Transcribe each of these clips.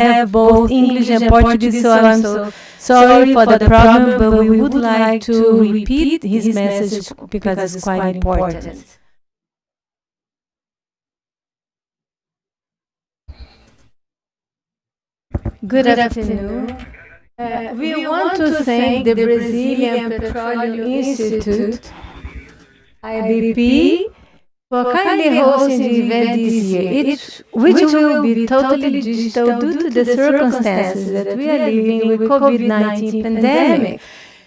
have both English and Portuguese, so I'm so sorry for the problem, but we would like to repeat his message because it's quite important. Good afternoon. We want to thank the Brazilian Petroleum Institute, IBP, for kindly hosting the event this year, which will be totally digital due to the circumstances that we are living with COVID-19 pandemic.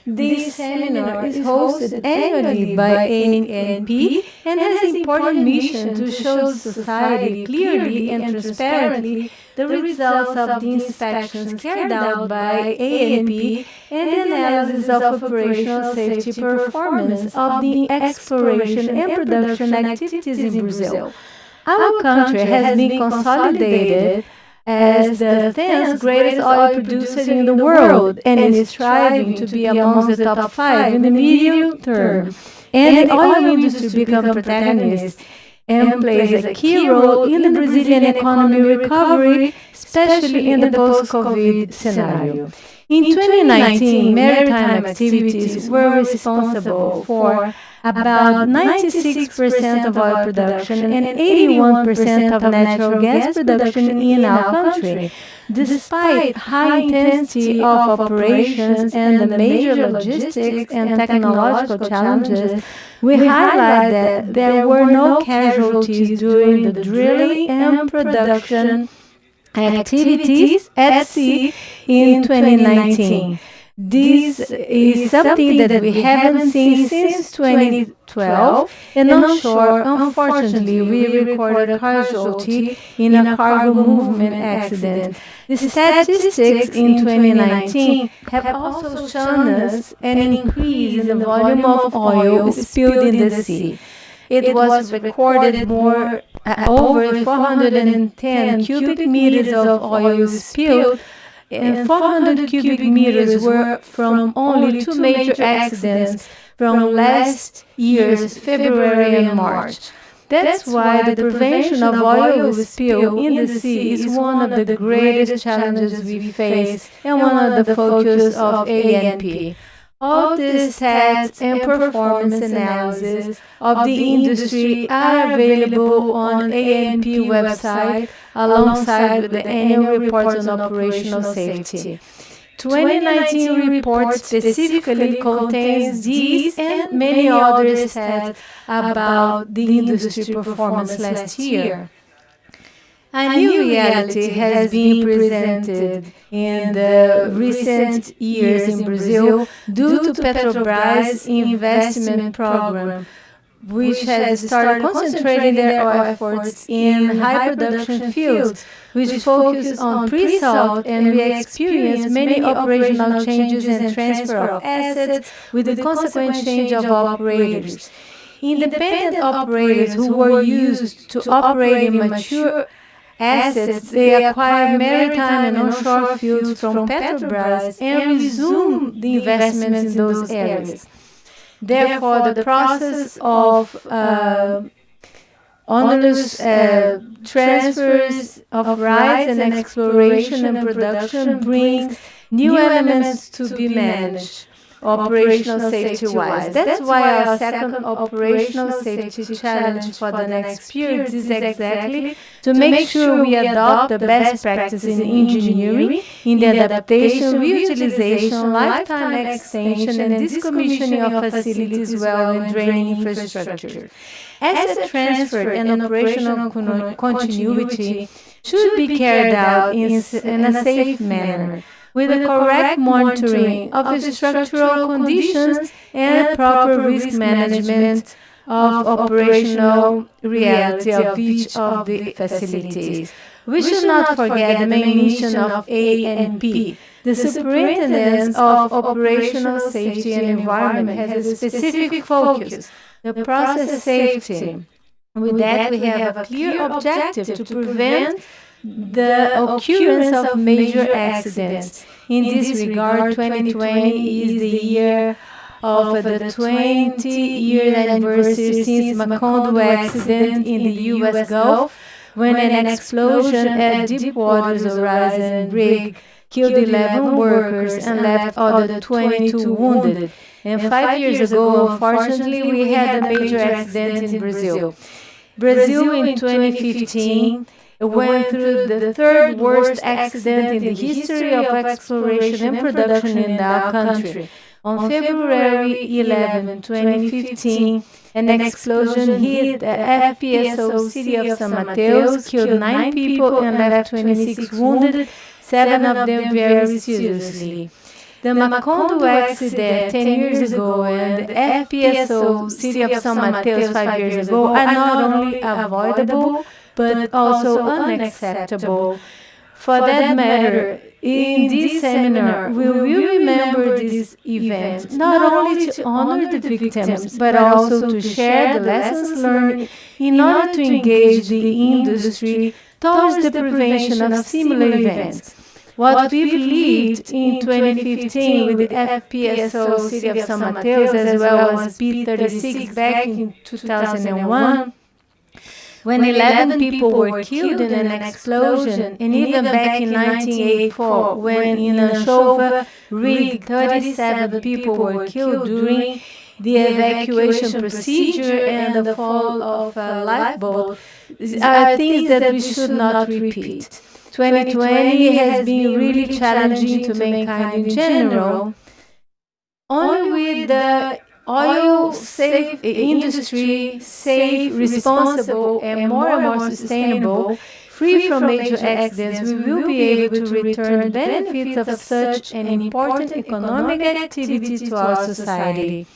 This seminar is hosted annually by ANP and has the important mission to show society clearly and transparently the results of the inspections carried out by ANP and the analysis of operational safety performance of the exploration and production activities in Brazil. Our country has been consolidated as the 10th greatest oil producer in the world and is striving to be amongst the top 5 in the medium term. And the oil industry becomes protagonist and plays a key role in the Brazilian economy recovery, especially in the post-COVID scenario. In 2019, maritime activities were responsible for about 96% of oil production and 81% of natural gas production in our country. Despite high intensity of operations and the major logistics and technological challenges, we highlight that there were no casualties during the drilling and production activities at sea in 2019. This is something that we haven't seen since 2012, and onshore, unfortunately, we recorded a casualty in a cargo movement accident. The statistics in 2019 have also shown us an increase in the volume of oil spilled in the sea. It was recorded over 410 cubic meters of oil spilled, and 400 cubic meters were from only 2 major accidents from last year's February and March. That's why the prevention of oil spill in the sea is one of the greatest challenges we face and one of the focus of ANP. All these stats and performance analysis of the industry are available on ANP website alongside with the annual reports on operational safety. 2019 report specifically contains these and many other stats about the industry performance last year. A new reality has been presented in the recent years in Brazil due to Petrobras' investment program, which has started concentrating their efforts in high production fields, which focus on pre-salt, and we experience many operational changes and transfer of assets with the consequent change of operators. Independent operators who were used to operate in mature assets, they acquire maritime and onshore fields from Petrobras and resume the investments in those areas. Therefore, the process of onerous transfers of rights and exploration and production brings new elements to be managed, operational safety-wise. That's why our second operational safety challenge for the next period is exactly to make sure we adopt the best practices in engineering, in the adaptation, reutilization, lifetime extension, and decommissioning of facilities, well, and draining infrastructure. Asset transfer and operational continuity should be carried out in a safe manner, with the correct monitoring of structural conditions and proper risk management of operational reality of each of the facilities. We should not forget the main mission of ANP. The Superintendent of Operational Safety and Environment has a specific focus, the process safety. With that, we have a clear objective to prevent the occurrence of major accidents. In this regard, 2020 is the year of the 20-year anniversary since Macondo accident in the U.S. Gulf, when an explosion at Deepwater Horizon rig killed 11 workers and left other 22 wounded. And 5 years ago, unfortunately, we had a major accident in Brazil. Brazil in 2015 went through the third worst accident in the history of exploration and production in our country. On February 11, 2015, an explosion hit the FPSO city of San Mateus, killed 9 people and left 26 wounded, 7 of them very seriously. The Macondo accident 10 years ago and the FPSO city of San Mateus 5 years ago are not only avoidable, but also unacceptable. For that matter, in this seminar, we will remember this event not only to honor the victims, but also to share the lessons learned in order to engage the industry towards the prevention of similar events. What we've lived in 2015 with the FPSO City of San Mateus as well as P-36 back in 2001, when 11 people were killed in an explosion, and even back in 1984, when in Anchova rig 37 people were killed during the evacuation procedure and the fall of a lifeboat, are things that we should not repeat. 2020 has been really challenging to mankind in general. Only with the oil safe industry, safe, responsible, and more sustainable, free from major accidents, we will be able to return the benefits of such an important economic activity to our society.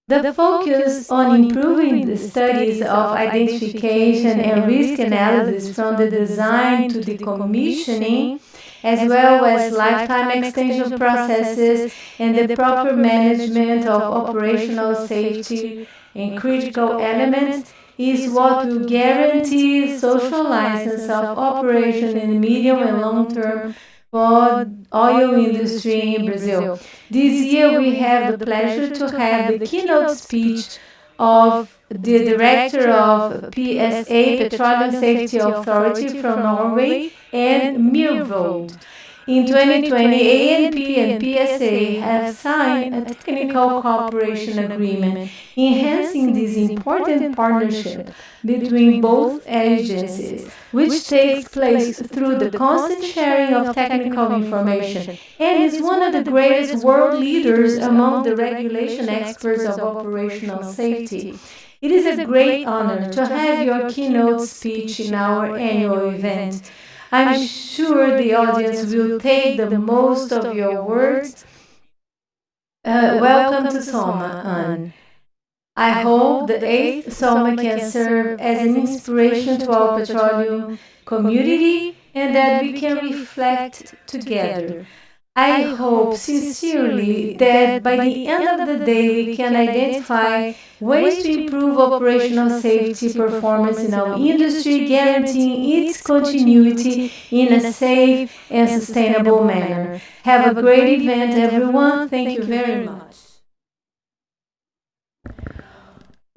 The focus on improving the studies of identification and risk analysis from the design to the commissioning, as well as lifetime extension processes and the proper management of operational safety and critical elements, is what will guarantee social license of operation in the medium and long term for oil industry in Brazil. This year we have the pleasure to have the keynote speech of the director of PSA, Petroleum Safety Authority from Norway, and Myhrvold. In 2020, ANP and PSA have signed a technical cooperation agreement enhancing this important partnership between both agencies, which takes place through the constant sharing of technical information and is one of the greatest world leaders among the regulation experts of operational safety. It is a great honor to have your keynote speech in our annual event. I'm sure the audience will take the most of your words. Welcome to SOMA, Anne. I hope the VIII SOMA can serve as an inspiration to our petroleum community and that we can reflect together. I hope sincerely that by the end of the day we can identify ways to improve operational safety performance in our industry, guaranteeing its continuity in a safe and sustainable manner. Have a great event, everyone. Thank you very much.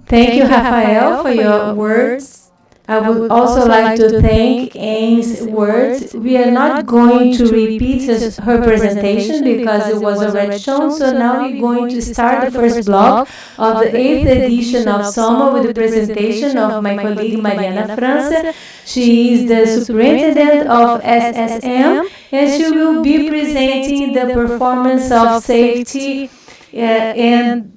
Thank you, Raphael, for your words. I would also like to thank Anne's words. We are not going to repeat her presentation because it was already shown, so now we're going to start the first block of the 8th edition of SOMA with the presentation of my colleague Mariana França. She is the Superintendent of SSM and she will be presenting the performance of safety and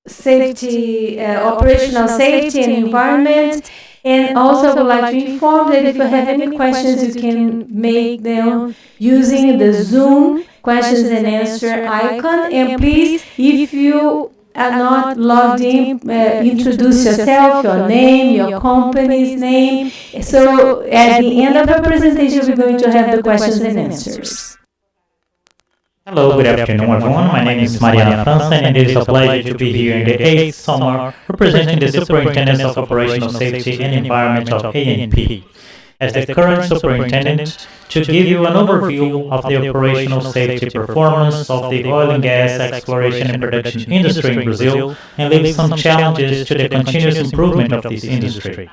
operational safety and environment. And also I would like to inform that if you have any questions, you can make them using the Zoom questions and answer icon. And please, if you are not logged in, introduce yourself, your name, your company's name. So at the end of the presentation, we're going to have the questions and answers. Hello, good afternoon everyone. My name is Mariana França and it is a pleasure to be here in the 8th SOMA representing the Superintendent of Operational Safety and Environment of ANP. As the current Superintendent, to give you an overview of the operational safety performance of the oil and gas exploration and production industry in Brazil and leave some challenges to the continuous improvement of this industry.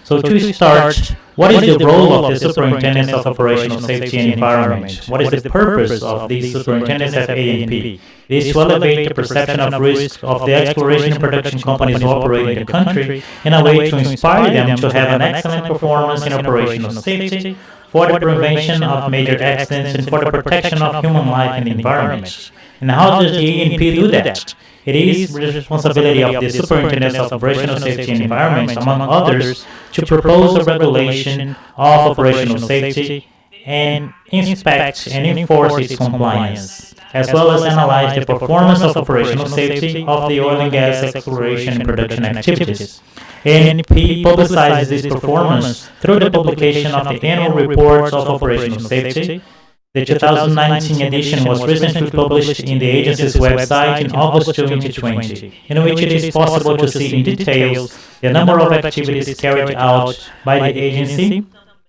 So to start, what is the role of the Superintendents of Operational Safety and Environment? What is the purpose of these superintendents at ANP? It is to elevate the perception of risk of the exploration and production companies who operate in the country in a way to inspire them to have an excellent performance in operational safety, for the prevention of major accidents, and for the protection of human life and the environment. And how does the ANP do that? It is the responsibility of the Superintendents of Operational Safety and Environment, among others, to propose a regulation of operational safety and inspect and enforce its compliance, as well as analyze the performance of operational safety of the oil and gas exploration and production activities. ANP publicizes this performance through the publication of the annual reports of operational safety. The 2019 edition was recently published in the agency's website in August 2020, in which it is possible to see in details the number of activities carried out by the agency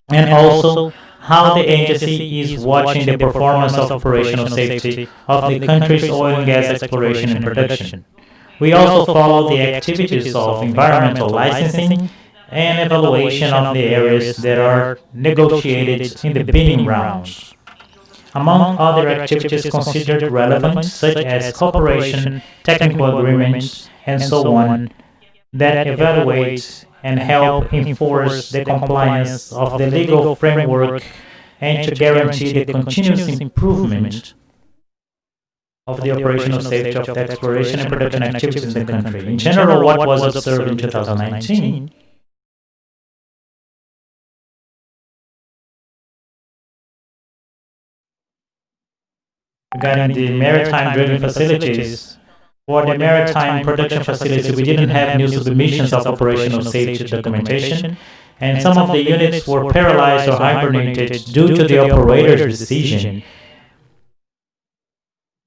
and also how the agency is watching the performance of operational safety of the country's oil and gas exploration and production. We also follow the activities of environmental licensing and evaluation of the areas that are negotiated in the bidding rounds. Among other activities considered relevant, such as cooperation, technical agreements, and so on, that evaluate and help enforce the compliance of the legal framework and to guarantee the continuous improvement of the operational safety of the exploration and production activities in the country. In general, what was observed in 2019 regarding the maritime drilling facilities. For the maritime production facility, we didn't have new submissions of operational safety documentation, and some of the units were paralyzed or hibernated due to the operator's decision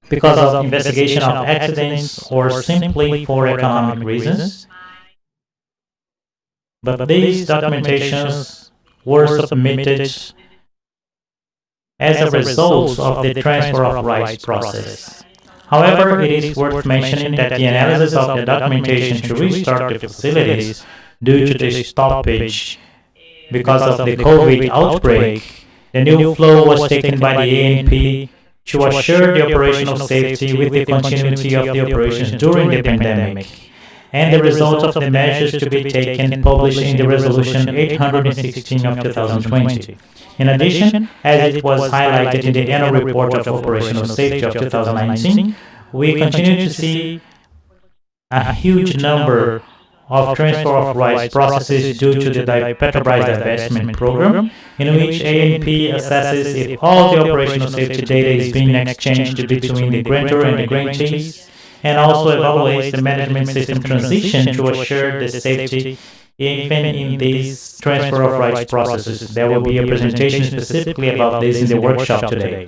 because of investigation of accidents or simply for economic reasons. But these documentations were submitted as a result of the transfer of rights process. However, it is worth mentioning that the analysis of the documentation to restart the facilities due to the stoppage because of the COVID outbreak, the new flow was taken by the ANP to assure the operational safety with the continuity of the operations during the pandemic, and the result of the measures to be taken published in the Resolution 816 of 2020. In addition, as it was highlighted in the annual report of operational safety of 2019, we continue to see a huge number of transfer of rights processes due to the Petrobras divestment program, in which ANP assesses if all the operational safety data is being exchanged between the grantor and the grantees, and also evaluates the management system transition to assure the safety even in these transfer of rights processes. There will be a presentation specifically about this in the workshop today.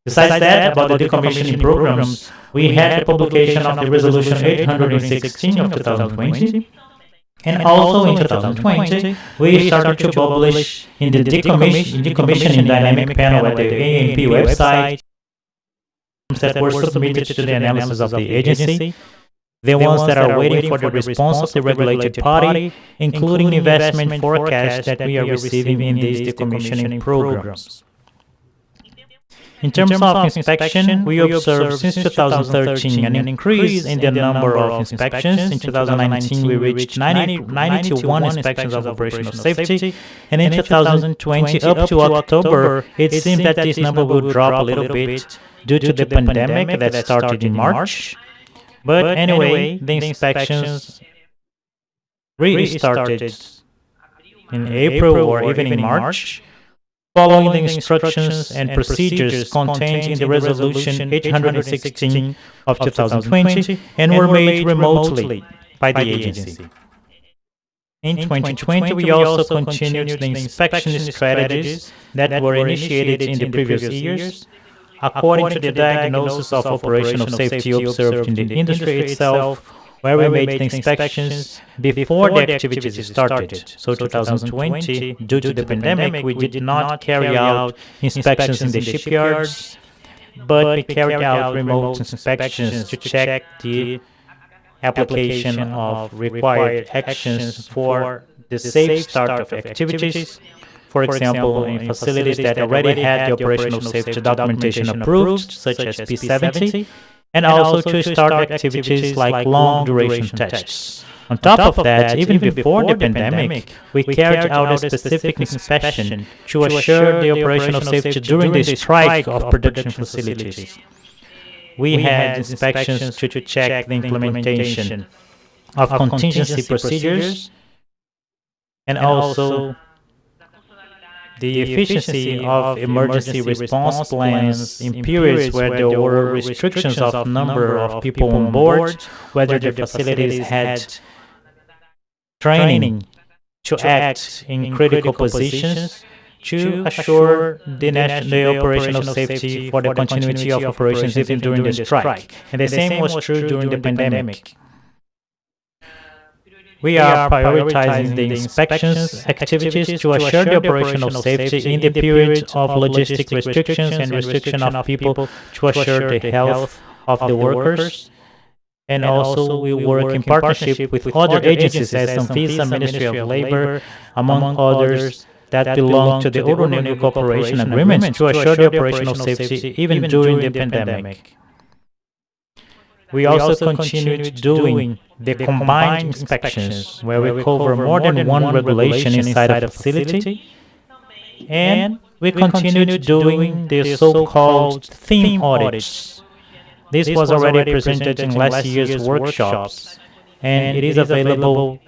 Besides that, about the decommissioning programs, we had the publication of the Resolution 816 of 2020, and also in 2020, we started to publish in the decommissioning dynamic panel at the ANP website that were submitted to the analysis of the agency, the ones that are waiting for the response of the regulated party, including investment forecasts that we are receiving in these decommissioning programs. In terms of inspection, we observed since 2013 an increase in the number of inspections. In 2019, we reached 91 inspections of operational safety, and in 2020, up to October, it seemed that this number will drop a little bit due to the pandemic that started in March. But anyway, the inspections restarted in April or even in March, following the instructions and procedures contained in the Resolution 816 of 2020 and were made remotely by the agency. In 2020, we also continued the inspection strategies that were initiated in the previous years, according to the diagnosis of operational safety observed in the industry itself, where we made the inspections before the activities started. So 2020, due to the pandemic, we did not carry out inspections in the shipyards, but we carried out remote inspections to check the application of required actions for the safe start of activities, for example, in facilities that already had the operational safety documentation approved, such as P70, and also to start activities like long-duration tests. On top of that, even before the pandemic, we carried out a specific inspection to assure the operational safety during the strike of production facilities. We had inspections to check the implementation of contingency procedures and also the efficiency of emergency response plans in periods where there were restrictions of number of people on board, whether the facilities had training to act in critical positions to assure the operational safety for the continuity of operations even during the strike. And the same was true during the pandemic. We are prioritizing the inspections activities to assure the operational safety in the period of logistic restrictions and restriction of people to assure the health of the workers. And also we work in partnership with other agencies as Anvisa, Ministry of Labor, among others that belong to the Ouro-Negro Cooperation Agreement to assure the operational safety even during the pandemic. We also continued doing the combined inspections, where we cover more than one regulation inside a facility, and we continued doing the so-called theme audits. This was already presented in last year's workshops, and it is available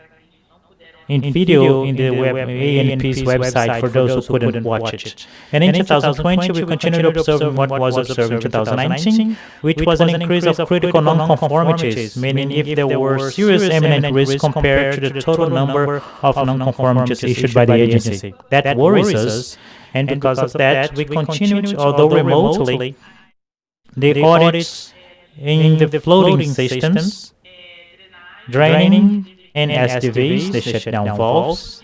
in video in the ANP's website for those who couldn't watch it. And in 2020, we continued observing what was observed in 2019, which was an increase of critical non-conformities, meaning if there were serious imminent risks compared to the total number of non-conformities issued by the agency. That worries us, and because of that, we continued, although remotely, the audits in the floating systems, draining, and SDVs, the shutdown valves.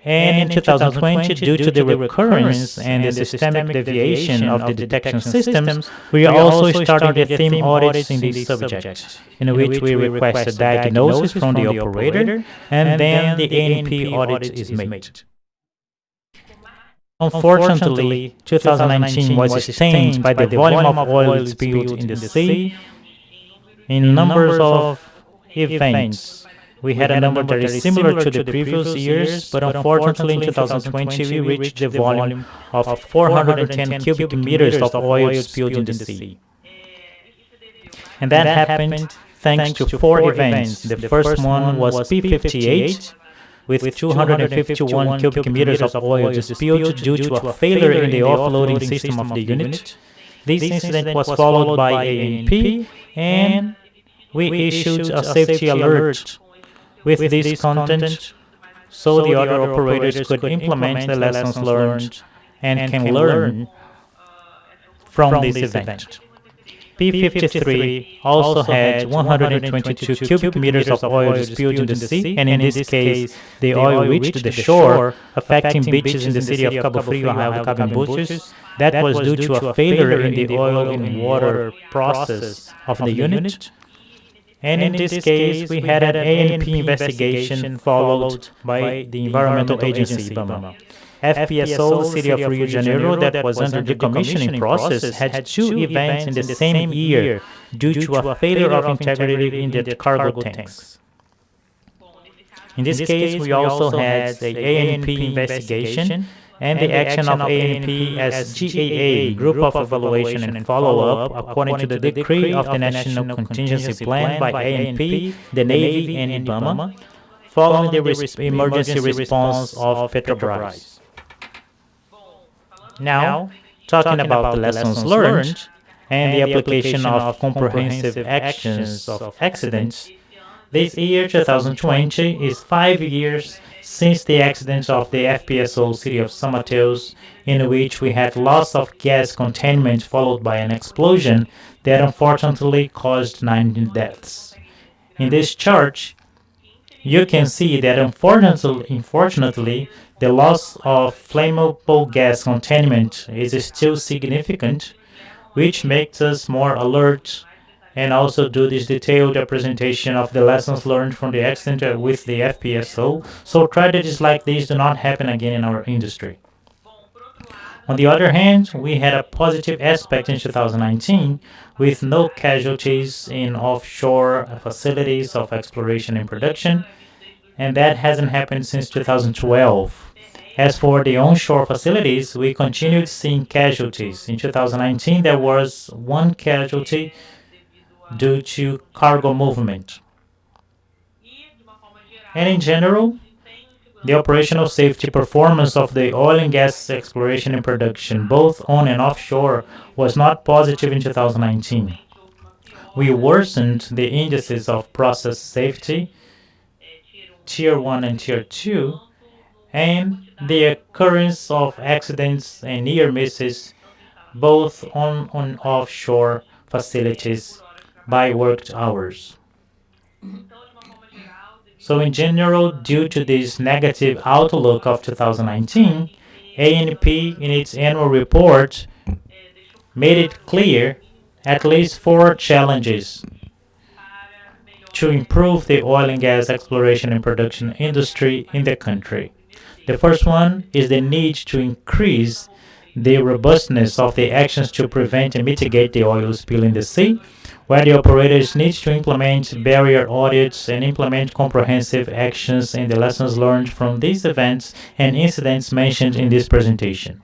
And in 2020, due to the recurrence and the systemic deviation of the detection systems, we are also starting the theme audits in these subjects, in which we request a diagnosis from the operator, and then the ANP audit is made. Unfortunately, 2019 was stained by the volume of oil spilled in the sea in numbers of events. We had a number that is similar to the previous years, but unfortunately in 2020 we reached the volume of 410 cubic meters of oil spilled in the sea. And that happened thanks to 4 events. The first one was P58, with 251 cubic meters of oil spilled due to a failure in the offloading system of the unit. This incident was followed by ANP, and we issued a safety alert with this content so the other operators could implement the lessons learned and can learn from this event. P53 also had 122 cubic meters of oil spilled in the sea, and in this case, the oil reached the shore, affecting beaches in the city of Cabo Frio, Arraial do Cabo and Búzios. That was due to a failure in the oil and water process of the unit. And in this case, we had an ANP investigation followed by the Environmental Agency, IBAMA. FPSO, City of Rio de Janeiro, that was under the commissioning process, had 2 events in the same year due to a failure of integrity in the cargo tanks. In this case, we also had the ANP investigation and the action of ANP as GAA, Group of Evaluation and Follow-up, according to the decree of the National Contingency Plan by ANP, the Navy, and IBAMA, following the emergency response of Petrobras. Now, talking about the lessons learned and the application of comprehensive actions of accidents, this year, 2020, is 5 years since the accident of the FPSO City of São Mateus, in which we had loss of gas containment followed by an explosion that unfortunately caused 9 deaths. In this chart, you can see that unfortunately, the loss of flammable gas containment is still significant, which makes us more alert and also do this detailed presentation of the lessons learned from the accident with the FPSO. So tragedies like these do not happen again in our industry. On the other hand, we had a positive aspect in 2019 with no casualties in offshore facilities of exploration and production, and that hasn't happened since 2012. As for the onshore facilities, we continued seeing casualties. In 2019, there was one casualty due to cargo movement. And in general, the operational safety performance of the oil and gas exploration and production, both on and offshore, was not positive in 2019. We worsened the indices of process safety, Tier 1 and Tier 2, and the occurrence of accidents and near misses, both on and offshore facilities by worked hours. So in general, due to this negative outlook of 2019, ANP in its annual report made it clear at least 4 challenges to improve the oil and gas exploration and production industry in the country. The first one is the need to increase the robustness of the actions to prevent and mitigate the oil spill in the sea, where the operators need to implement barrier audits and implement comprehensive actions and the lessons learned from these events and incidents mentioned in this presentation.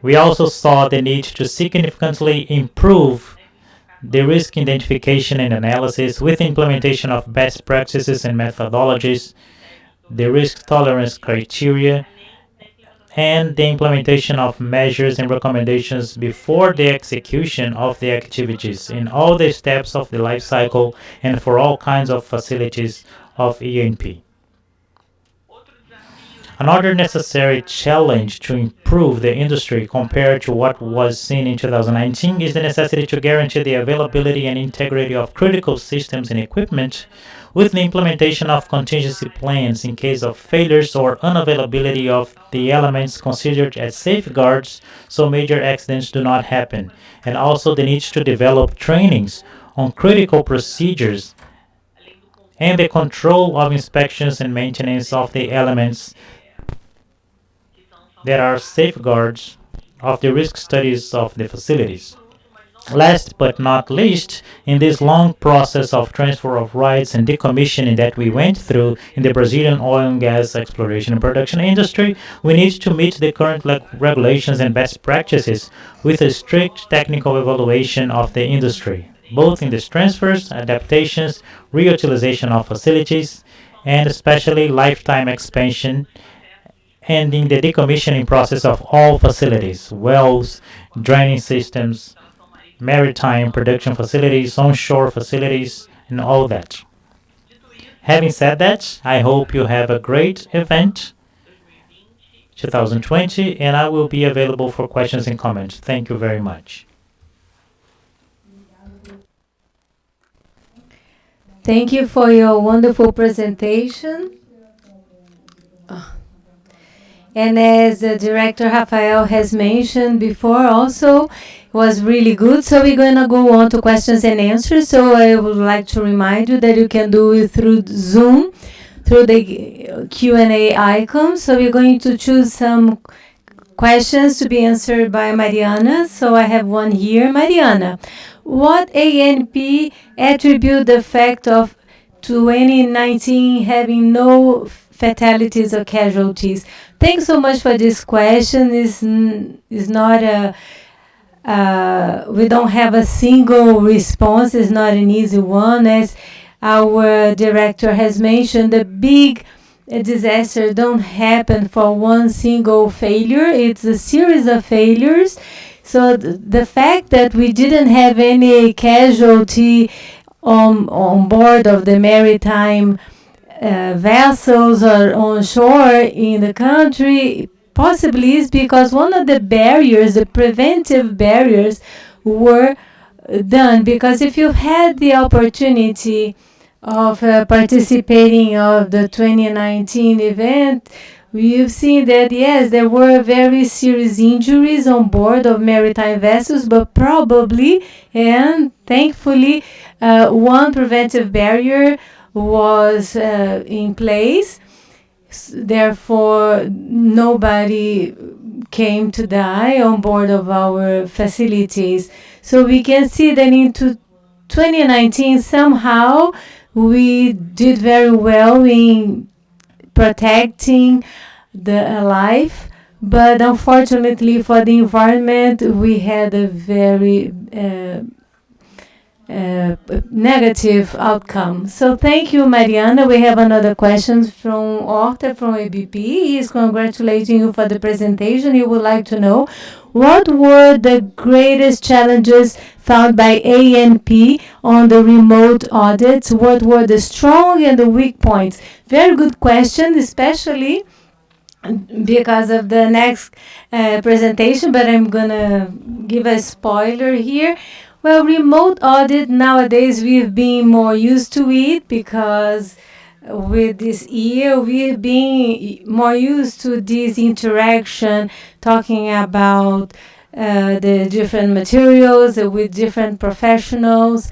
We also saw the need to significantly improve the risk identification and analysis with the implementation of best practices and methodologies, the risk tolerance criteria, and the implementation of measures and recommendations before the execution of the activities in all the steps of the life cycle and for all kinds of facilities of E&P. Another necessary challenge to improve the industry compared to what was seen in 2019 is the necessity to guarantee the availability and integrity of critical systems and equipment with the implementation of contingency plans in case of failures or unavailability of the elements considered as safeguards so major accidents do not happen, and also the need to develop trainings on critical procedures and the control of inspections and maintenance of the elements that are safeguards of the risk studies of the facilities. Last but not least, in this long process of transfer of rights and decommissioning that we went through in the Brazilian oil and gas exploration and production industry, we need to meet the current regulations and best practices with a strict technical evaluation of the industry, both in these transfers, adaptations, reutilization of facilities, and especially lifetime expansion, and in the decommissioning process of all facilities, wells, draining systems, maritime production facilities, onshore facilities, and all that. Having said that, I hope you have a great event 2020, and I will be available for questions and comments. Thank you very much. Thank you for your wonderful presentation. And as the director Raphael has mentioned before also, was really good. So we're going to go on to questions and answers. So I would like to remind you that you can do it through Zoom, through the Q&A icon. So we're going to choose some questions to be answered by Mariana. So I have one here. Mariana, what ANP attribute the fact of 2019 having no fatalities or casualties? Thanks so much for this question. It's not a we don't have a single response. It's not an easy one. As our director has mentioned, the big disaster don't happen for one single failure. It's a series of failures. So the fact that we didn't have any casualty on board of the maritime vessels or onshore in the country possibly is because one of the barriers, the preventive barriers, were done. Because if you had the opportunity of participating of the 2019 event, we've seen that, yes, there were very serious injuries on board of maritime vessels, but probably and thankfully, one preventive barrier was in place. Therefore, nobody came to die on board of our facilities. So we can see that into 2019, somehow we did very well in protecting the life, but unfortunately for the environment, we had a very negative outcome. So thank you, Mariana. We have another question from Orta from ABP. He is congratulating you for the presentation. He would like to know what were the greatest challenges found by ANP on the remote audits? What were the strong and the weak points? Very good question, especially because of the next presentation, but I'm gonna give a spoiler here. Well, remote audit nowadays we've been more used to it because with this year we've been more used to this interaction, talking about the different materials with different professionals.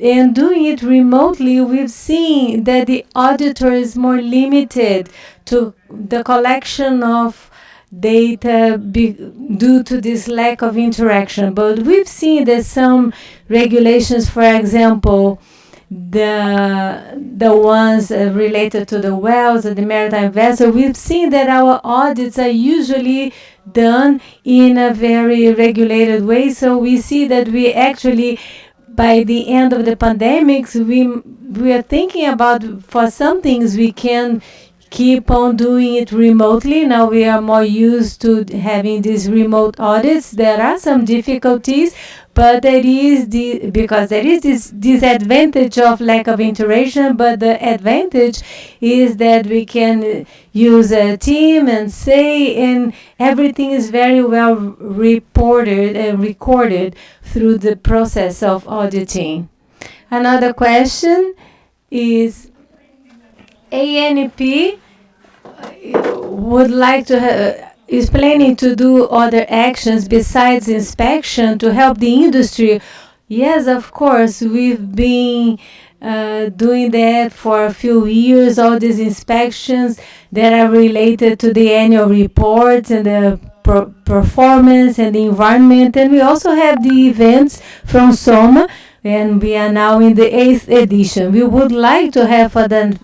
And doing it remotely, we've seen that the auditor is more limited to the collection of data due to this lack of interaction. But we've seen that some regulations, for example, the ones related to the wells and the maritime vessel, we've seen that our audits are usually done in a very regulated way. So we see that we actually, by the end of the pandemics, we are thinking about, for some things we can keep on doing it remotely. Now we are more used to having these remote audits. There are some difficulties, but because there is this disadvantage of lack of interaction, but the advantage is that we can use a team and everything is very well reported and recorded through the process of auditing. Another question is, ANP would like to is planning to do other actions besides inspection to help the industry. Yes, of course, we've been doing that for a few years, all these inspections that are related to the annual reports and the performance and the environment. And we also have the events from SOMA, and we are now in the 8th edition. We would like to have for the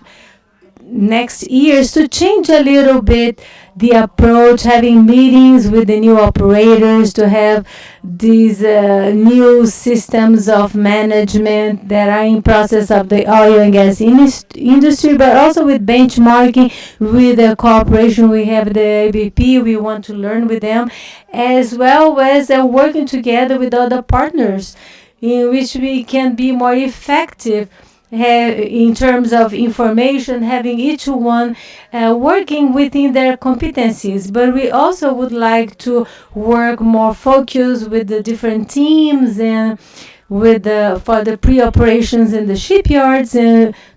next years to change a little bit the approach, having meetings with the new operators, to have these new systems of management that are in process of the oil and gas industry, but also with benchmarking, with the cooperation we have the ABP. We want to learn with them, as well as working together with other partners in which we can be more effective in terms of information, having each one working within their competencies. But we also would like to work more focused with the different teams and with for the pre-operations in the shipyards,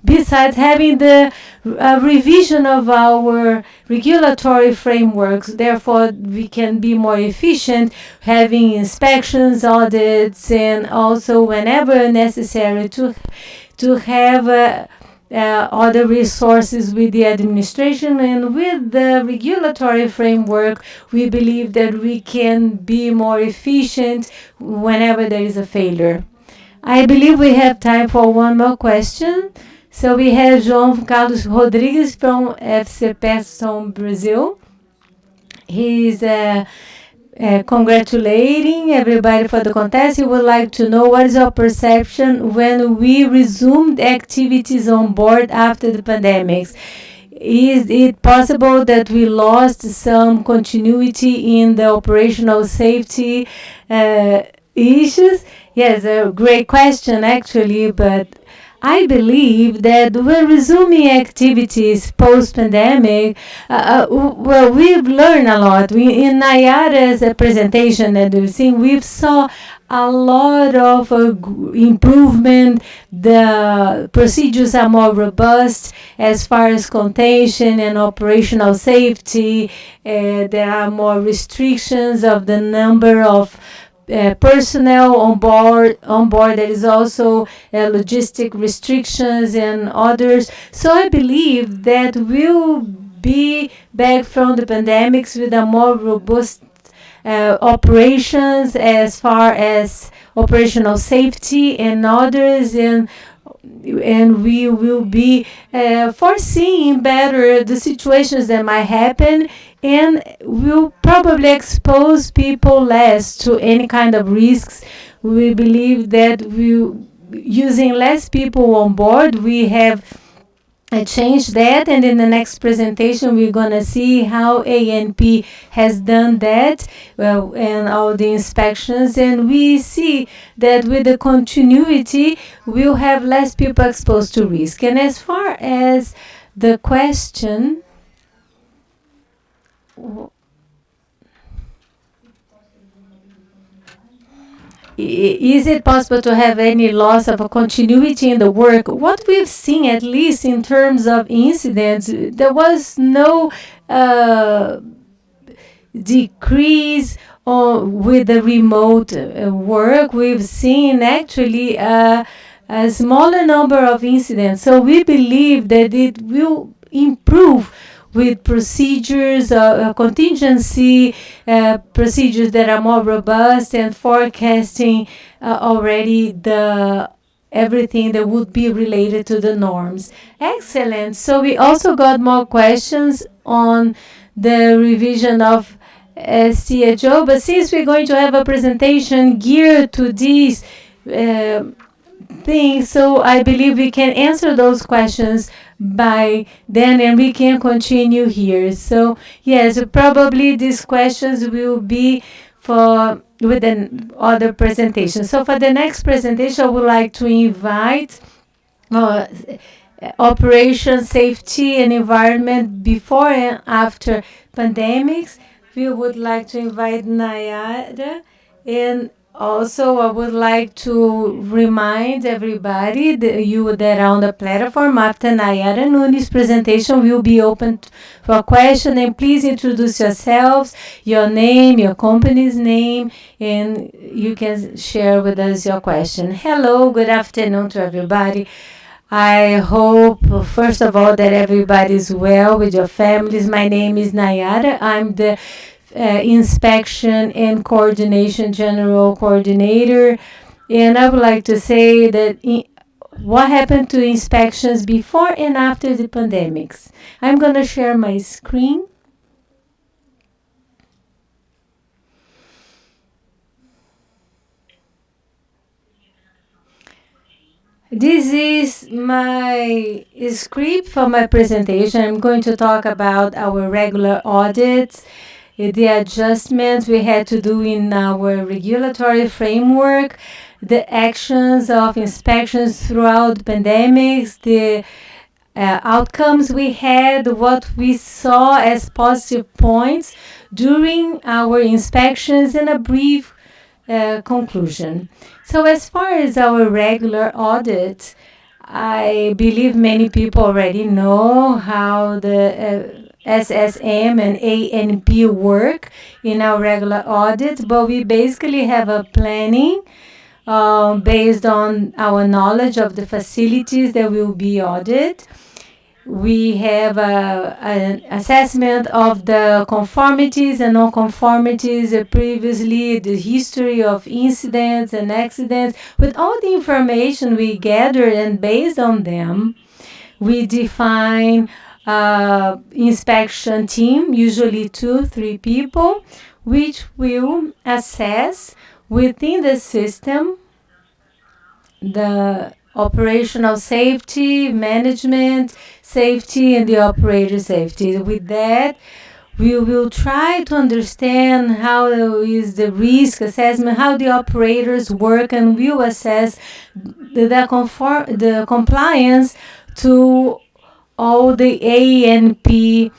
besides having the revision of our regulatory frameworks. Therefore, we can be more efficient, having inspections, audits, and also whenever necessary to have other resources with the administration. And with the regulatory framework, we believe that we can be more efficient whenever there is a failure. I believe we have time for one more question. So we have João Carlos Rodrigues from FC Petroleum Brazil. He's congratulating everybody for the contest. He would like to know, what is your perception when we resumed activities on board after the pandemics? Is it possible that we lost some continuity in the operational safety issues? Yes, a great question actually, but I believe that when resuming activities post-pandemic, well, we've learned a lot. In Nayara's presentation that we've seen, we've saw a lot of improvement. The procedures are more robust as far as contagion and operational safety. There are more restrictions of the number of personnel on board. There is also logistic restrictions and others. So I believe that we'll be back from the pandemics with a more robust operations as far as operational safety and others, and we will be foreseeing better the situations that might happen, and will probably expose people less to any kind of risks. We believe that using less people on board, we have changed that, and in the next presentation we're going to see how ANP has done that, and all the inspections, and we see that with the continuity we'll have less people exposed to risk. And as far as the question, is it possible to have any loss of a continuity in the work? What we've seen, at least in terms of incidents, there was no decrease with the remote work. We've seen actually a smaller number of incidents. So we believe that it will improve with procedures, contingency procedures that are more robust, and forecasting already everything that would be related to the norms. Excellent. So we also got more questions on the revision of STHO, but since we're going to have a presentation geared to these things, so I believe we can answer those questions by then, and we can continue here. So yes, probably these questions will be with an other presentation. So for the next presentation, I would like to invite operation safety and environment before and after pandemics. We would like to invite Nayara, and also I would like to remind everybody, you that are on the platform, after Nayara Nunes' presentation will be open for question, and please introduce yourselves, your name, your company's name, and you can share with us your question. Hello, good afternoon to everybody. I hope, first of all, that everybody's well with your families. My name is Nayara. I'm the Inspection and Coordination General Coordinator. And I would like to say that what happened to inspections before and after the pandemics. I'm going to share my screen. This is my script for my presentation. I'm going to talk about our regular audits, the adjustments we had to do in our regulatory framework, the actions of inspections throughout pandemics, the outcomes we had, what we saw as positive points during our inspections, and a brief conclusion. So as far as our regular audit, I believe many people already know how the SSM and ANP work in our regular audit, but we basically have a planning based on our knowledge of the facilities that will be audited. We have an assessment of the conformities and non-conformities previously, the history of incidents and accidents. With all the information we gathered, and based on them, we define inspection team, usually 2-3 people, which will assess within the system the operational safety, management safety, and the operator safety. With that, We will try to understand how is the risk assessment, how the operators work, and will assess the compliance to all the ANP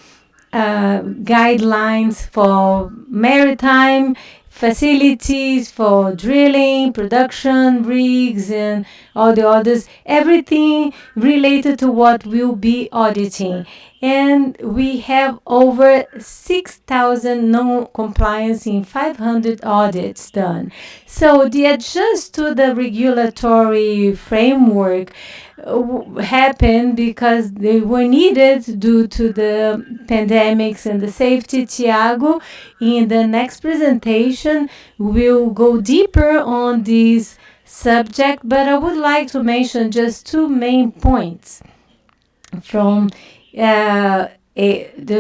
guidelines for maritime facilities, for drilling, production, rigs, and all the others, everything related to what we'll be auditing. And we have over 6,000 non-compliance in 500 audits done. So the adjust to the regulatory framework happened because they were needed due to the pandemics and the safety. Tiago, in the next presentation, will go deeper on this subject, but I would like to mention just two main points from the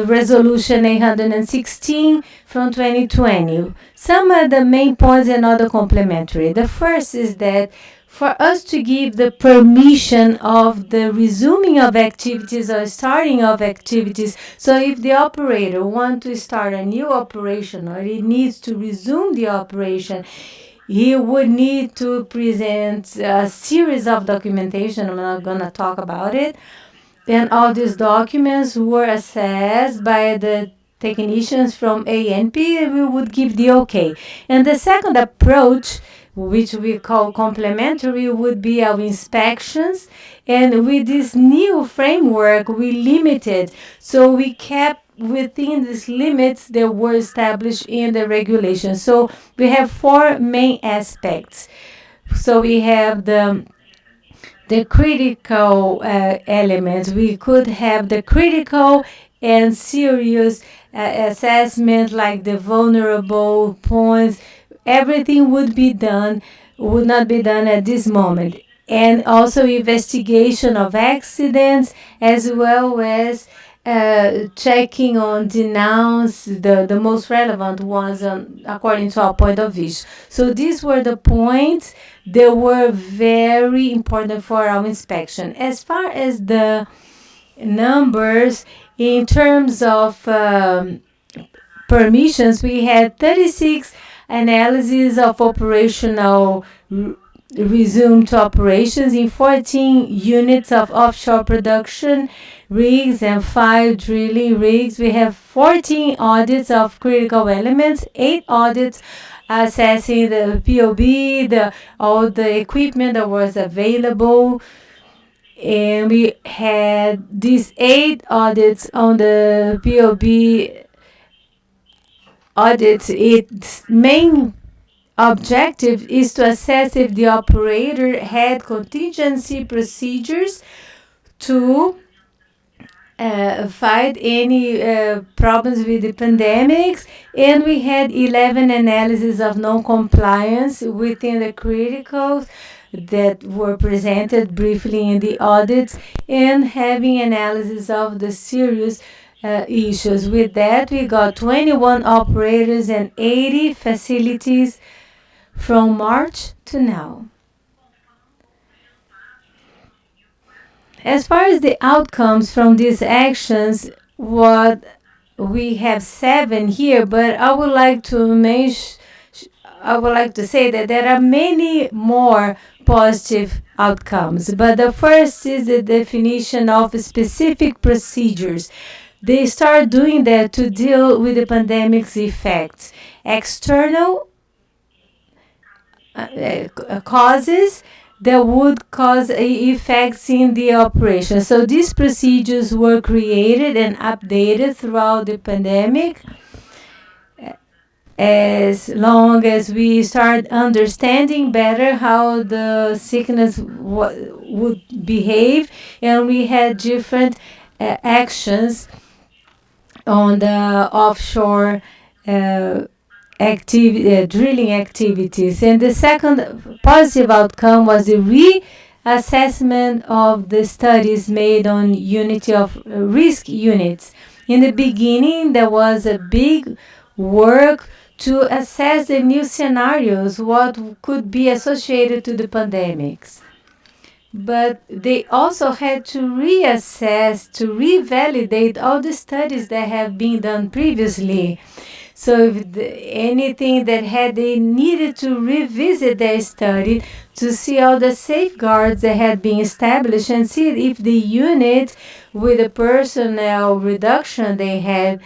resolution 816 from 2020. Some of the main points and other complementary. The first is that for us to give the permission of the resuming of activities or starting of activities, so if the operator wants to start a new operation or he needs to resume the operation, he would need to present a series of documentation. I'm not going to talk about it. And all these documents were assessed by the technicians from ANP, and we would give the okay. And the second approach, which we call complementary, would be our inspections. And with this new framework, we limited. So we kept within these limits that were established in the regulation. So we have four main aspects. So we have the critical elements. We could have the critical and serious assessment, like the vulnerable points. Everything would not be done at this moment. And also investigation of accidents, as well as checking on denounce the most relevant ones according to our point of view. So these were the points that were very important for our inspection. As far as the numbers, in terms of permissions, we had 36 analyses of operational resume to operations in 14 units of offshore production rigs and 5 drilling rigs. We have 14 audits of critical elements, 8 audits assessing the POB, all the equipment that was available. And we had these 8 audits on the POB audits. Its main objective is to assess if the operator had contingency procedures to fight any problems with the pandemics. And we had 11 analyses of non-compliance within the criticals that were presented briefly in the audits, and having analysis of the serious issues. With that, we got 21 operators and 80 facilities from March to now. As far as the outcomes from these actions, what we have 7 here, but I would like to say that there are many more positive outcomes. But the first is the definition of specific procedures. They start doing that to deal with the pandemic's effects. External causes that would cause effects in the operation. So these procedures were created and updated throughout the pandemic. As long as we start understanding better how the sickness would behave, and we had different actions on the offshore drilling activities. And the second positive outcome was the reassessment of the studies made on unity of risk units. In the beginning, there was a big work to assess the new scenarios, what could be associated to the pandemics. but they also had to reassess, to revalidate all the studies that have been done previously. So if anything that they needed to revisit their study to see all the safeguards that had been established and see if the unit with the personnel reduction they had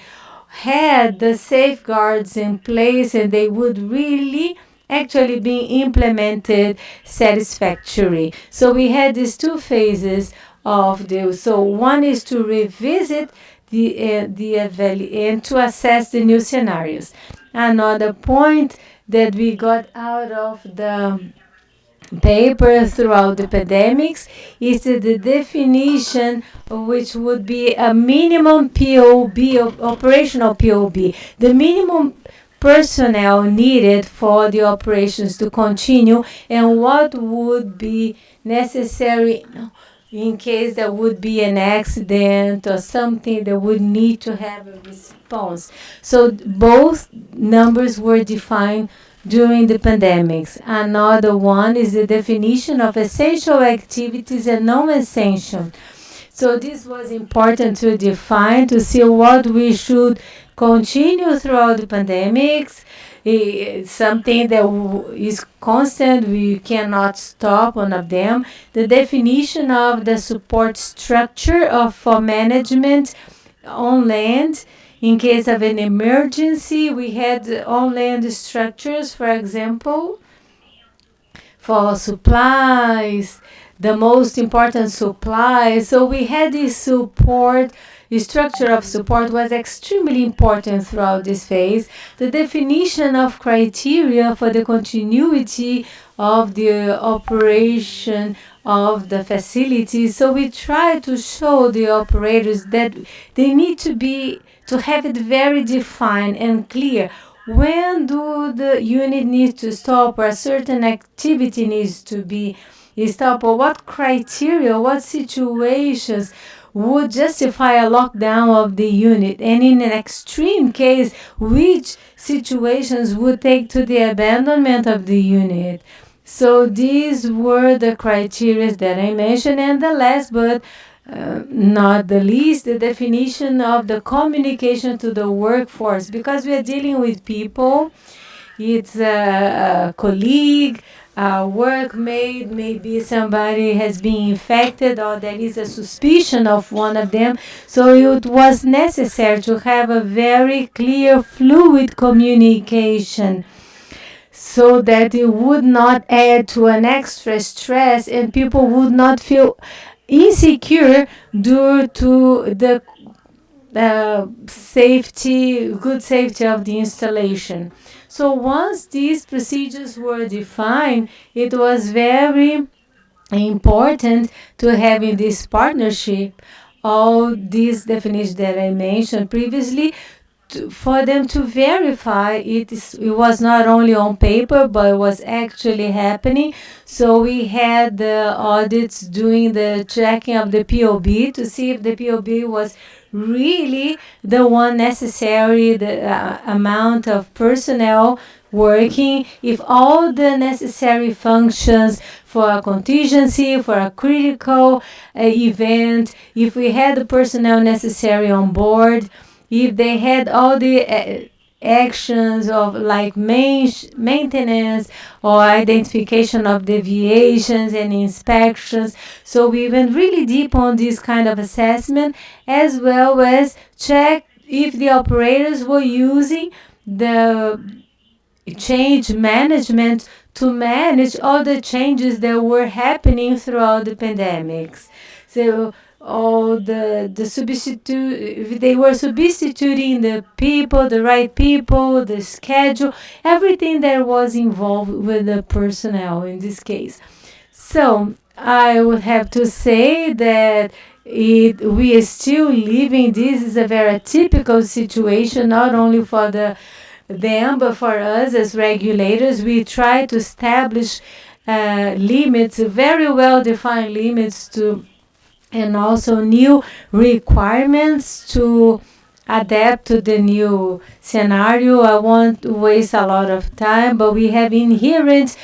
the safeguards in place and they would really actually being implemented satisfactorily. So we had these two phases of this. So one is to revisit and to assess the new scenarios. Another point that we got out of the paper throughout the pandemics is the definition which would be a minimum POB, operational POB, the minimum personnel needed for the operations to continue and what would be necessary in case there would be an accident or something that would need to have a response. So both numbers were defined during the pandemics. Another one is the definition of essential activities and non-essential. So this was important to define, to see what we should continue throughout the pandemics. It's something that is constant. We cannot stop one of them. The definition of the support structure for management on land. In case of an emergency, we had on-land structures, for example, for supplies, the most important supplies. So we had this support. The structure of support was extremely important throughout this phase. The definition of criteria for the continuity of the operation of the facility. So we try to show the operators that they need to have it very defined and clear. When do the unit need to stop or a certain activity needs to be stopped, or what criteria, what situations would justify a lockdown of the unit, and in an extreme case, which situations would take to the abandonment of the unit. So these were the criteria that I mentioned, and the last but not the least, the definition of the communication to the workforce, because we are dealing with people. It's a colleague, a workmate, maybe somebody has been infected or there is a suspicion of one of them. So it was necessary to have a very clear, fluid communication so that it would not add to an extra stress and people would not feel insecure due to the good safety of the installation. So once these procedures were defined, it was very important to have in this partnership all these definitions that I mentioned previously for them to verify it was not only on paper but it was actually happening. So we had the audits doing the checking of the POB to see if the POB was really the one necessary, the amount of personnel working, if all the necessary functions for a contingency, for a critical event, if we had the personnel necessary on board, if they had all the actions of like maintenance or identification of deviations and inspections. So we went really deep on this kind of assessment, as well as check if the operators were using the change management to manage all the changes that were happening throughout the pandemics. So all the substitute, they were substituting the people, the right people, the schedule, everything that was involved with the personnel in this case. So I would have to say that we are still living. This is a very typical situation, not only for them, but for us as regulators. We try to establish limits, very well-defined limits and also new requirements to adapt to the new scenario. I won't waste a lot of time, but we have inherent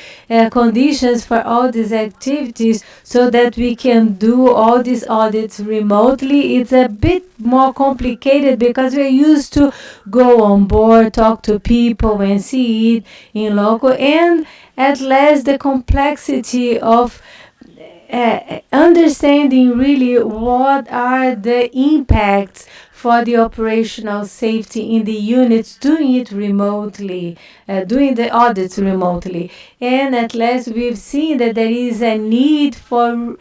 conditions for all these activities so that we can do all these audits remotely. It's a bit more complicated because we're used to go on board, talk to people and see it in local, and at last the complexity of understanding really what are the impacts for the operational safety in the units, doing it remotely, doing the audits remotely. And at last, we've seen that there is a need for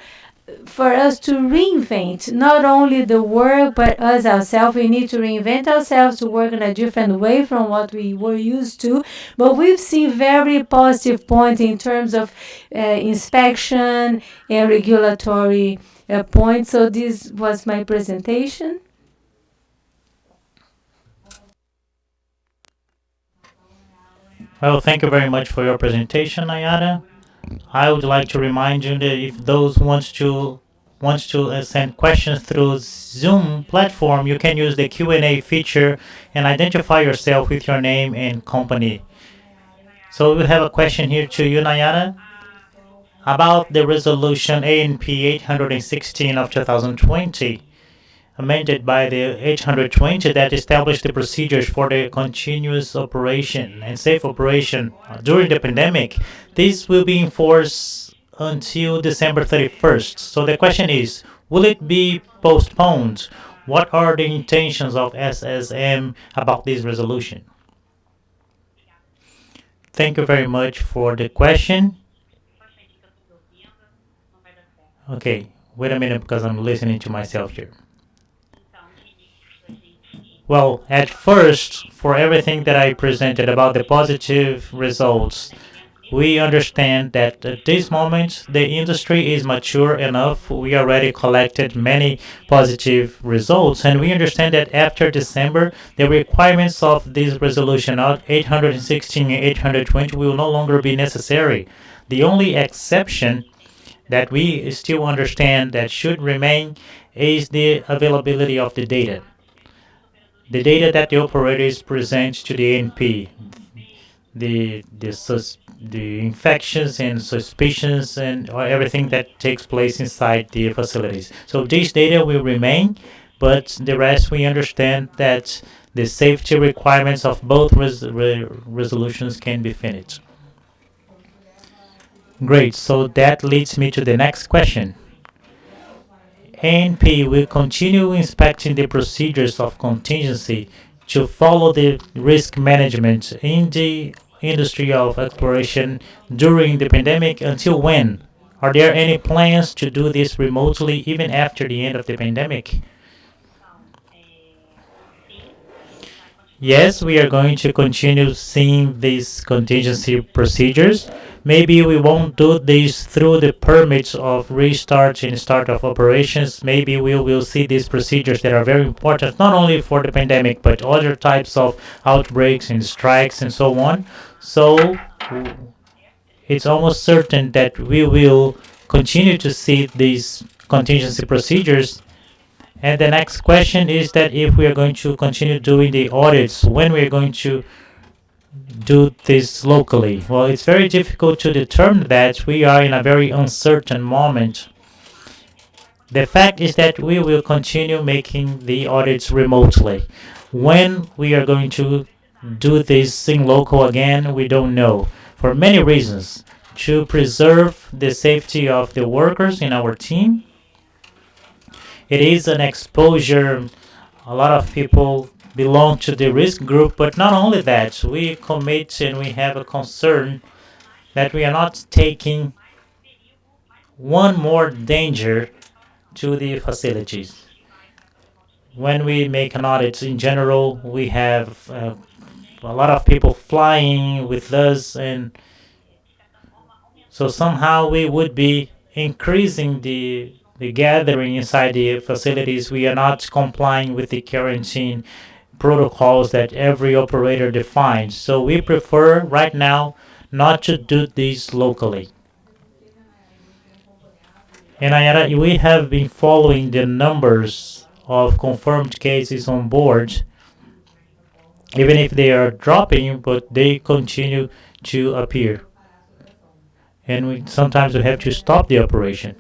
us to reinvent not only the work but us ourselves. We need to reinvent ourselves to work in a different way from what we were used to. But we've seen very positive points in terms of inspection and regulatory points. So this was my presentation. Well, thank you very much for your presentation, Nayara. I would like to remind you that if those wants to send questions through Zoom platform, you can use the Q&A feature and identify yourself with your name and company. So we have a question here to you, Nayara, about the resolution ANP 816 of 2020, amended by the 820 that established the procedures for the continuous operation and safe operation during the pandemic. This will be enforced until December 31st. So the question is, will it be postponed? What are the intentions of SSM about this resolution? Thank you very much for the question. Okay, wait a minute because I'm listening to myself here. Well, at first, for everything that I presented about the positive results, we understand that at this moment the industry is mature enough. We already collected many positive results, and we understand that after December, the requirements of this resolution out 816 and 820 will no longer be necessary. The only exception that we still understand that should remain is the availability of the data that the operators present to the ANP, the infections and suspicions and everything that takes place inside the facilities. So this data will remain, but the rest we understand that the safety requirements of both resolutions can be finished. Great. So that leads me to the next question. ANP will continue inspecting the procedures of contingency to follow the risk management in the industry of exploration during the pandemic until when? Are there any plans to do this remotely even after the end of the pandemic? Yes, we are going to continue seeing these contingency procedures. Maybe we won't do this through the permits of restart and start of operations. Maybe we will see these procedures that are very important, not only for the pandemic, but other types of outbreaks and strikes and so on. So it's almost certain that we will continue to see these contingency procedures. And the next question is that if we are going to continue doing the audits, when we are going to do this locally. Well, it's very difficult to determine that. We are in a very uncertain moment. The fact is that we will continue making the audits remotely. When we are going to do this in local again, we don't know. For many reasons. To preserve the safety of the workers in our team. It is an exposure. A lot of people belong to the risk group, but not only that, we commit and we have a concern that we are not taking one more danger to the facilities. When we make an audit in general, we have a lot of people flying with us, and so somehow we would be increasing the gathering inside the facilities. We are not complying with the quarantine protocols that every operator defines. So we prefer right now not to do this locally. And Nayara, we have been following the numbers of confirmed cases on board. even if they are dropping, but they continue to appear. And sometimes we have to stop the operation.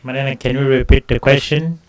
Mariana, can you repeat the question?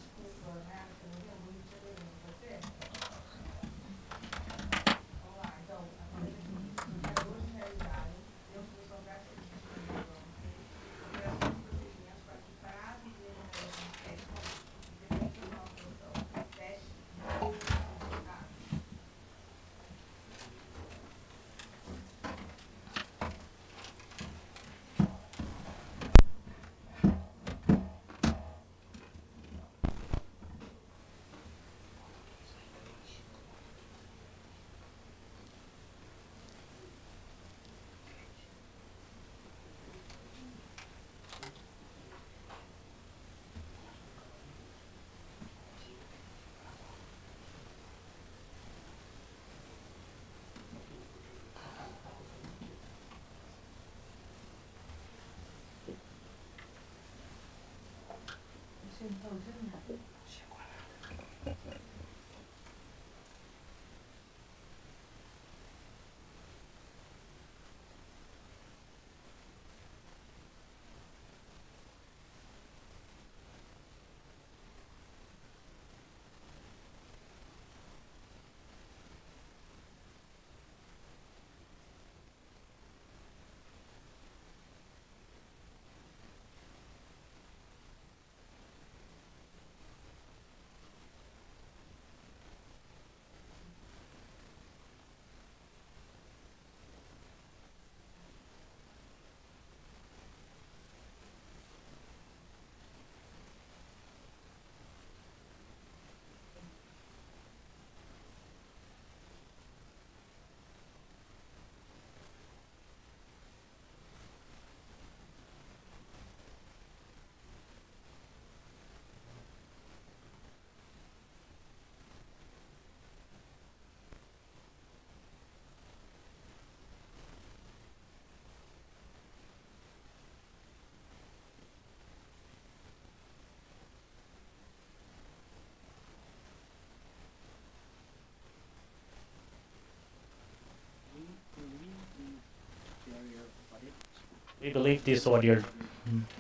We believe this audio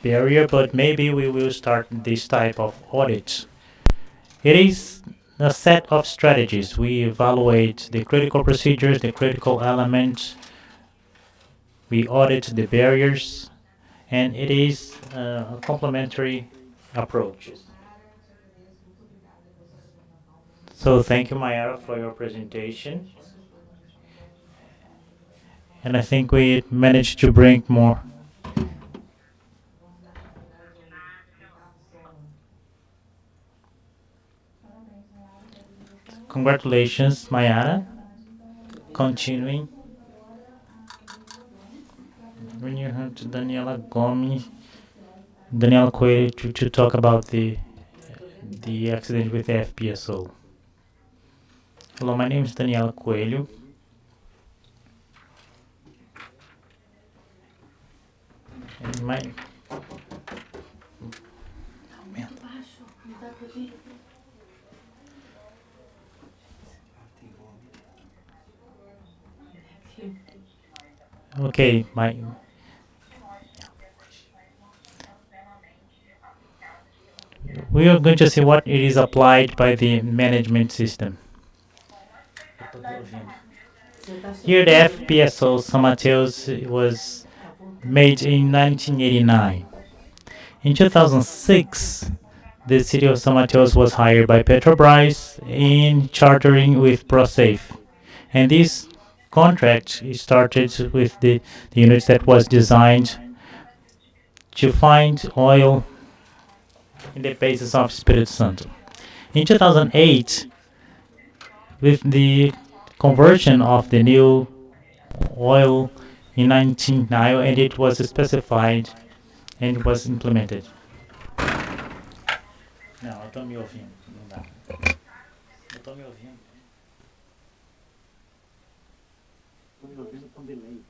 barrier, but maybe we will start this type of audit. It is a set of strategies. We evaluate the critical procedures, the critical elements, we audit the barriers, and it is a complementary approach. So thank you, Mayara, for your presentation. And I think we managed to bring more. Congratulations, Mayara. Continuing. When you have to Daniela Gomes, Daniela Coelho to talk about the accident with the FPSO. Hello, my name is Daniela Coelho. And my okay, my we are going to see what it is applied by the management system. Here, the FPSO São Mateus was made in 1989. In 2006, the city of São Mateus was hired by Petrobras in chartering with ProSafe. And this contract started with the unit that was designed to find oil in the basin of Espírito Santo. In 2008, with the conversion of the new oil in 1990, and it was specified and was implemented. Não, eu tô me ouvindo. Não dá. Eu tô me ouvindo. Tô me ouvindo com delay.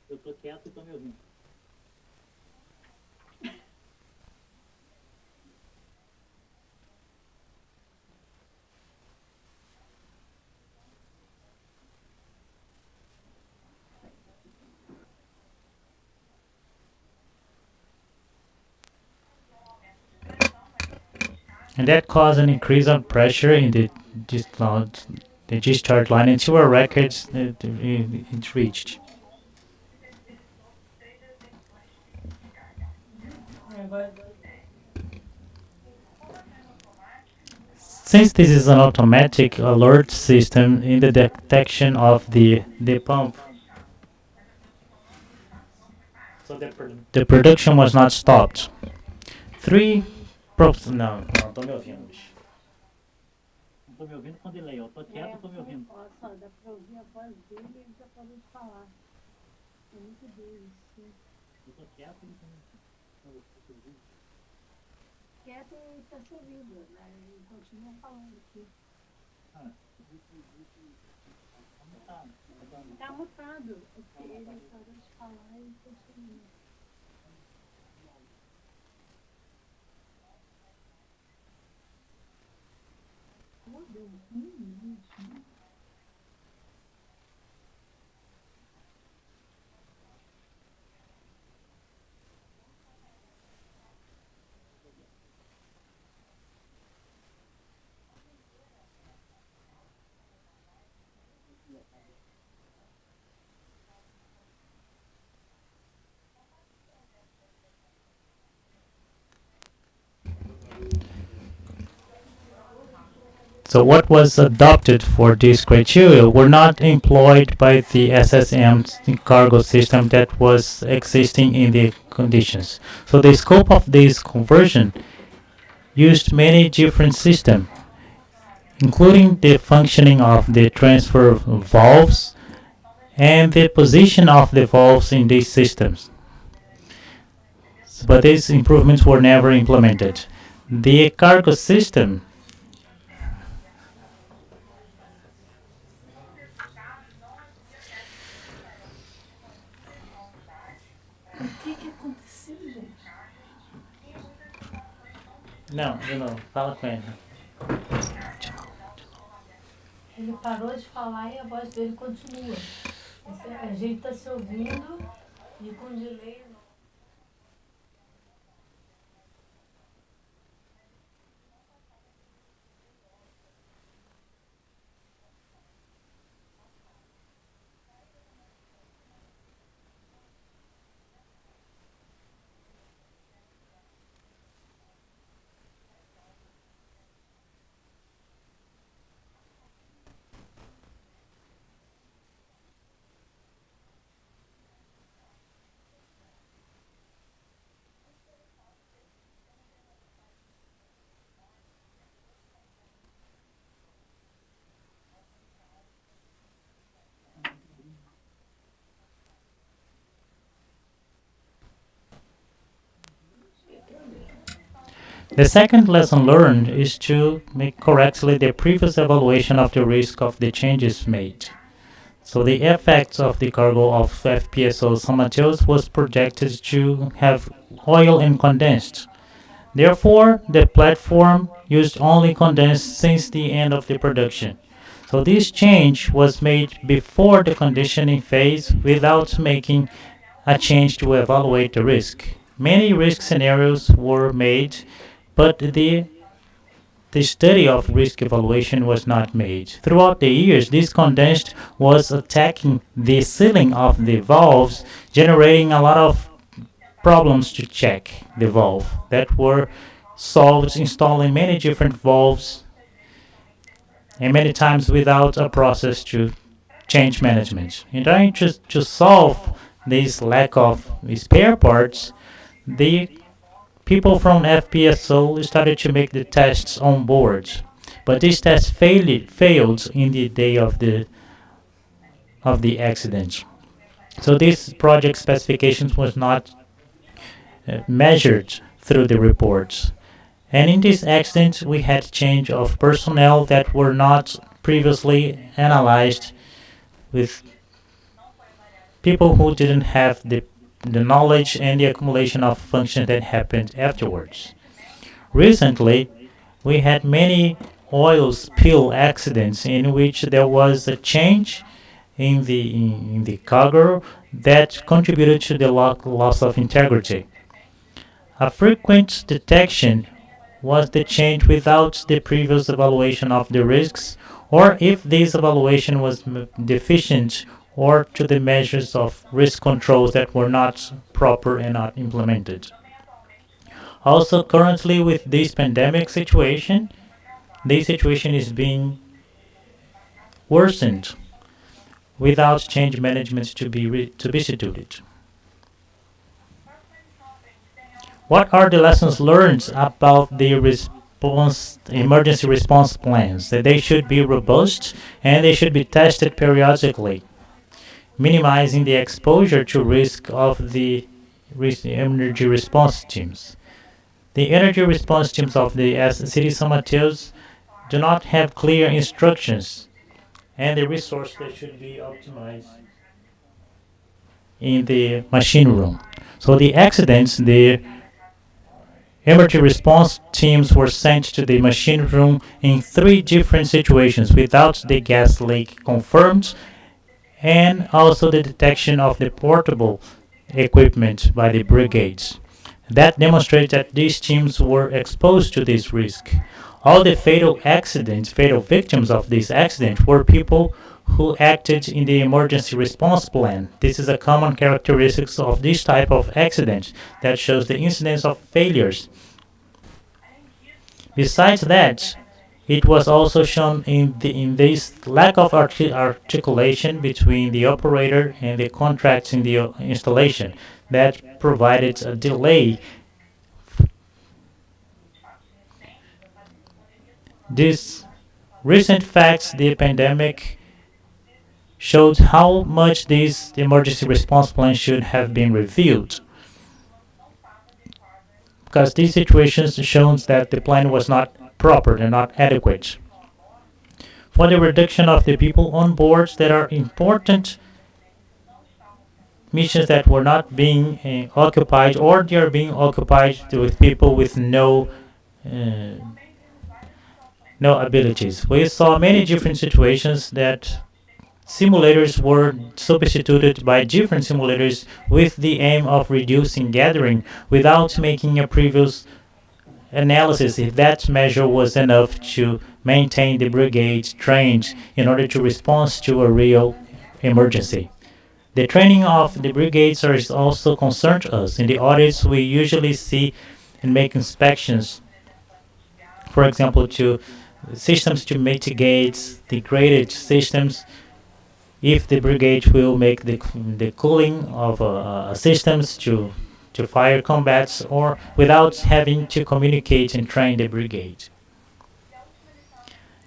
Eu tô quieto e tô me ouvindo. And that caused an increase of pressure in the discharge line until a record it reached. Since this is an automatic alert system in the detection of the pump, so the production was not stopped. Three props. Não, não tô me ouvindo, bicho. Não tô me ouvindo com delay. Eu tô quieto, tô me ouvindo. Olha só, dá pra ouvir a voz dele e ele já parou de falar. É muito doido isso. Eu tô quieto e tô me ouvindo. Quieto e tá se ouvindo, né? Ele continua falando aqui. Tá mutado. É porque ele parou de falar e continua. Deu um minuto, né? So what was adopted for these criteria were not employed by the SSM cargo system that was existing in the conditions. So the scope of this conversion used many different systems, including the functioning of the transfer valves and the position of the valves in these systems. But these improvements were never implemented. The cargo system Não, de novo, fala com ele. Ele parou de falar e a voz dele continua. A gente tá se ouvindo e com delay. The second lesson learned is to make correctly the previous evaluation of the risk of the changes made. So the effects of the cargo of FPSO São Mateus was projected to have oil and condensed. Therefore, the platform used only condensed since the end of the production. So this change was made before the conditioning phase without making a change to evaluate the risk. Many risk scenarios were made, but the study of risk evaluation was not made. Throughout the years, this condensed was attacking the sealing of the valves, generating a lot of problems to check the valve that were solved installing many different valves and many times without a process to change management. In trying to solve this lack of spare parts, the people from FPSO started to make the tests on board. but this test failed in the day of the accident. So this project specifications was not measured through the reports. And in this accident, we had change of personnel that were not previously analyzed, with people who didn't have the knowledge and the accumulation of functions that happened afterwards. Recently, we had many oil spill accidents in which there was a change in the cargo that contributed to the loss of integrity. A frequent detection was the change without the previous evaluation of the risks, or if this evaluation was deficient, or to the measures of risk controls that were not proper and not implemented. Also, currently with this pandemic situation, this situation is being worsened without change management to be instituted. What are the lessons learned about the emergency response plans? That they should be robust and they should be tested periodically, minimizing the exposure to risk of the energy response teams. The energy response teams of the city Somateus do not have clear instructions, and the resource that should be optimized in the machine room. So the accidents, the emergency response teams were sent to the machine room in 3 different situations without the gas leak confirmed, and also the detection of the portable equipment by the brigades. That demonstrates that these teams were exposed to this risk. All the fatal victims of this accident were people who acted in the emergency response plan. This is a common characteristic of this type of accident that shows the incidence of failures. Besides that, it was also shown in this lack of articulation between the operator and the contracts in the installation that provided a delay. These recent facts, the pandemic, showed how much this emergency response plan should have been reviewed, because these situations shows that the plan was not proper and not adequate. For the reduction of the people on boards, there are important missions that were not being occupied, or they are being occupied with people with no abilities. We saw many different situations that simulators were substituted by different simulators with the aim of reducing gathering without making a previous analysis if that measure was enough to maintain the brigade trained in order to respond to a real emergency. The training of the brigades is also concerned us. In the audits, we usually see and make inspections, for example, to systems to mitigate degraded systems, if the brigade will make the cooling of systems to fire combats, or without having to communicate and train the brigade.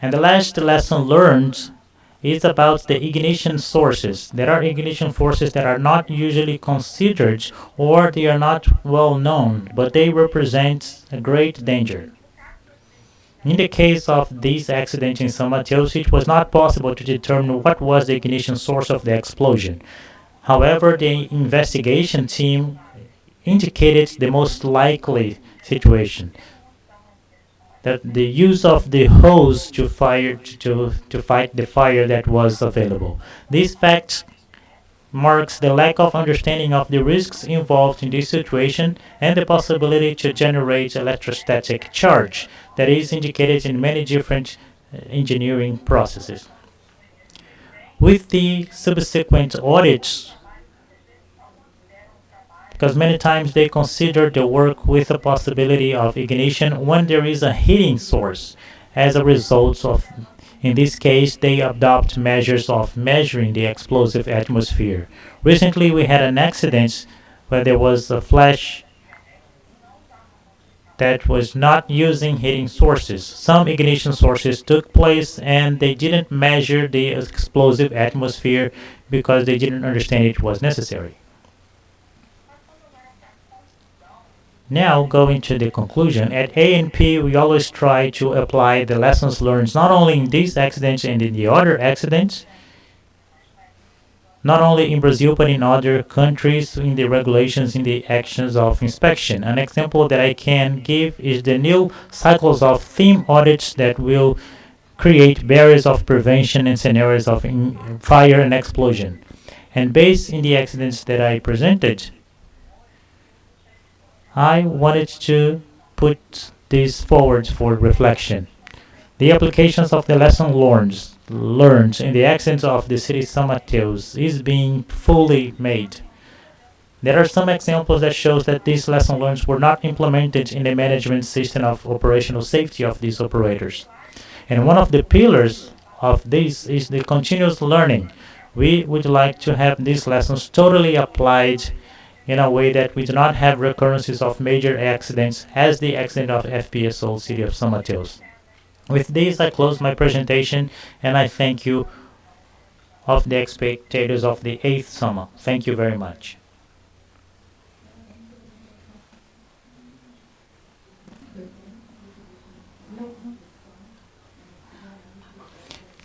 And the last lesson learned is about the ignition sources. There are ignition sources that are not usually considered, or they are not well known, but they represent a great danger. In the case of this accident in São Mateus, it was not possible to determine what was the ignition source of the explosion. However, the investigation team indicated the most likely situation, that the use of the hose to fight the fire that was available. This fact marks the lack of understanding of the risks involved in this situation and the possibility to generate electrostatic charge that is indicated in many different engineering processes. With the subsequent audits, because many times they consider the work with a possibility of ignition when there is a heating source. As a result of, in this case, they adopt measures of measuring the explosive atmosphere. Recently we had an accident where there was a flash that was not using heating sources. Some ignition sources took place and they didn't measure the explosive atmosphere because they didn't understand it was necessary. Now, going to the conclusion, at ANP we always try to apply the lessons learned not only in these accidents and in the other accidents, not only in Brazil but in other countries, in the regulations, in the actions of inspection. An example that I can give is the new cycles of theme audits that will create barriers of prevention and scenarios of fire and explosion. And based in the accidents that I presented, I wanted to put this forward for reflection. The applications of the lesson learned in the accidents of the city São Mateus is being fully made. There are some examples that shows that these lessons learned were not implemented in the management system of operational safety of these operators. And one of the pillars of this is the continuous learning. We would like to have these lessons totally applied in a way that we do not have recurrences of major accidents as the accident of FPSO City of São Mateus. With this, I close my presentation and I thank you of the spectators of the VIII SOMA. Thank you very much.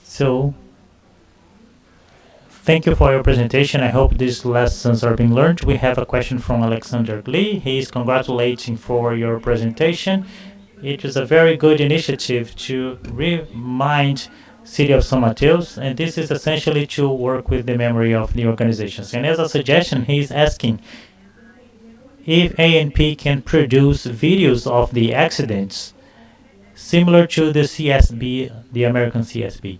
So, thank you for your presentation. I hope these lessons are being learned. We have a question from Alexander Glee. He is congratulating for your presentation. It was a very good initiative to remind City of São Mateus, and this is essentially to work with the memory of the organizations. And as a suggestion, he is asking if ANP can produce videos of the accidents similar to the CSB, the American CSB.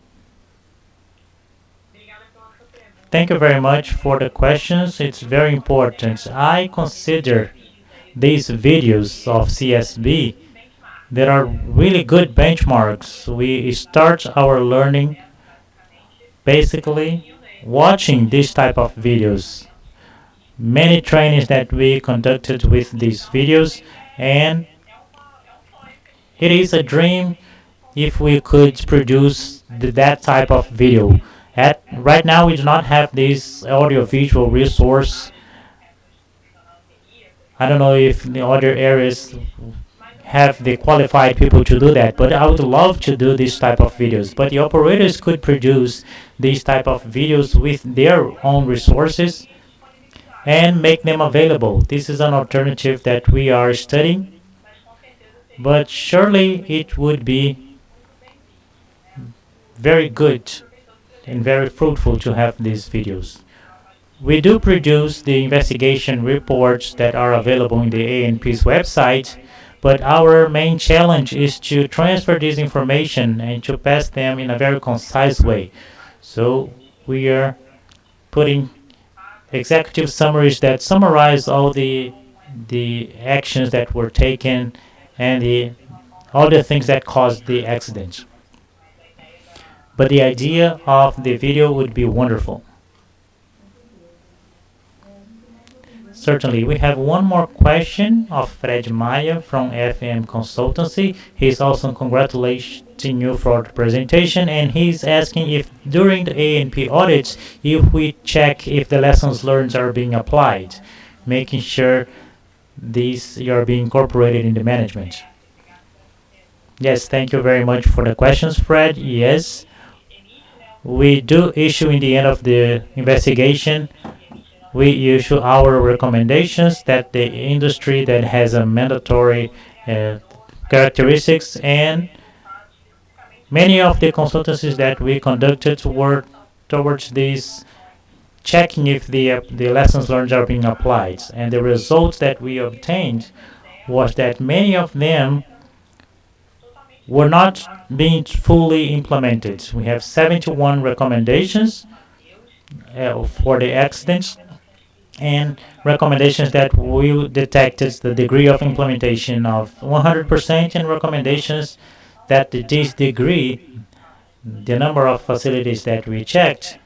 Thank you very much for the questions. It's very important. I consider these videos of CSB that are really good benchmarks. We start our learning basically watching this type of videos. Many trainings that we conducted with these videos, and it is a dream if we could produce that type of video. Right now we do not have this audio-visual resource. I don't know if the other areas have the qualified people to do that, but I would love to do this type of videos. But the operators could produce these type of videos with their own resources and make them available. This is an alternative that we are studying, but surely it would be very good and very fruitful to have these videos. We do produce the investigation reports that are available in the ANP's website, but our main challenge is to transfer this information and to pass them in a very concise way. So we are putting executive summaries that summarize all the actions that were taken and all the things that caused the accident. But the idea of the video would be wonderful. Certainly, we have one more question of Fred Maia from FM Consultancy. He's also congratulating you for the presentation, and he's asking if during the ANP audits, if we check if the lessons learned are being applied, making sure these are being incorporated in the management. Yes, thank you very much for the questions, Fred. Yes, we do issue in the end of the investigation, we issue our recommendations that the industry that has a mandatory characteristics, and many of the consultancies that we conducted were towards this checking if the lessons learned are being applied. And the results that we obtained was that many of them were not being fully implemented. We have 71 recommendations for the accidents, and recommendations that we detected the degree of implementation of 100%, and recommendations that this degree, the number of facilities that we checked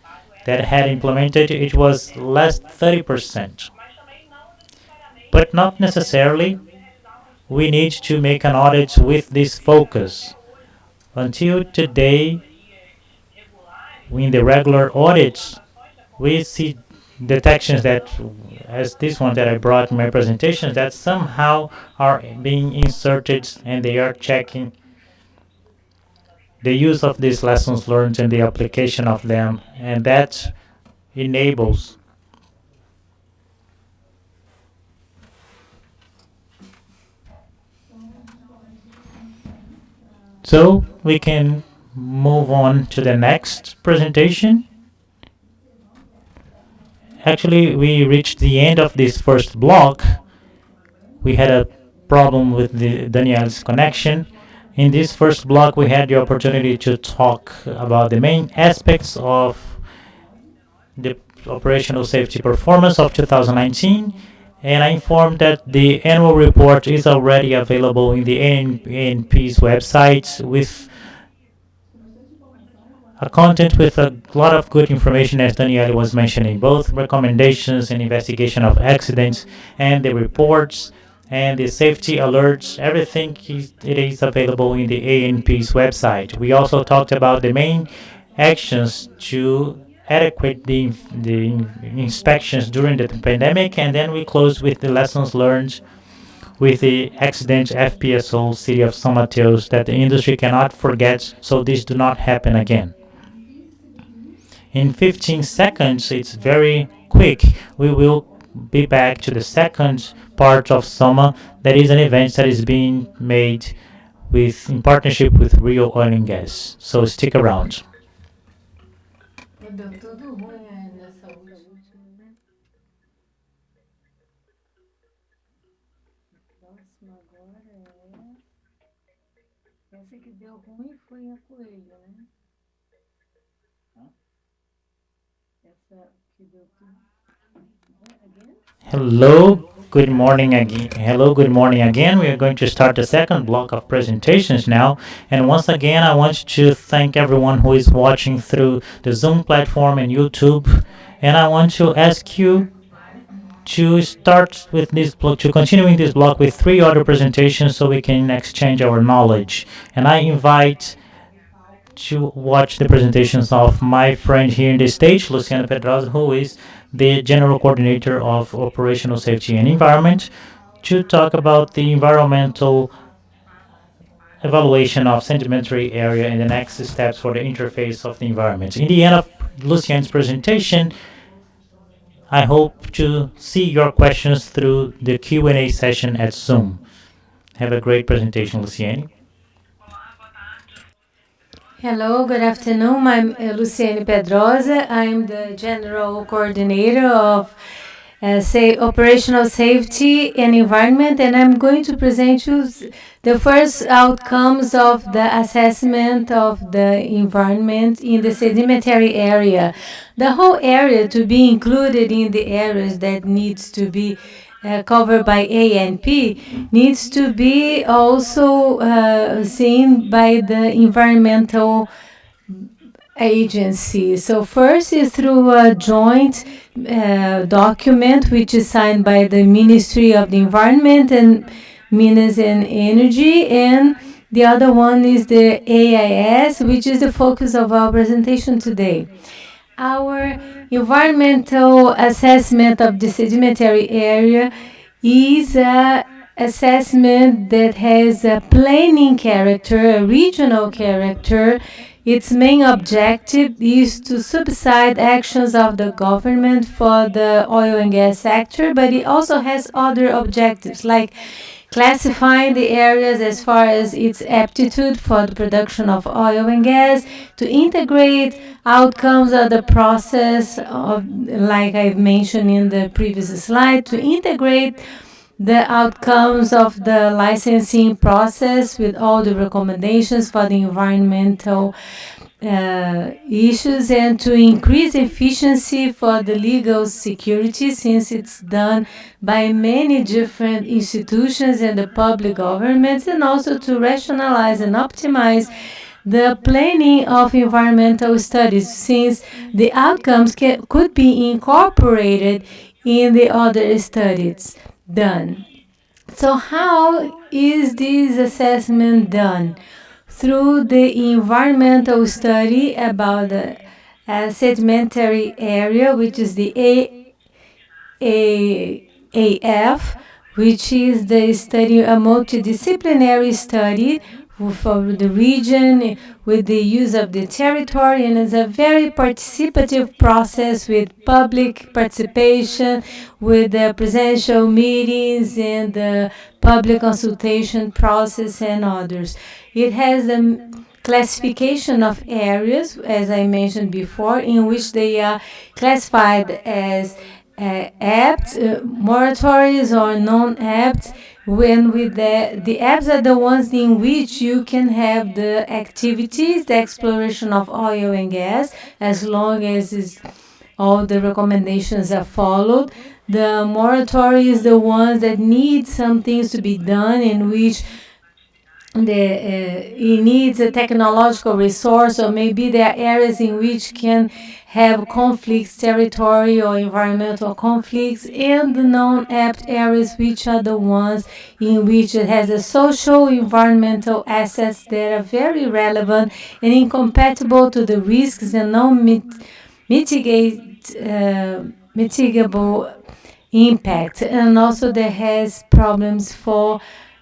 that had implemented, it was less 30%. But not necessarily we need to make an audit with this focus. Until today, in the regular audits, we see detections that, as this one that I brought in my presentation, that somehow are being inserted and they are checking the use of these lessons learned and the application of them, and that enables. So we can move on to the next presentation. Actually, we reached the end of this first block. We had a problem with the Daniel's connection. In this first block, we had the opportunity to talk about the main aspects of the operational safety performance of 2019, and I informed that the annual report is already available in the ANP's website with a content with a lot of good information, as Danielle was mentioning, both recommendations and investigation of accidents and the reports and the safety alerts. Everything it is available in the ANP's website. We also talked about the main actions to adequate the inspections during the pandemic, and then we close with the lessons learned with the accident FPSO City of São Mateus that the industry cannot forget, so this do not happen again. In 15 seconds, it's very quick. We will be back to the second part of SOMA, that is an event that is being made in partnership with Rio Oil and Gas. So stick around. Hello, good morning again. Hello, good morning again. We are going to start the second block of presentations now. And once again, I want to thank everyone who is watching through the Zoom platform and YouTube. And I want to ask you to start with this block, to continuing this block with 3 other presentations so we can exchange our knowledge. And I invite to watch the presentations of my friend here in the stage, Luciano Pedrosa, who is the General Coordinator of Operational Safety and Environment, to talk about the environmental evaluation of sedimentary area and the next steps for the interface of the environment. In the end of Lucian's presentation, I hope to see your questions through the Q&A session at Zoom. Have a great presentation, Luciane. Hello, good afternoon. I'm Luciane Pedrosa. I'm the General Coordinator of Operational Safety and Environment, and I'm going to present you the first outcomes of the assessment of the environment in the sedimentary area. The whole area to be included in the areas that needs to be covered by ANP needs to be also seen by the environmental agency. So first is through a joint document which is signed by the Ministry of the Environment and Mines and Energy, and the other one is the AIS, which is the focus of our presentation today. Our environmental assessment of the sedimentary area is an assessment that has a planning character, a regional character. Its main objective is to subside actions of the government for the oil and gas sector, but it also has other objectives like classifying the areas as far as its aptitude for the production of oil and gas, to integrate outcomes of the process of, like I've mentioned in the previous slide, to integrate the outcomes of the licensing process with all the recommendations for the environmental issues, and to increase efficiency for the legal security, since it's done by many different institutions and the public governments, and also to rationalize and optimize the planning of environmental studies, since the outcomes could be incorporated in the other studies done. So how is this assessment done? Through the environmental study about the sedimentary area, which is the AF, which is the study, a multidisciplinary study for the region with the use of the territory, and it's a very participative process with public participation, with the presidential meetings and the public consultation process and others. It has a classification of areas, as I mentioned before, in which they are classified as apt, moratories or non-apt. When with the apps are the ones in which you can have the activities, the exploration of oil and gas, as long as all the recommendations are followed. The moratory is the ones that need some things to be done, in which it needs a technological resource, or maybe there are areas in which can have conflicts, territory or environmental conflicts, and the non-apt areas, which are the ones in which it has a social environmental assets that are very relevant and incompatible to the risks and mitigable impact, and also that has problems for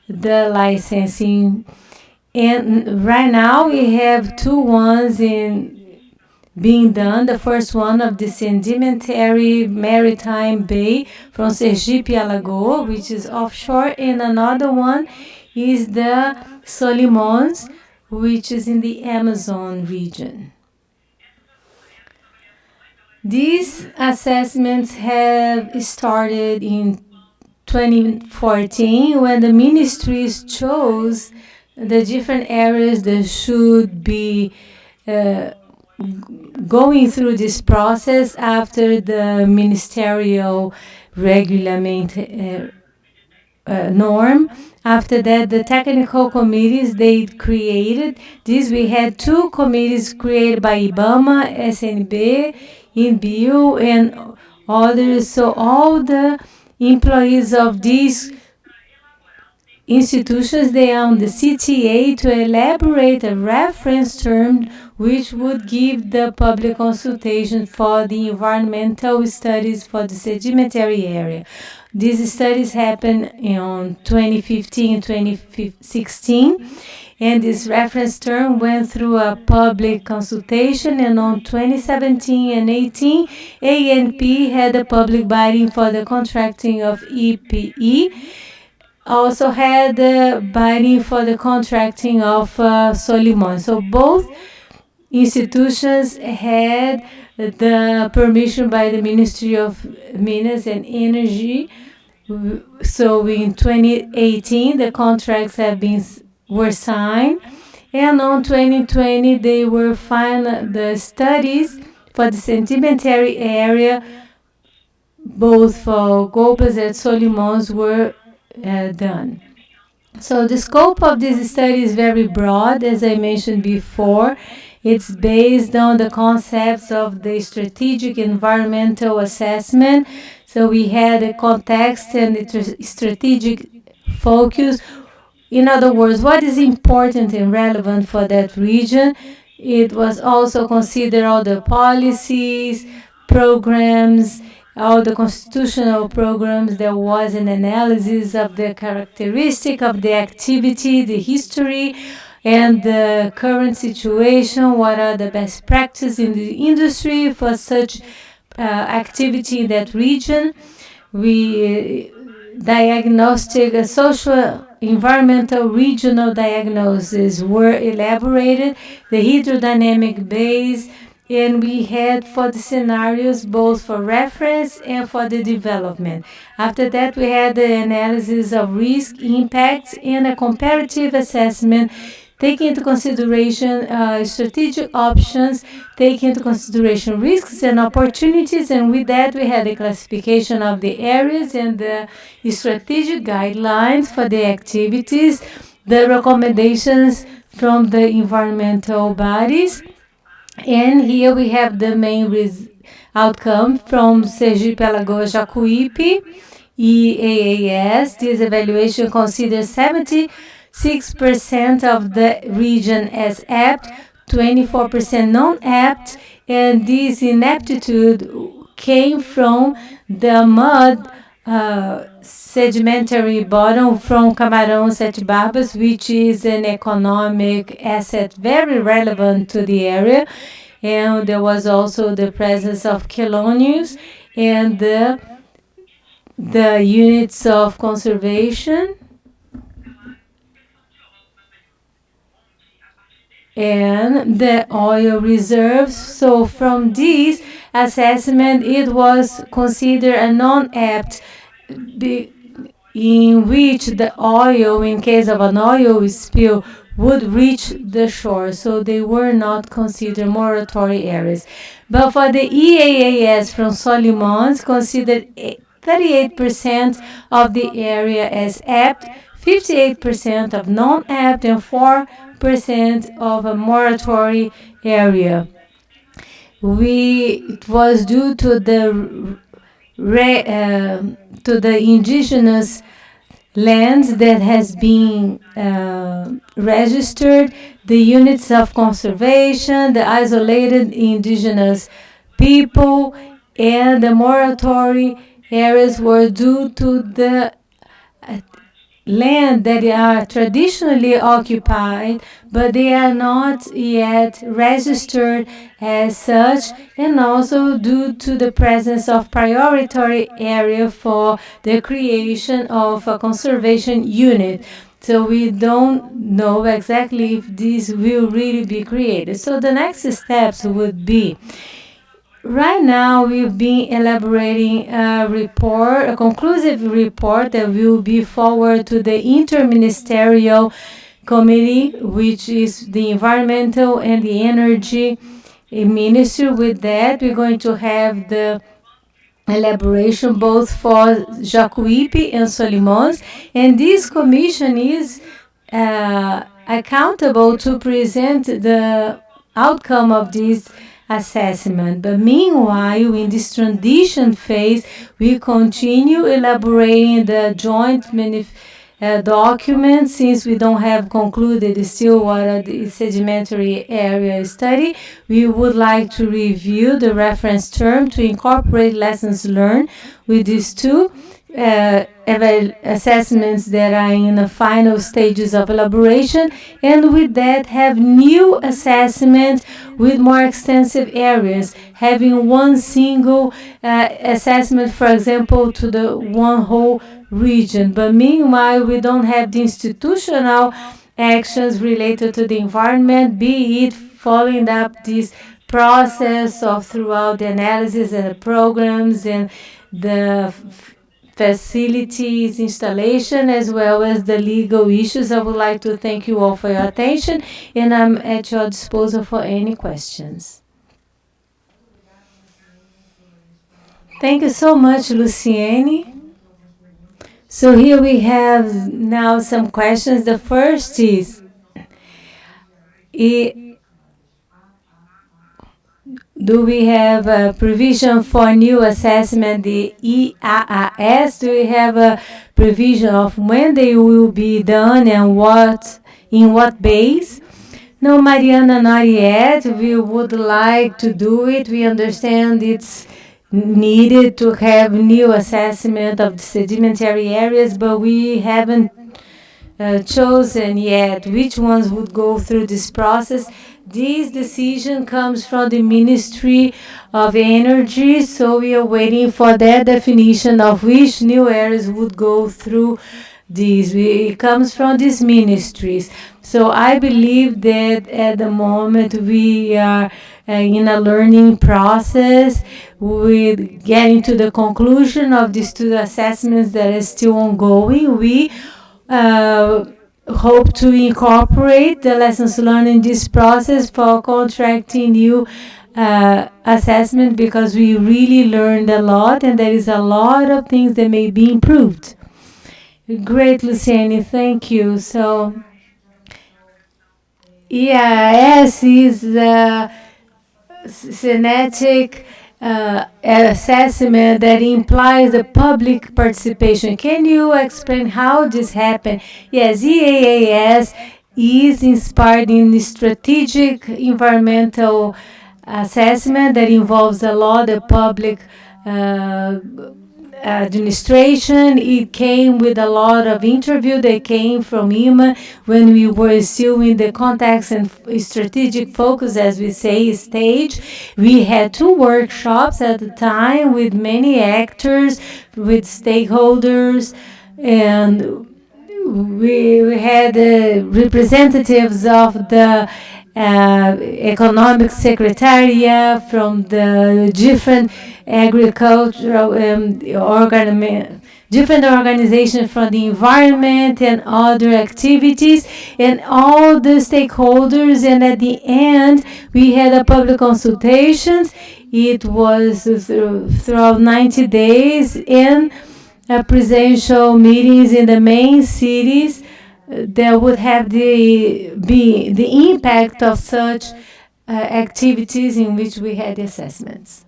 the licensing. And right now we have two ones being done. The first one of the Sedimentary Maritime Bay from Sergipe Alagoas, which is offshore, and another one is the Solimões, which is in the Amazon region. These assessments have started in 2014, when the ministries chose the different areas that should be going through this process after the ministerial regulament norm. After that, the technical committees, they created this. We had two committees created by IBAMA, SNB, INBio, and others. So all the employees of these institutions, they are on the CTA to elaborate a reference term which would give the public consultation for the environmental studies for the sedimentary area. These studies happened in 2015 and 2016, and this reference term went through a public consultation, and on 2017 and 18, ANP had a public bidding for the contracting of EPE, also had the bidding for the contracting of Solimões. So both institutions had the permission by the Ministry of Minas and Energy. So in 2018, the contracts were signed, and on 2020 they were the studies for the sedimentary area, both for Golpas and Solimões, were done. So the scope of this study is very broad, as I mentioned before. It's based on the concepts of the strategic environmental assessment. So we had a context and a strategic focus. In other words, what is important and relevant for that region. It was also considered all the policies, programs, all the constitutional programs. There was an analysis of the characteristic of the activity, the history, and the current situation. What are the best practices in the industry for such activity in that region? We diagnostic, social, environmental, regional diagnoses were elaborated, the hydrodynamic base, and we had for the scenarios both for reference and for the development. After that, we had the analysis of risk, impacts, and a comparative assessment, taking into consideration strategic options, taking into consideration risks and opportunities, and with that we had the classification of the areas and the strategic guidelines for the activities, the recommendations from the environmental bodies, and here we have the main outcome from Sergipe Alagoas Jacuípe, EAAS. This evaluation considers 76% of the region as apt, 24% non-apt, and this inaptitude came from the mud sedimentary bottom from Camarão Sete Barbas, which is an economic asset very relevant to the area. And there was also the presence of chelonius and the units of conservation. And the oil reserves. So from this assessment, it was considered a non-apt, in which the oil, in case of an oil spill, would reach the shore. So they were not considered moratory areas. But for the EAAS from Solimões, considered 38% of the area as apt, 58% of non-apt, and 4% of a moratory area. It was due to the indigenous lands that has been registered, the units of conservation, the isolated indigenous people, and the moratory areas were due to the land that are traditionally occupied, but they are not yet registered as such, and also due to the presence of priority area for the creation of a conservation unit. So we don't know exactly if this will really be created. So the next steps would be, right now, we've been elaborating a report, a conclusive report that will be forwarded to the Interministerial Committee, which is the Environmental and the Energy Ministry. With that, we're going to have the elaboration both for Jacuípe and Solimões, and this commission is accountable to present the outcome of this assessment. But meanwhile, in this transition phase, we continue elaborating the joint document, since we don't have concluded still what are the sedimentary area study. We would like to review the reference term to incorporate lessons learned with these two assessments that are in the final stages of elaboration, and with that have new assessment with more extensive areas, having one single assessment, for example, to the one whole region. But meanwhile, we don't have the institutional actions related to the environment, be it following up this process of throughout the analysis and the programs and the facilities installation, as well as the legal issues. I would like to thank you all for your attention, and I'm at your disposal for any questions. Thank you so much, Luciene. So here we have now some questions. The first is, do we have a provision for new assessment, the EAAS? Do we have a provision of when they will be done and in what base? No, Mariana, not yet. We would like to do it. We understand it's needed to have new assessment of the sedimentary areas, but we haven't chosen yet which ones would go through this process. This decision comes from the Ministry of Energy, so we are waiting for their definition of which new areas would go through this. It comes from these ministries. So I believe that at the moment we are in a learning process with getting to the conclusion of these two assessments that is still ongoing. We hope to incorporate the lessons learned in this process for contracting new assessment, because we really learned a lot and there is a lot of things that may be improved. Great, Luciene, thank you. So, EIS is the genetic assessment that implies the public participation. Can you explain how this happened? Yes, EAAS is inspired in strategic environmental assessment that involves a lot of public uh, administration. It came with a lot of interview. They came from IMA when we were still in the context and strategic focus, as we say, stage. We had 2 workshops at the time with many actors, with stakeholders, and we had representatives of the economic secretariat from the different agricultural different organizations from the environment and other activities and all the stakeholders. And at the end, we had a public consultations. It was throughout 90 days and presidential meetings in the main cities that would have the impact of such activities in which we had assessments.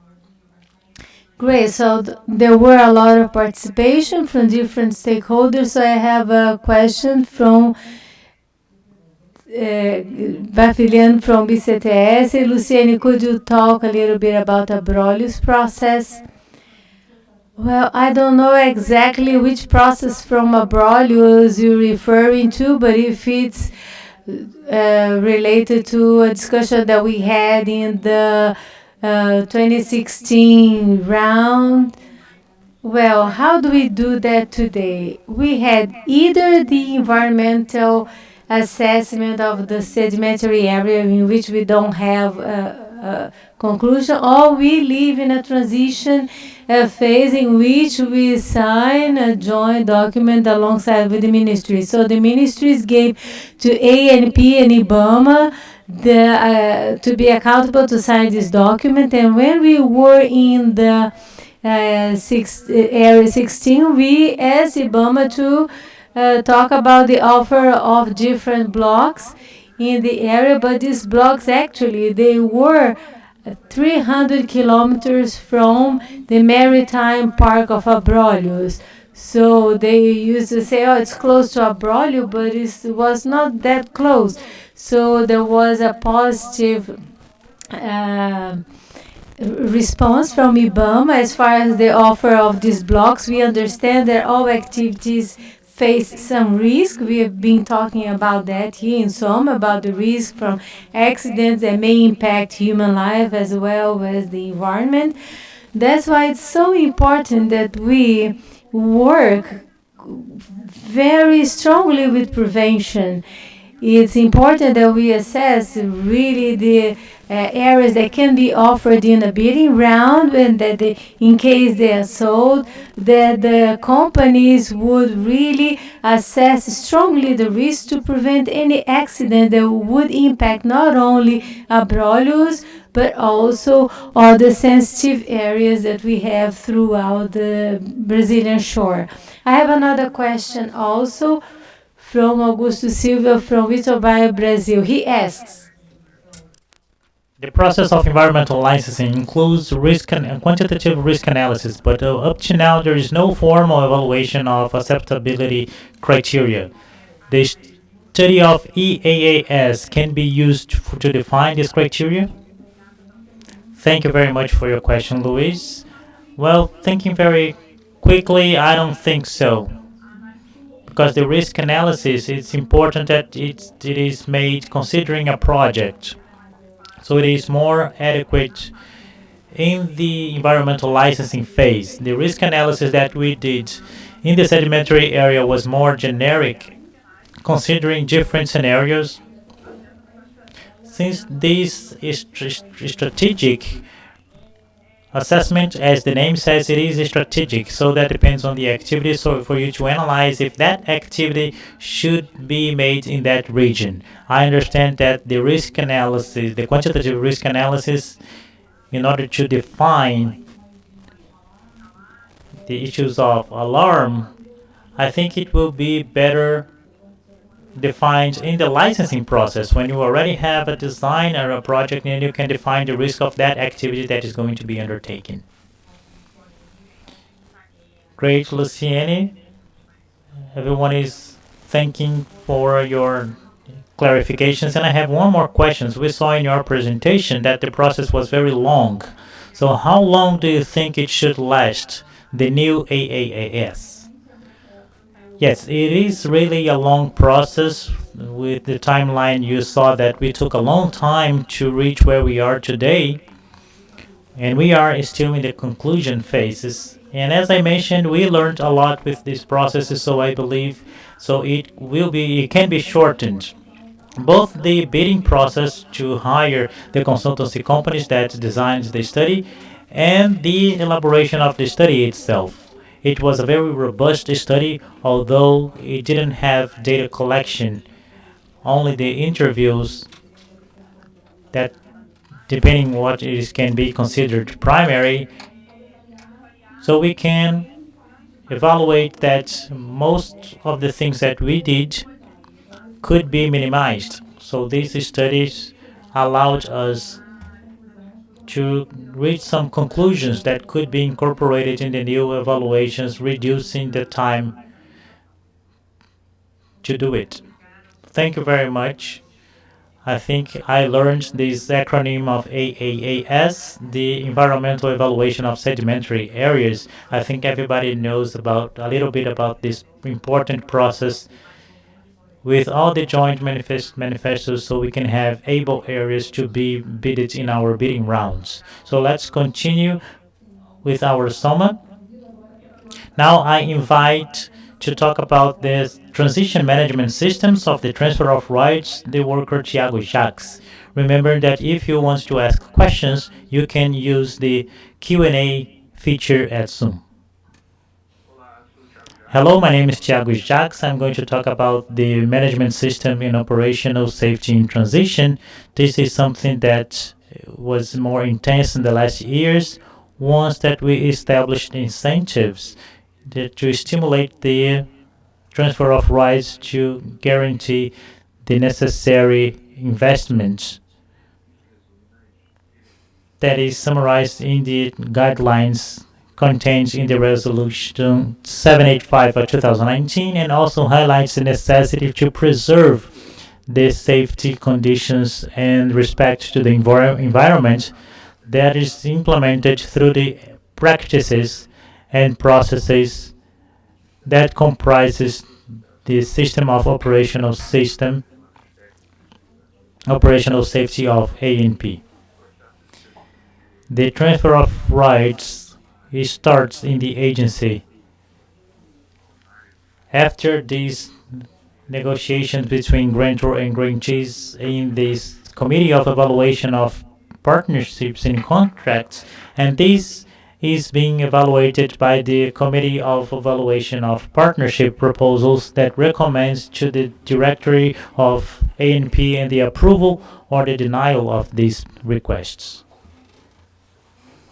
Great. So there were a lot of participation from different stakeholders. So I have a question from Raphael from BCTS. Luciane, could you talk a little bit about the Abrolhos process? Well, I don't know exactly which process from Abrolhos you're referring to, but if it's related to a discussion that we had in the 2016 round, well, how do we do that today? We had either the environmental assessment of the sedimentary area in which we don't have a conclusion, or we live in a transition phase in which we sign a joint document alongside with the ministry. So the ministries gave to ANP and IBAMA to be accountable to sign this document. And when we were in the Area 16, we asked IBAMA to talk about the offer of different blocks in the area, but these blocks actually, they were 300 kilometers from the maritime park of Abrolhos. So they used to say, oh, it's close to Abrolhos, but it was not that close. So there was a positive response from IBAMA as far as the offer of these blocks. We understand that all activities face some risk. We have been talking about that here in SOMA, about the risk from accidents that may impact human life as well as the environment. That's why it's so important that we work very strongly with prevention. It's important that we assess really the areas that can be offered in a bidding round, and that in case they are sold, that the companies would really assess strongly the risk to prevent any accident that would impact not only Abrolhos, but also all the sensitive areas that we have throughout the Brazilian shore. I have another question also from Augusto Silva from VIII Brazil. He asks, The process of environmental licensing includes risk and quantitative risk analysis, but up to now there is no formal evaluation of acceptability criteria. The study of EAAS can be used to define this criteria. Thank you very much for your question, Luis. Well, thinking very quickly, I don't think so. Because the risk analysis, it's important that it is made considering a project. So it is more adequate in the environmental licensing phase. The risk analysis that we did in the sedimentary area was more generic, considering different scenarios. Since this is strategic assessment, as the name says, it is strategic, so that depends on the activity. So for you to analyze if that activity should be made in that region. I understand that the risk analysis, the quantitative risk analysis, in order to define the issues of alarm, I think it will be better defined in the licensing process when you already have a design or a project and you can define the risk of that activity that is going to be undertaken. Great, Luciene. Everyone is thanking for your clarifications. And I have one more question. We saw in your presentation that the process was very long. So how long do you think it should last, the new AAAS? Yes, it is really a long process. With the timeline, you saw that we took a long time to reach where we are today, and we are still in the conclusion phases. And as I mentioned, we learned a lot with these processes, so I believe it can be shortened. Both the bidding process to hire the consultancy companies that designed the study and the elaboration of the study itself. It was a very robust study, although it didn't have data collection, only the interviews that, depending what is can be considered primary, so we can evaluate that most of the things that we did could be minimized. So these studies allowed us to reach some conclusions that could be incorporated in the new evaluations, reducing the time to do it. Thank you very much. I think I learned this acronym of AAAS, the Environmental Evaluation of Sedimentary Areas. I think everybody knows about a little bit about this important process with all the joint manifestos so we can have able areas to be bidded in our bidding rounds. So let's continue with our SOMA. Now I invite to talk about the transition management systems of the transfer of rights, the worker Thiago Jacques. Remember that if you want to ask questions, you can use the Q&A feature at Zoom. Hello, my name is Thiago Jacques. I'm going to talk about the management system in operational safety in transition. This is something that was more intense in the last years, once that we established incentives to stimulate the transfer of rights to guarantee the necessary investments that is summarized in the guidelines contained in the resolution 785 of 2019 and also highlights the necessity to preserve the safety conditions and respect to the environment that is implemented through the practices and processes that comprises the system of operational safety of ANP. The transfer of rights starts in the agency. After these negotiations between grantor and grantees in this committee of evaluation of partnerships and contracts, and this is being evaluated by the Committee of Evaluation of Partnership Proposals that recommends to the Directory of ANP and the approval or the denial of these requests.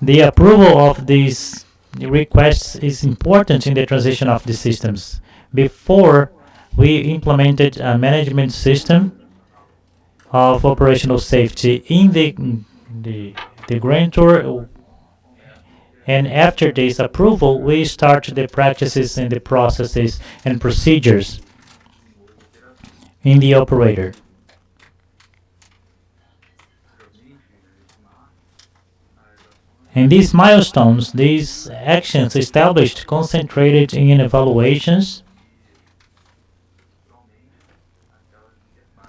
The approval of these requests is important in the transition of the systems. Before, we implemented a management system of operational safety in the grantor, and after this approval, we start the practices and the processes and procedures in the operator. And these milestones, these actions established, concentrated in evaluations,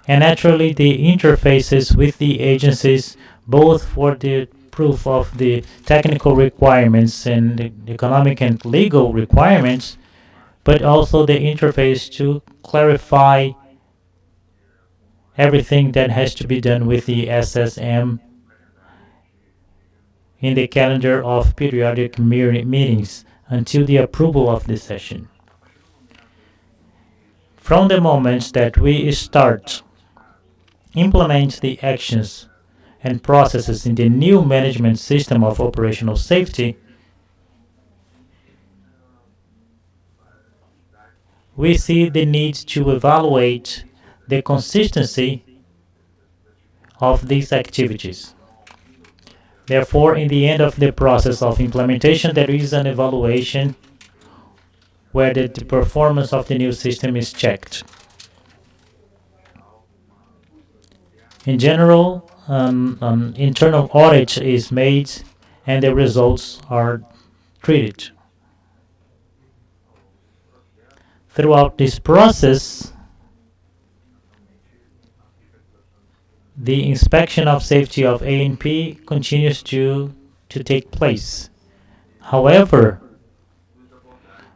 and naturally the interfaces with the agencies, both for the proof of the technical requirements and the economic and legal requirements, but also the interface to clarify everything that has to be done with the SSM in the calendar of periodic meetings until the approval of the session. From the moment that we start implement the actions and processes in the new management system of operational safety, we see the need to evaluate the consistency of these activities. Therefore, in the end of the process of implementation, there is an evaluation where the performance of the new system is checked. In general, an internal audit is made and the results are treated. Throughout this process, the inspection of safety of A&P continues to take place. However,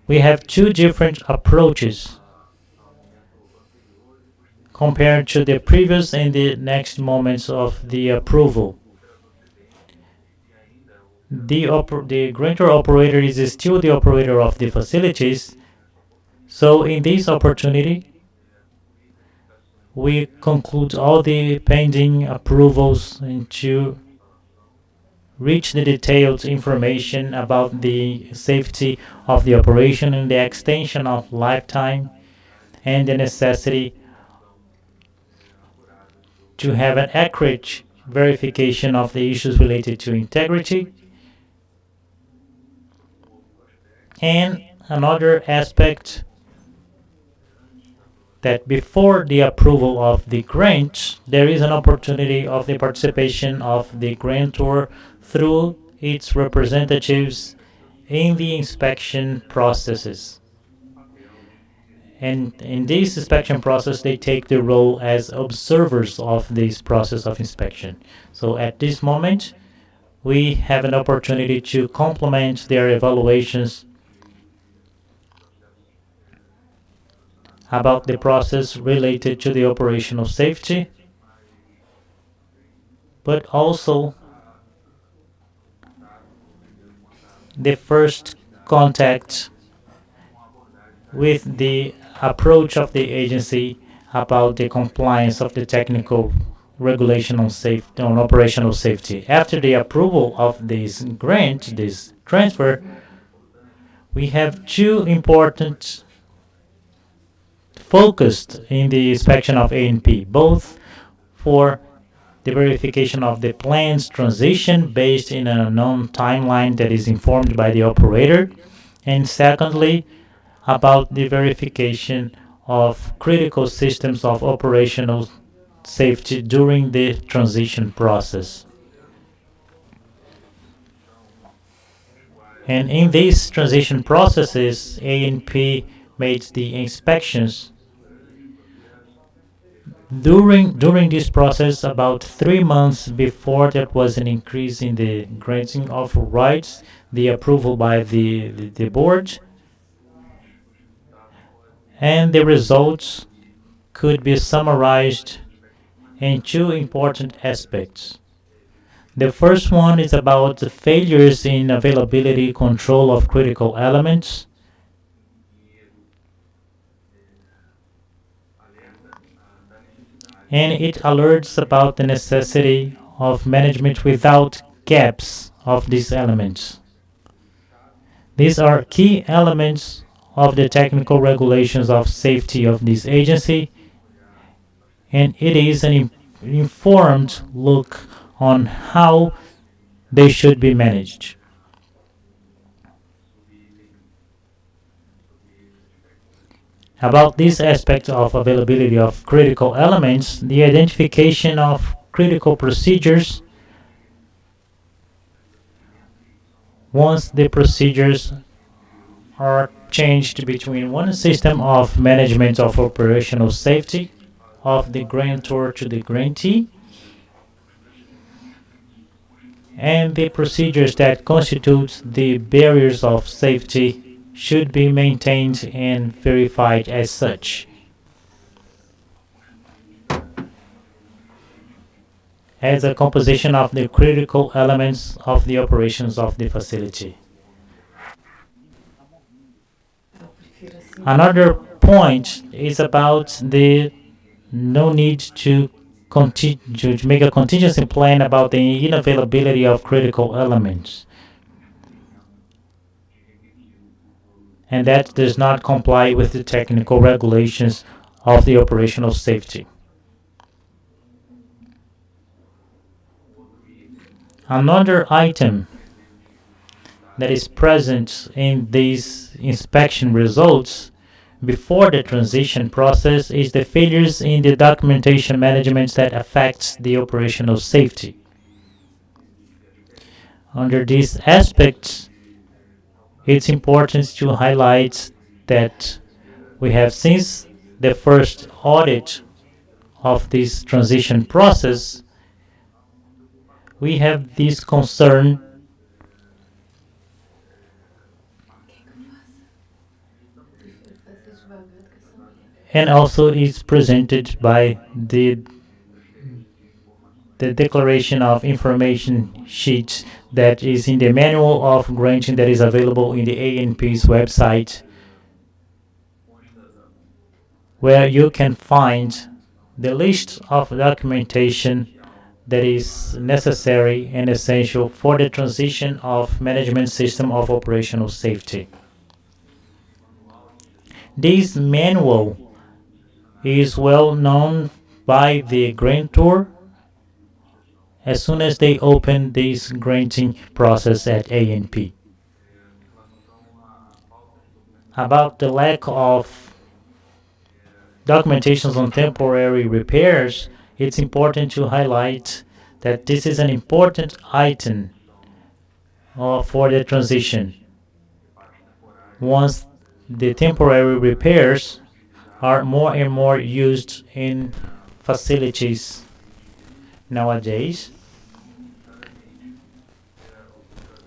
we have two different approaches compared to the previous and the next moments of the approval. The grantor operator is still the operator of the facilities, so in this opportunity, we conclude all the pending approvals and to reach the detailed information about the safety of the operation and the extension of lifetime and the necessity to have an accurate verification of the issues related to integrity. And another aspect that before the approval of the grant, there is an opportunity of the participation of the grantor through its representatives in the inspection processes. And in this inspection process, they take the role as observers of this process of inspection. So at this moment, we have an opportunity to complement their evaluations about the process related to the operational safety, but also the first contact with the approach of the agency about the compliance of the technical regulation on operational safety. After the approval of this grant, this transfer, we have two important focused in the inspection of A&P, both for the verification of the plan's transition based in a known timeline that is informed by the operator, and secondly, about the verification of critical systems of operational safety during the transition process. And in these transition processes, A&P made the inspections. During this process, about 3 months before there was an increase in the granting of rights, the approval by the board, and the results could be summarized in two important aspects. The first one is about the failures in availability control of critical elements. And it alerts about the necessity of management without gaps of these elements. These are key elements of the technical regulations of safety of this agency, and it is an informed look on how they should be managed. About this aspect of availability of critical elements, the identification of critical procedures. Once the procedures are changed between one system of management of operational safety of the grantor to the grantee, and the procedures that constitute the barriers of safety should be maintained and verified as such. As a composition of the critical elements of the operations of the facility. Another point is about the no need to make a contingency plan about the unavailability of critical elements. And that does not comply with the technical regulations of the operational safety. Another item that is present in these inspection results before the transition process is the failures in the documentation management that affects the operational safety. Under these aspects, it's important to highlight that we have, since the first audit of this transition process, we have this concern, and also is presented by the declaration of information sheet that is in the manual of granting that is available in the ANP's website, where you can find the list of documentation that is necessary and essential for the transition of management system of operational safety. This manual is well known by the grantor as soon as they open this granting process at ANP. About the lack of documentations on temporary repairs, it's important to highlight that this is an important item for the transition. Once the temporary repairs are more and more used in facilities nowadays,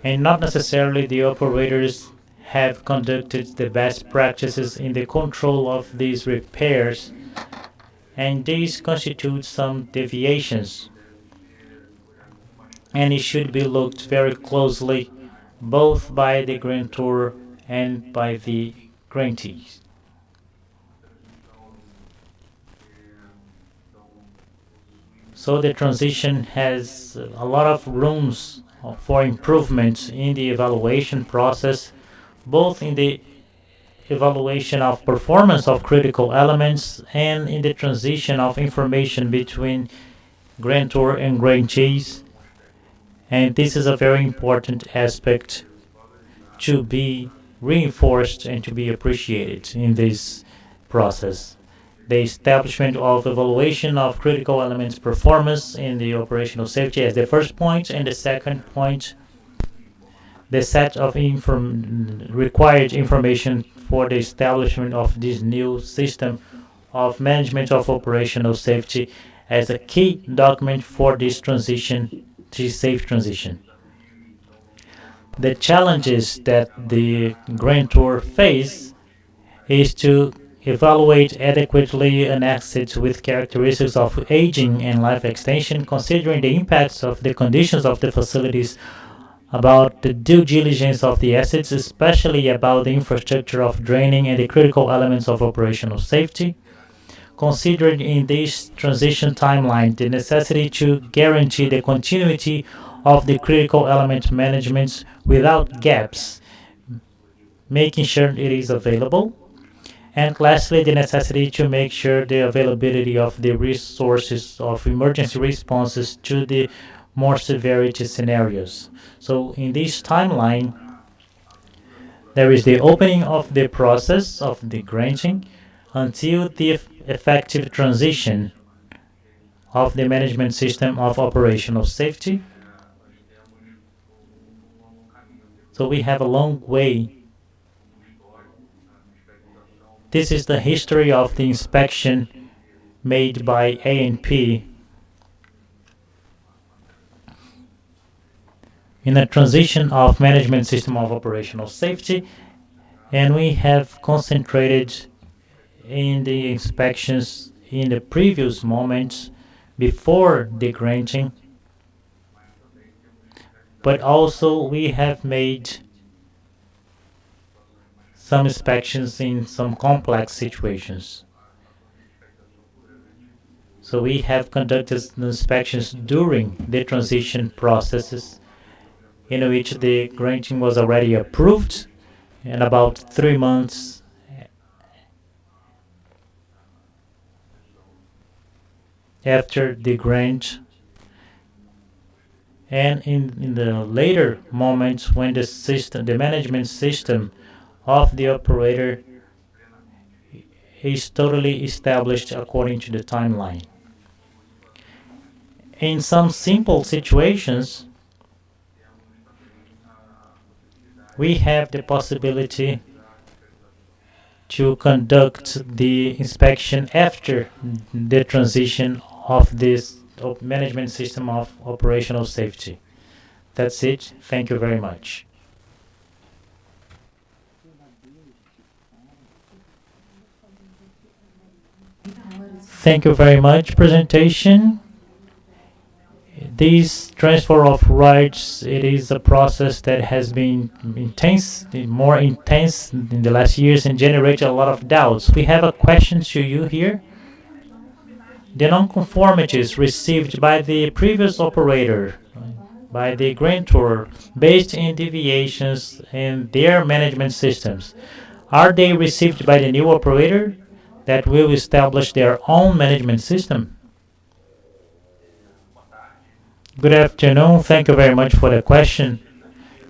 and not necessarily the operators have conducted the best practices in the control of these repairs, and these constitute some deviations, and it should be looked very closely both by the grantor and by the grantees. So the transition has a lot of rooms for improvement in the evaluation process, both in the evaluation of performance of critical elements and in the transition of information between grantor and grantees. And this is a very important aspect to be reinforced and to be appreciated in this process. The establishment of evaluation of critical elements performance in the operational safety as the first point, and the second point, the set of required information for the establishment of this new system of management of operational safety as a key document for this transition, this safe transition. The challenges that the grantor face is to evaluate adequately an asset with characteristics of aging and life extension, considering the impacts of the conditions of the facilities, about the due diligence of the assets, especially about the infrastructure of draining and the critical elements of operational safety, considering in this transition timeline the necessity to guarantee the continuity of the critical element management without gaps, making sure it is available, and lastly, the necessity to make sure the availability of the resources of emergency responses to the more severity scenarios. So in this timeline, there is the opening of the process of the granting until the effective transition of the management system of operational safety. So we have a long way. This is the history of the inspection made by ANP in a transition of management system of operational safety, and we have concentrated in the inspections in the previous moments before the granting, but also we have made some inspections in some complex situations. So we have conducted the inspections during the transition processes in which the granting was already approved, and about 3 months after the grant, and in the later moments when the management system of the operator is totally established according to the timeline. In some simple situations, we have the possibility to conduct the inspection after the transition of this management system of operational safety. That's it. Thank you very much. Thank you very much. Presentation. This transfer of rights, it is a process that has been more intense in the last years and generated a lot of doubts. We have a question to you here. The nonconformities received by the previous operator, by the grantor, based in deviations in their management systems, are they received by the new operator that will establish their own management system? Good afternoon. Thank you very much for the question.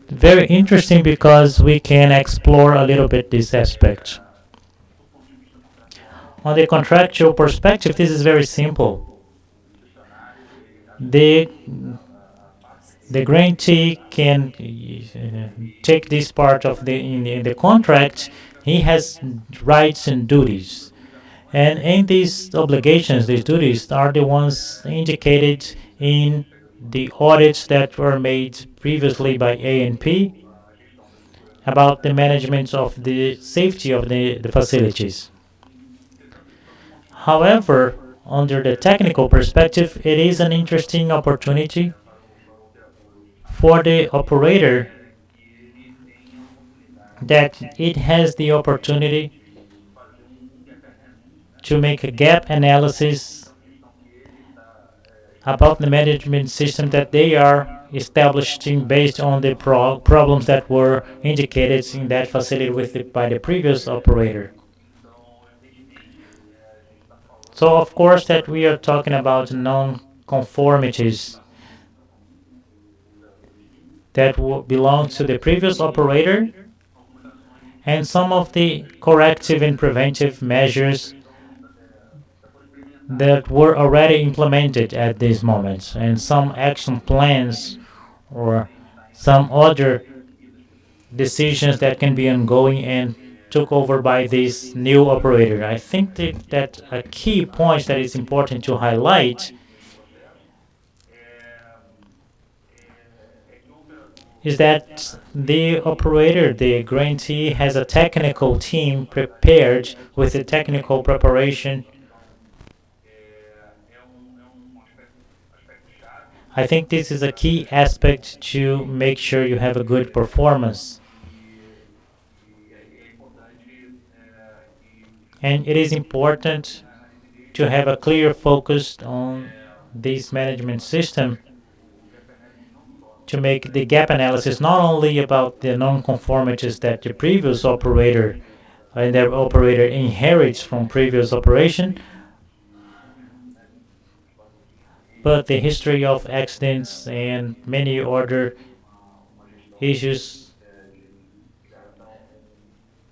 Very interesting because we can explore a little bit this aspect. On the contractual perspective, this is very simple. The grantee can take this part of in the contract. He has rights and duties, and in these obligations, these duties are the ones indicated in the audits that were made previously by ANP about the management of the safety of the facilities. However, under the technical perspective, it is an interesting opportunity for the operator that it has the opportunity to make a gap analysis about the management system that they are establishing based on the problems that were indicated in that facility by the previous operator. So of course that we are talking about non-conformities that belong to the previous operator and some of the corrective and preventive measures that were already implemented at this moment, and some action plans or some other decisions that can be ongoing and took over by this new operator. I think that a key point that is important to highlight is that the operator, the grantee, has a technical team prepared with the technical preparation. I think this is a key aspect to make sure you have a good performance. And it is important to have a clear focus on this management system to make the gap analysis not only about the non-conformities that the previous operator and their operator inherits from previous operation, but the history of accidents and many other issues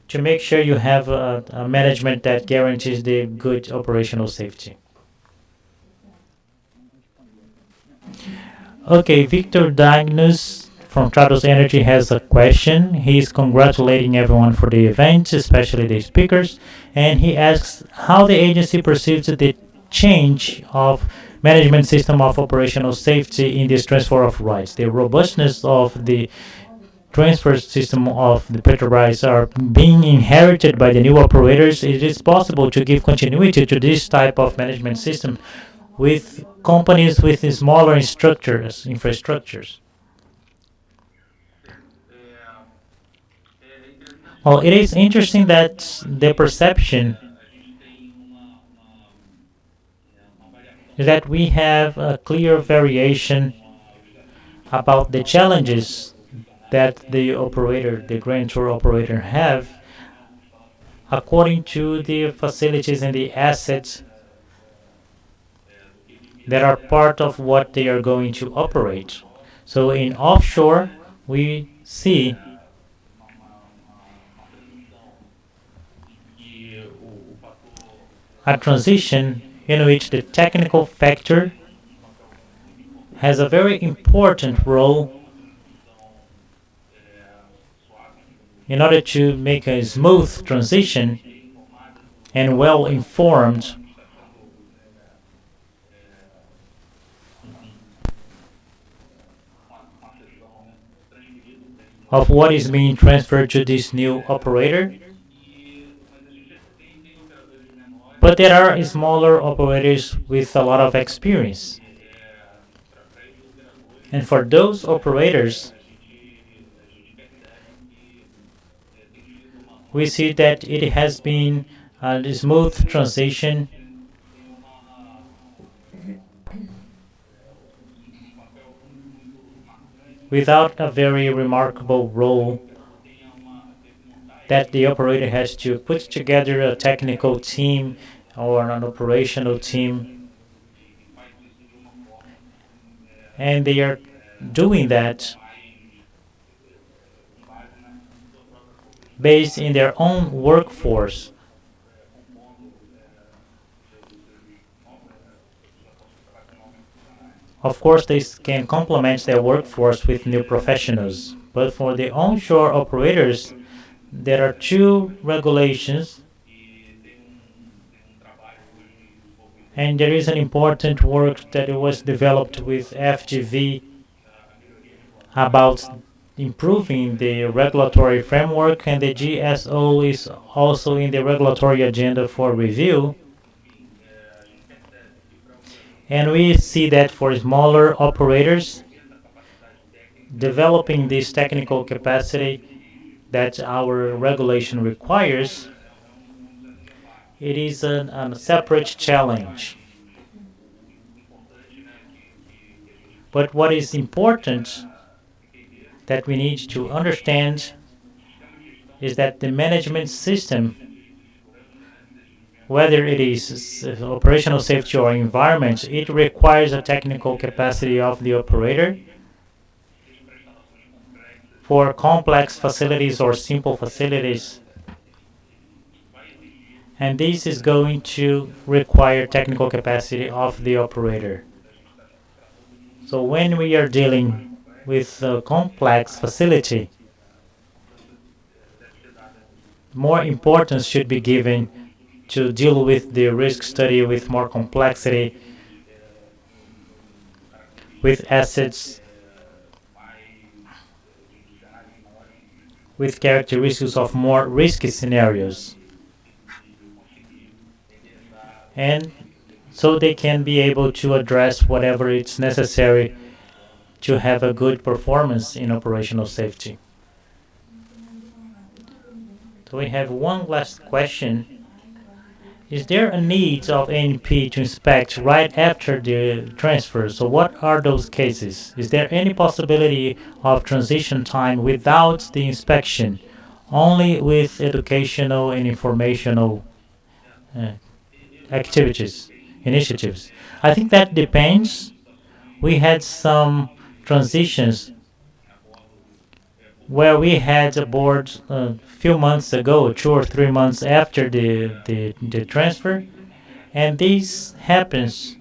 to make sure you have a management that guarantees the good operational safety. Okay, Victor Dagnus from Trados Energy has a question. He's congratulating everyone for the event, especially the speakers, and he asks how the agency perceives the change of management system of operational safety in this transfer of rights. The robustness of the transfer system of the Petrobras are being inherited by the new operators. It is possible to give continuity to this type of management system with companies with smaller infrastructures. Well, it is interesting that the perception is that we have a clear variation about the challenges that the operator, the grantor operator, have according to the facilities and the assets that are part of what they are going to operate. So in offshore, we see a transition in which the technical factor has a very important role in order to make a smooth transition and well informed of what is being transferred to this new operator. But there are smaller operators with a lot of experience. And for those operators, we see that it has been a smooth transition without a very remarkable role that the operator has to put together a technical team or an operational team, and they are doing that based in their own workforce. Of course, they can complement their workforce with new professionals, but for the onshore operators, there are two regulations, and there is an important work that was developed with FGV about improving the regulatory framework, and the GSO is also in the regulatory agenda for review. And we see that for smaller operators, developing this technical capacity that our regulation requires, it is a separate challenge. But what is important that we need to understand is that the management system, whether it is operational safety or environment, it requires a technical capacity of the operator for complex facilities or simple facilities. And this is going to require technical capacity of the operator. So when we are dealing with a complex facility, more importance should be given to deal with the risk study with more complexity, with assets, with characteristics of more risky scenarios. And so they can be able to address whatever is necessary to have a good performance in operational safety. So we have one last question. Is there a need of ANP to inspect right after the transfer? So what are those cases? Is there any possibility of transition time without the inspection, only with educational and informational uh, activities, initiatives? I think that depends. We had some transitions where we had a board a few months ago, 2 or 3 months after the transfer, and this happens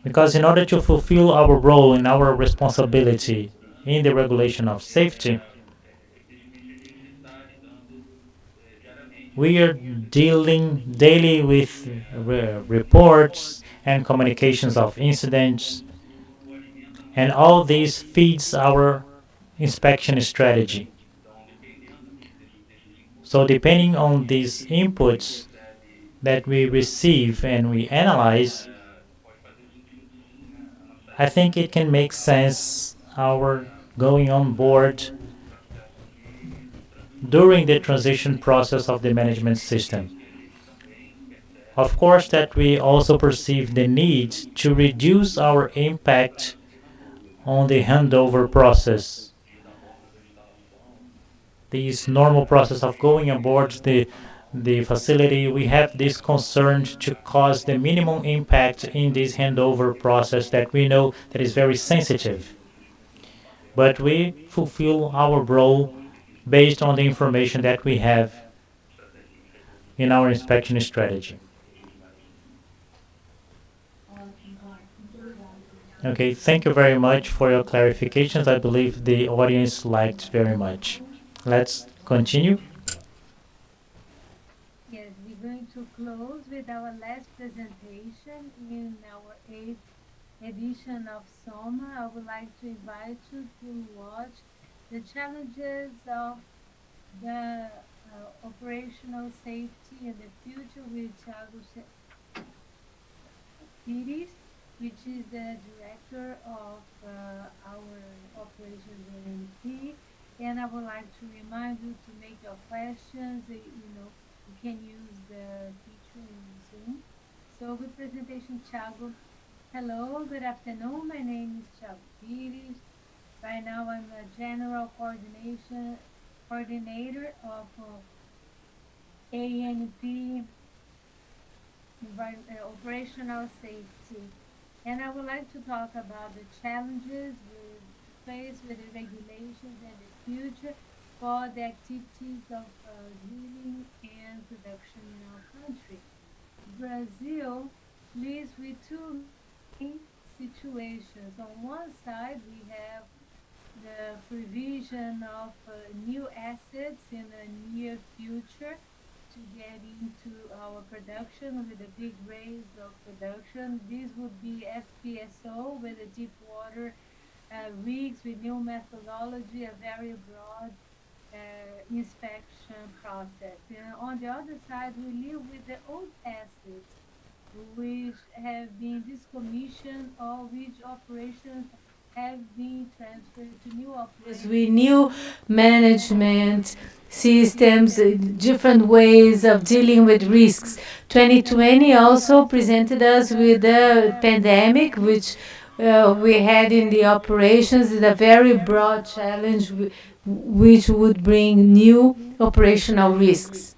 because in order to fulfill our role and our responsibility in the regulation of safety, we are dealing daily with reports and communications of incidents, and all this feeds our inspection strategy. So depending on these inputs that we receive and we analyze, I think it can make sense our going on board during the transition process of the management system. Of course that we also perceive the need to reduce our impact on the handover process. This normal process of going aboard the the facility, we have this concern to cause the minimum impact in this handover process that we know that is very sensitive. But we fulfill our role based on the information that we have in our inspection strategy. Okay, thank you very much for your clarifications. I believe the audience liked very much. Let's continue. Yes, we're going to close with our last presentation in our 8th edition of SOMA. I would like to invite you to watch the challenges of the operational safety in the future with Thiago Pires, which is the director of our operations ANP. And I would like to remind you to make your questions. You can use the feature in Zoom. So with presentation, Thiago. Hello, good afternoon. My name is Thiago Pires. Right now I'm a general coordinator of ANP operational safety. And I would like to talk about the challenges we face with the regulations and the future for the activities of drilling and production in our country. Brazil lives with two main situations. On one side, we have the provision of new assets in the near future to get into our production with a big raise of production. This would be FPSO with a deep water rigs with new methodology, a very broad inspection process. And on the other side, we live with the old assets which have been decommissioned or which operations have been transferred to new operations. With new management systems, different ways of dealing with risks. 2020 also presented us with the pandemic, which we had in the operations, a very broad challenge which would bring new operational risks.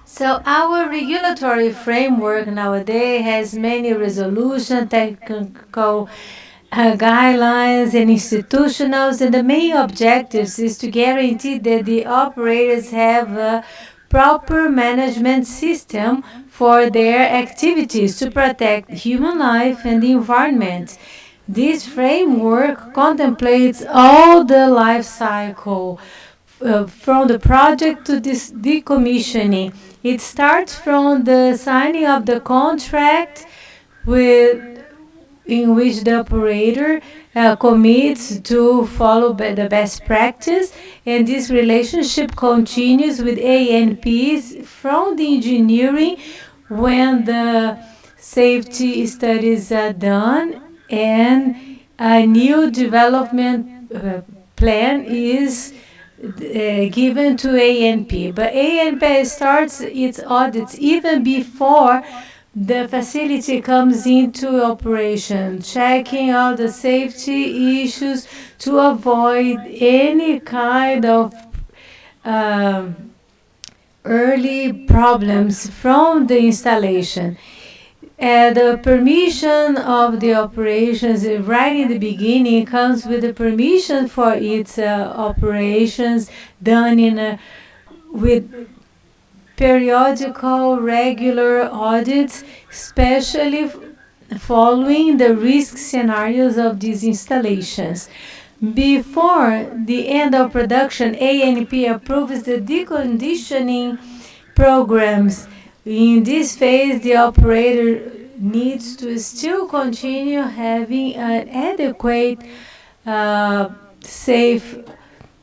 So our regulatory framework nowadays has many resolutions, technical guidelines and institutionals, and the main objectives is to guarantee that the operators have a proper management system for their activities to protect human life and the environment. This framework contemplates all the life cycle from the project to this decommissioning. It starts from the signing of the contract in which the operator commits to follow the best practice, and this relationship continues with ANPs from the engineering when the safety studies are done and a new development plan is given to ANP. But ANP starts its audits even before the facility comes into operation, checking all the safety issues to avoid any kind of early problems from the installation. The permission of the operations right in the beginning comes with the permission for its operations done with periodical regular audits, especially following the risk scenarios of these installations. Before the end of production, ANP approves the deconditioning programs. In this phase, the operator needs to still continue having an adequate, safe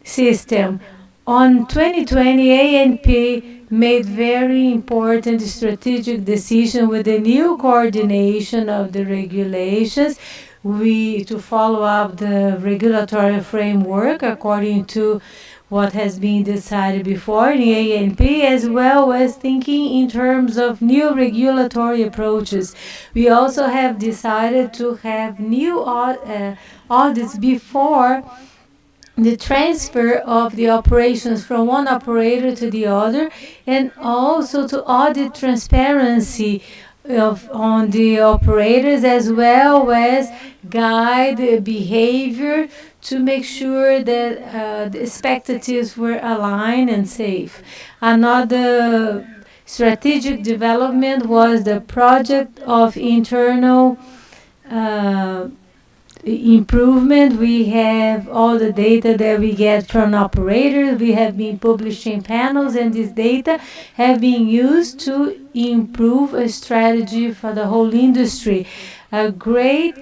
system. On 2020, ANP made very important strategic decision with the new coordination of the regulations to follow up the regulatory framework according to what has been decided before in ANP, as well as thinking in terms of new regulatory approaches. We also have decided to have new audits before the transfer of the operations from one operator to the other, and also to audit transparency on the operators, as well as guide the behavior to make sure that the expectations were aligned and safe. Another strategic development was the project of internal uh, improvement. We have all the data that we get from operators. We have been publishing panels, and this data have been used to improve a strategy for the whole industry. A great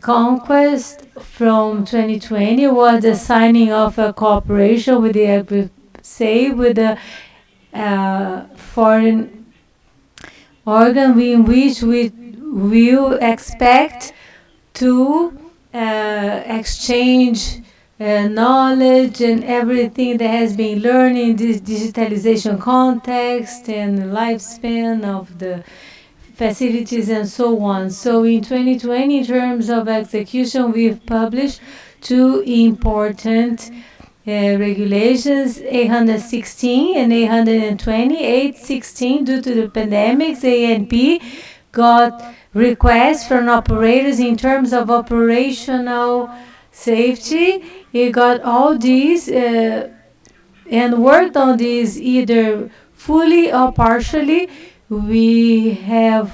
conquest from 2020 was the signing of a cooperation with the foreign organ, in which we will expect to exchange knowledge and everything that has been learned in this digitalization context and lifespan of the facilities and so on. So in 2020, in terms of execution, we've published two important regulations, 816 and 820. 816, due to the pandemics, ANP got requests from operators in terms of operational safety. It got all these and worked on these either fully or partially. We have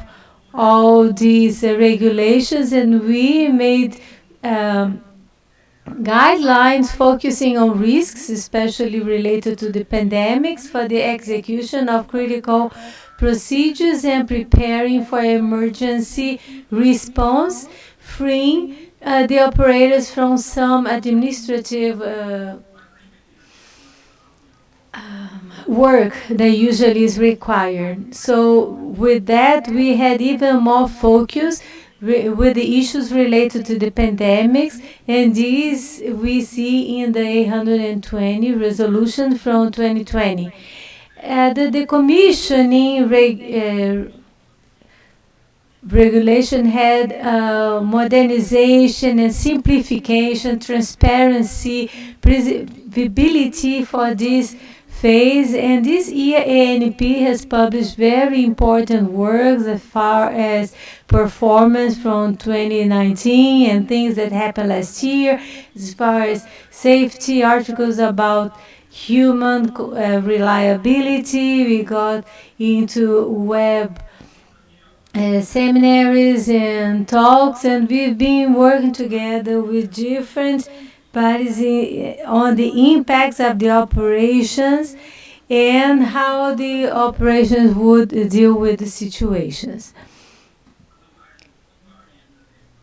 all these regulations, and we made guidelines focusing on risks, especially related to the pandemics, for the execution of critical procedures and preparing for emergency response, freeing the operators from some administrative work that usually is required. So with that, we had even more focus with the issues related to the pandemics, and these we see in the 820 resolution from 2020. The decommissioning regulation had modernization and simplification, transparency, visibility for this phase, and this year ANP has published very important works as far as performance from 2019 and things that happened last year, as far as safety articles about human reliability. We got into web seminaries and talks, and we've been working together with different parties on the impacts of the operations and how the operations would deal with the situations.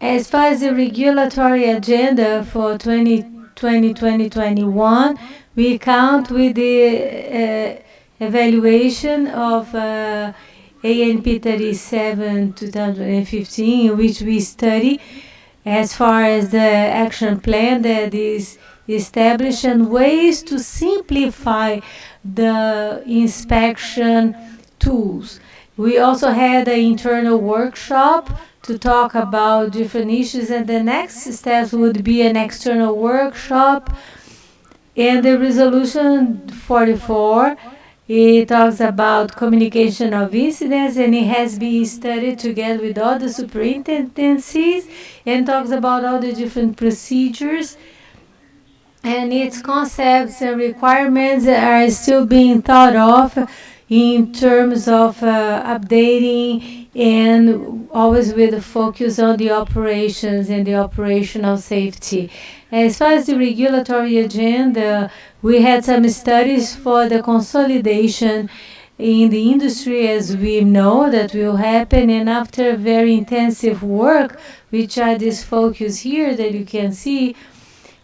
As far as the regulatory agenda for 2020-2021, we count with the evaluation of ANP 37 2015, in which we study as far as the action plan that is established and ways to simplify the inspection tools. We also had an internal workshop to talk about different issues, and the next steps would be an external workshop. And the resolution 44, it talks about communication of incidents, and it has been studied together with all the superintendencies and talks about all the different procedures, and its concepts and requirements are still being thought of in terms of updating, and always with a focus on the operations and the operational safety. As far as the regulatory agenda, we had some studies for the consolidation in the industry, as we know that will happen, and after very intensive work, which are this focus here that you can see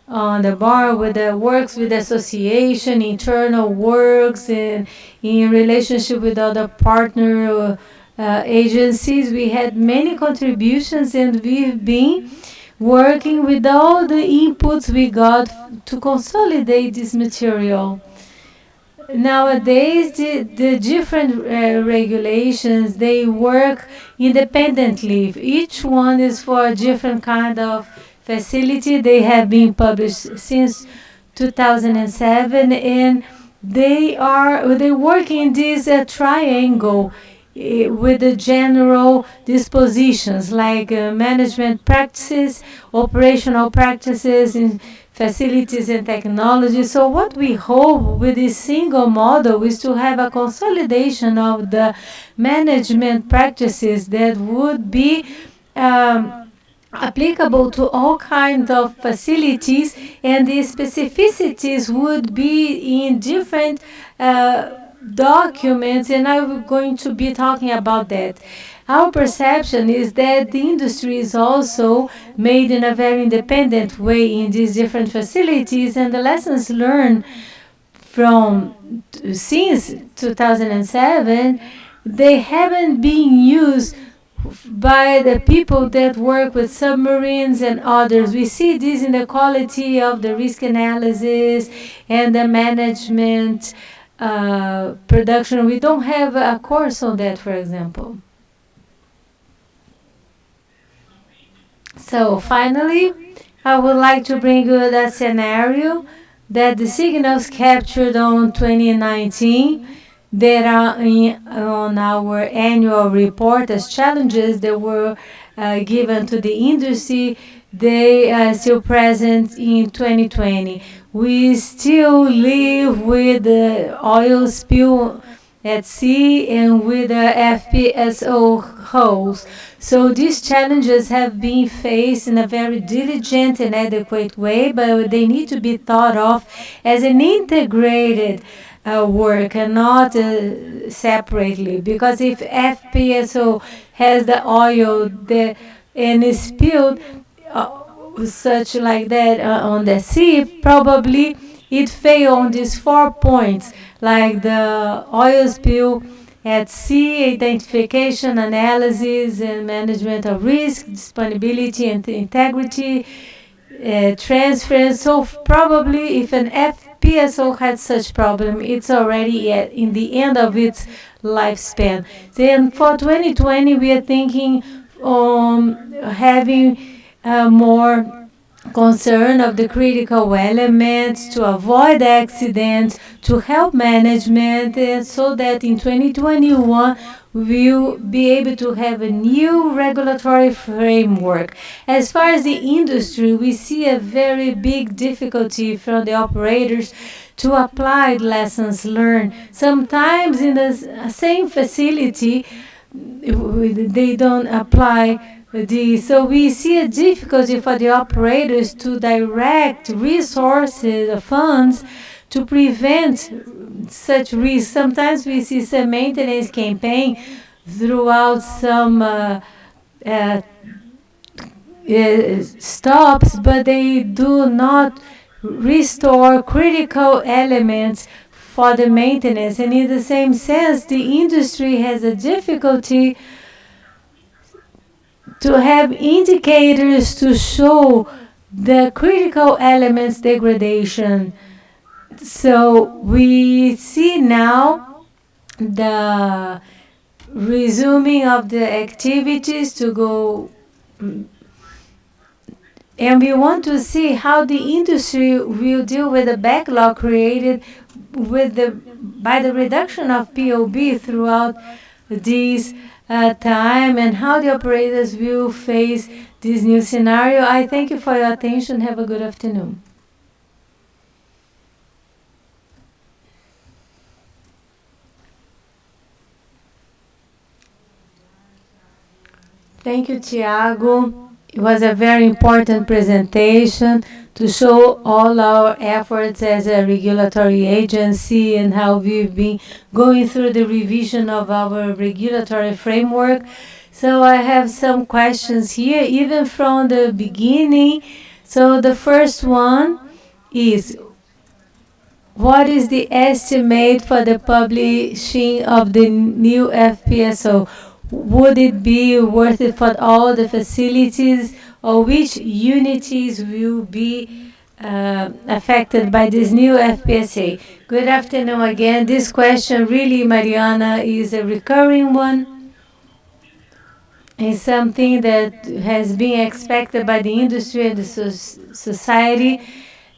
on the bar, with the works with the association, internal works, and in relationship with other partner agencies. We had many contributions, and we've been working with all the inputs we got to consolidate this material. Nowadays, the different regulations, they work independently. Each one is for a different kind of facility. They have been published since 2007, and they work in this triangle with the general dispositions like management practices, operational practices in facilities and technology. So what we hope with this single model is to have a consolidation of the management practices that would be applicable to all kinds of facilities, and the specificities would be in different documents, and I'm going to be talking about that. Our perception is that the industry is also made in a very independent way in these different facilities, and the lessons learned from since 2007, they haven't been used by the people that work with submarines and others. We see this in the quality of the risk analysis and the management production. We don't have a course on that, for example. So finally, I would like to bring you that scenario that the signals captured on 2019 that are on our annual report as challenges that were given to the industry, they are still present in 2020. We still live with the oil spill at sea and with the FPSO holes. So these challenges have been faced in a very diligent and adequate way, but they need to be thought of as an integrated work and not separately. Because if FPSO has the oil and is spilled such like that on the sea, probably it failed on these 4 points, like the oil spill at sea, identification, analysis, and management of risk, disponibility and integrity, transference. So probably if an FPSO had such problem, it's already in the end of its lifespan. Then for 2020, we are thinking having more concern of the critical elements to avoid accidents, to help management, so that in 2021 we'll be able to have a new regulatory framework. As far as the industry, we see a very big difficulty from the operators to apply lessons learned. Sometimes in the same facility, they don't apply so we see a difficulty for the operators to direct resources, funds, to prevent such risks. Sometimes we see some maintenance campaign throughout some stops, but they do not restore critical elements for the maintenance. And in the same sense, the industry has a difficulty to have indicators to show the critical elements degradation. So we see now the resuming of the activities to go, and we want to see how the industry will deal with the backlog created by the reduction of POB throughout these time, and how the operators will face this new scenario. I thank you for your attention. Have a good afternoon. Thank you, Tiago. It was a very important presentation to show all our efforts as a regulatory agency and how we've been going through the revision of our regulatory framework. So I have some questions here, even from the beginning. So the first one is, what is the estimate for the publishing of the new FPSO? Would it be worth it for all the facilities, or which unities will be affected by this new FPSA? Good afternoon again. This question really, Mariana, is a recurring one. It's something that has been expected by the industry and the society.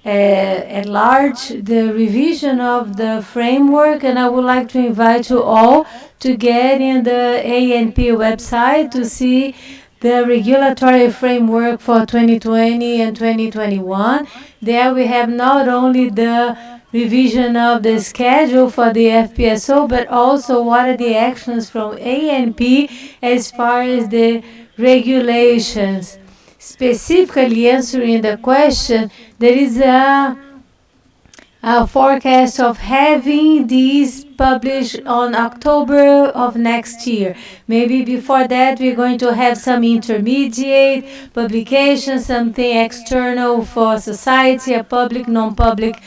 at large the revision of the framework, and I would like to invite you all to get in the ANP website to see the regulatory framework for 2020 and 2021. There we have not only the revision of the schedule for the FPSO, but also what are the actions from ANP as far as the regulations. Specifically answering the question, there is a forecast of having these published on October of next year. Maybe before that we're going to have some intermediate publication, something external for society, a public, non-public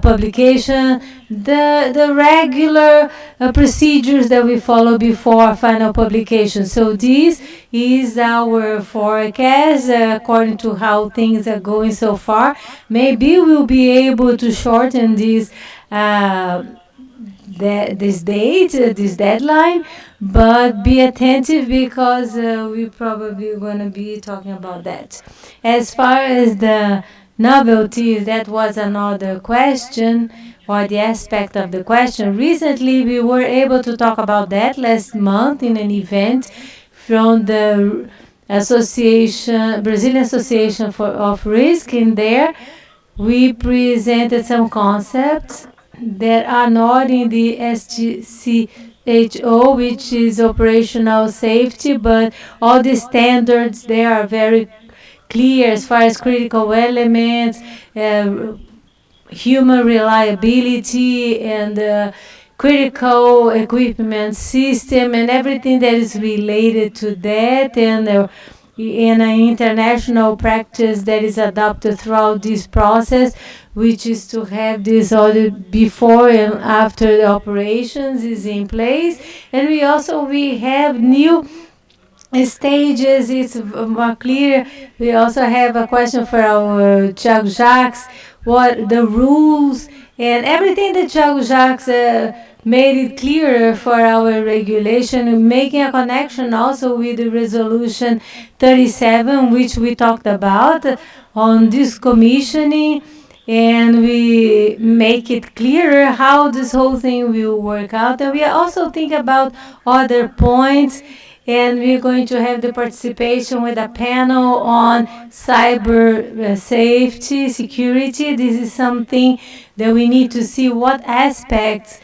publication, the regular procedures that we follow before final publication. So this is our forecast according to how things are going so far. Maybe we'll be able to shorten this this date, this deadline, but be attentive because we probably going to be talking about that. As far as the novelties, that was another question, or the aspect of the question. Recently, we were able to talk about that last month in an event from the Brazilian Association of Risk. In there, we presented some concepts that are not in the SGCHO, which is operational safety, but all the standards there are very clear as far as critical elements, human reliability, and critical equipment system, and everything that is related to that, and in an international practice that is adopted throughout this process, which is to have this audit before and after the operations is in place. And we have new stages. It's more clear. We also have a question for our Thiago Jacques, what the rules and everything that Thiago Jacques made it clearer for our regulation, making a connection also with the resolution 37, which we talked about on this commissioning, and we make it clearer how this whole thing will work out. And we also think about other points, and we're going to have the participation with a panel on cyber safety, security. This is something that we need to see what aspects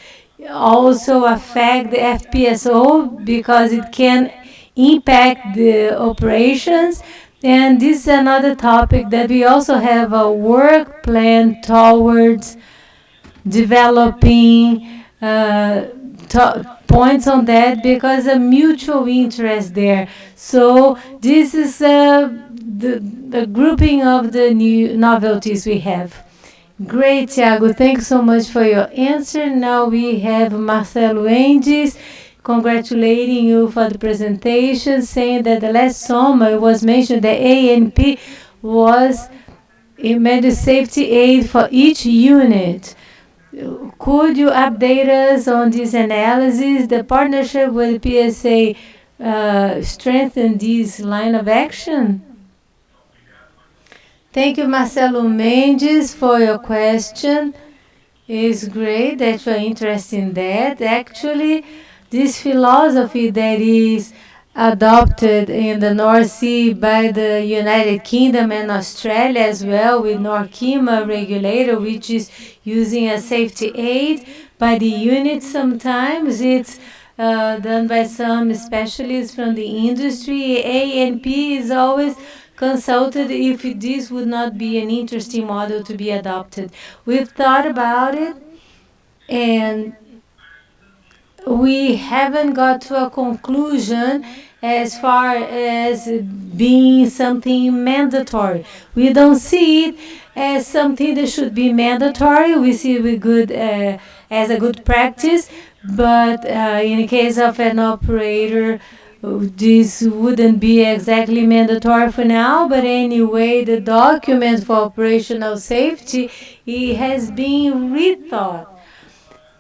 also affect the FPSO, because it can impact the operations. And this is another topic that we also have a work plan towards developing points on that, because a mutual interest there. So this is the grouping of the new novelties we have. Great, Thiago. Thanks so much for your answer. Now we have Marcelo Endes congratulating you for the presentation, saying that the last SOMA was mentioned that ANP was a major safety aid for each unit. Could you update us on this analysis? The partnership with PSA strengthen this line of action? Thank you, Marcelo Mendes, for your question. It's great that you're interested in that. Actually, this philosophy that is adopted in the North Sea by the United Kingdom and Australia as well, with NORCIMA regulator, which is using a safety aid by the unit. Sometimes it's done by some specialists from the industry. ANP is always consulted if this would not be an interesting model to be adopted. We've thought about it, and we haven't got to a conclusion as far as being something mandatory. We don't see it as something that should be mandatory. We see it as a good practice, but in the case of an operator, this wouldn't be exactly mandatory for now. But anyway, the document for operational safety, it has been rethought,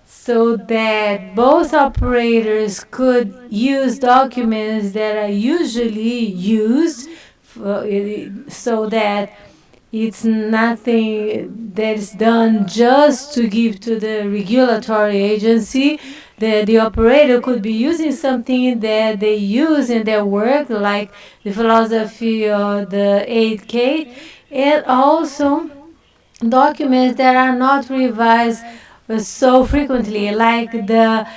so that both operators could use documents that are usually used, so that It's nothing that is done just to give to the regulatory agency. The operator could be using something that they use in their work, like the philosophy or the 8K, and also documents that are not revised so frequently, like the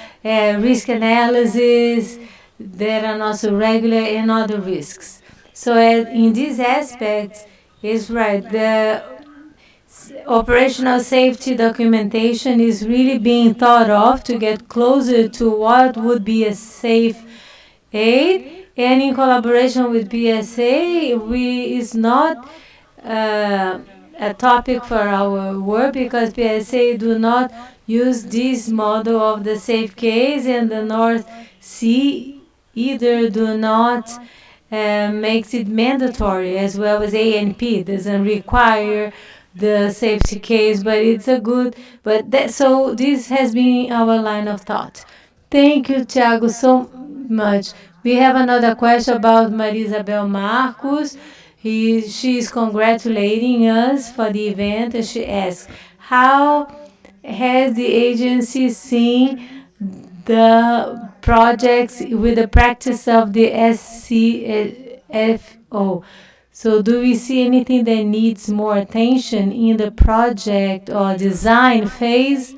risk analysis that are not so regular and other risks. So in this aspect, is right. The operational safety documentation is really being thought of to get closer to what would be a safe aid, and in collaboration with PSA, we is not uh, a topic for our work because PSA do not use this model of the safe case, and the North Sea either do not makes it mandatory, as well as ANP doesn't require the safety case, but it's a good, but that, so this has been our line of thought. Thank you, Thiago, so much. We have another question about Marisabel Marcos. She's congratulating us for the event, and she asks, how has the agency seen the projects with the practice of the SCFO? So do we see anything that needs more attention in the project or design phase?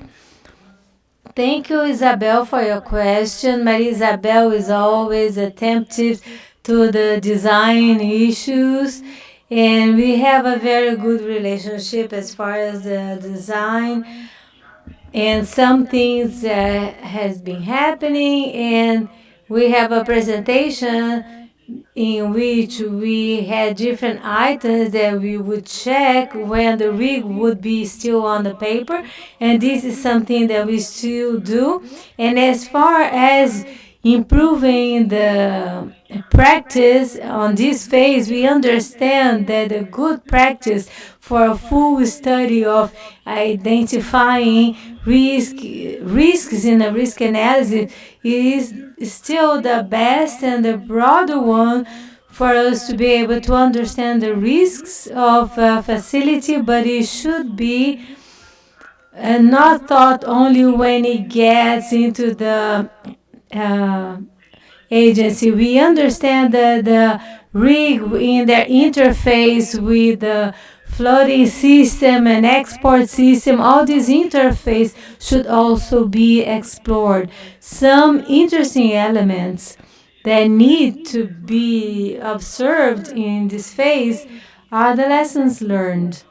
Thank you, Isabel, for your question. Maria Isabel is always attentive to the design issues, and we have a very good relationship as far as the design. And some things has been happening, and we have a presentation in which we had different items that we would check when the rig would be still on the paper, and this is something that we still do. And as far as improving the practice on this phase, we understand that a good practice for a full study of identifying risks in a risk analysis is still the best and the broader one for us to be able to understand the risks of a facility, but it should be not thought only when it gets into the agency. We understand that the rig in their interface with the floating system and export system, all this interface should also be explored. Some interesting elements that need to be observed in this phase are the lessons learned.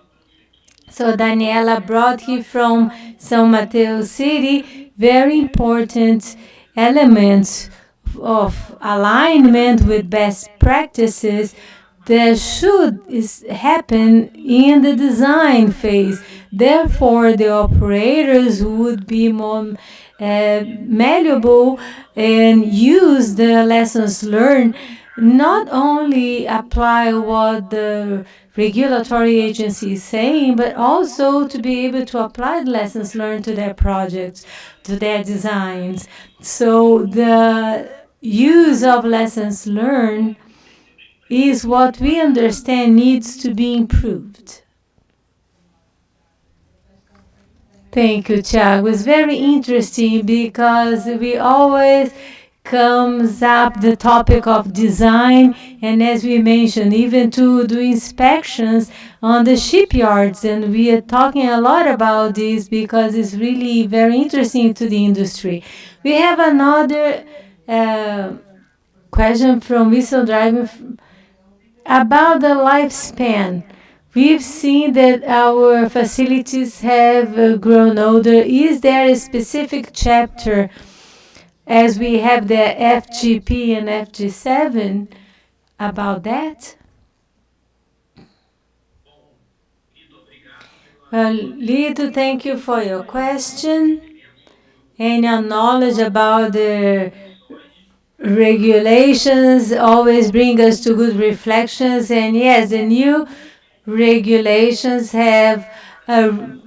So Daniela brought here from São Mateus City very important elements of alignment with best practices that should happen in the design phase. Therefore, the operators would be more malleable and use the lessons learned, not only apply what the regulatory agency is saying, but also to be able to apply the lessons learned to their projects, to their designs. So the use of lessons learned is what we understand needs to be improved. Thank you, Thiago. It's very interesting because we always comes up the topic of design, and as we mentioned, even to do inspections on the shipyards, and we are talking a lot about this because it's really very interesting to the industry. We have another question from Whistle Driving about the lifespan. We've seen that our facilities have grown older. Is there a specific chapter, as we have the FGP and FG7, about that? Well, Lito, thank you for your question and your knowledge about the regulations always bring us to good reflections. And yes, the new regulations have been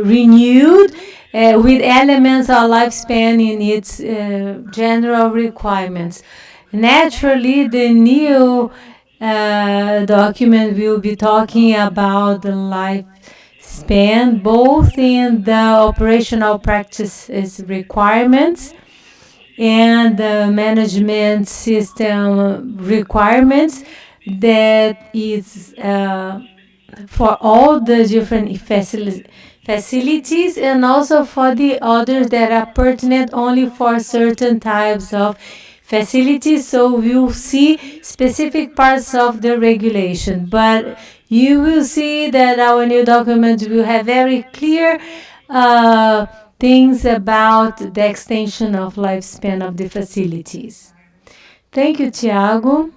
renewed with elements of lifespan in its general requirements. Naturally, the new document will be talking about the lifespan, both in the operational practices requirements and the management system requirements that is for all the different facilities, and also for the others that are pertinent only for certain types of facilities. So we'll see specific parts of the regulation, but you will see that our new document will have very clear things about the extension of lifespan of the facilities. Thank you, Tiago.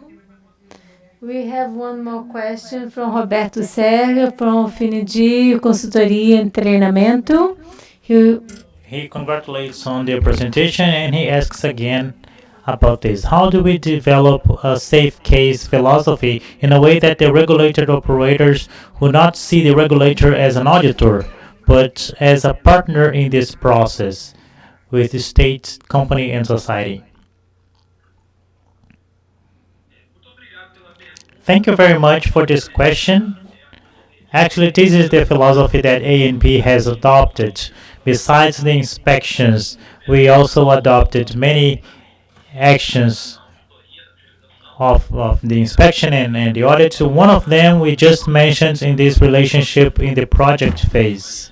We have one more question from Roberto Serra from FINIG, Consultoria e Treinamento. He congratulates on the presentation and he asks again about this. How do we develop a safe case philosophy in a way that the regulated operators will not see the regulator as an auditor, but as a partner in this process with the state, company, and society? Thank you very much for this question. Actually, this is the philosophy that ANP has adopted. Besides the inspections, we also adopted many actions of the inspection and the audit. So one of them we just mentioned in this relationship in the project phase,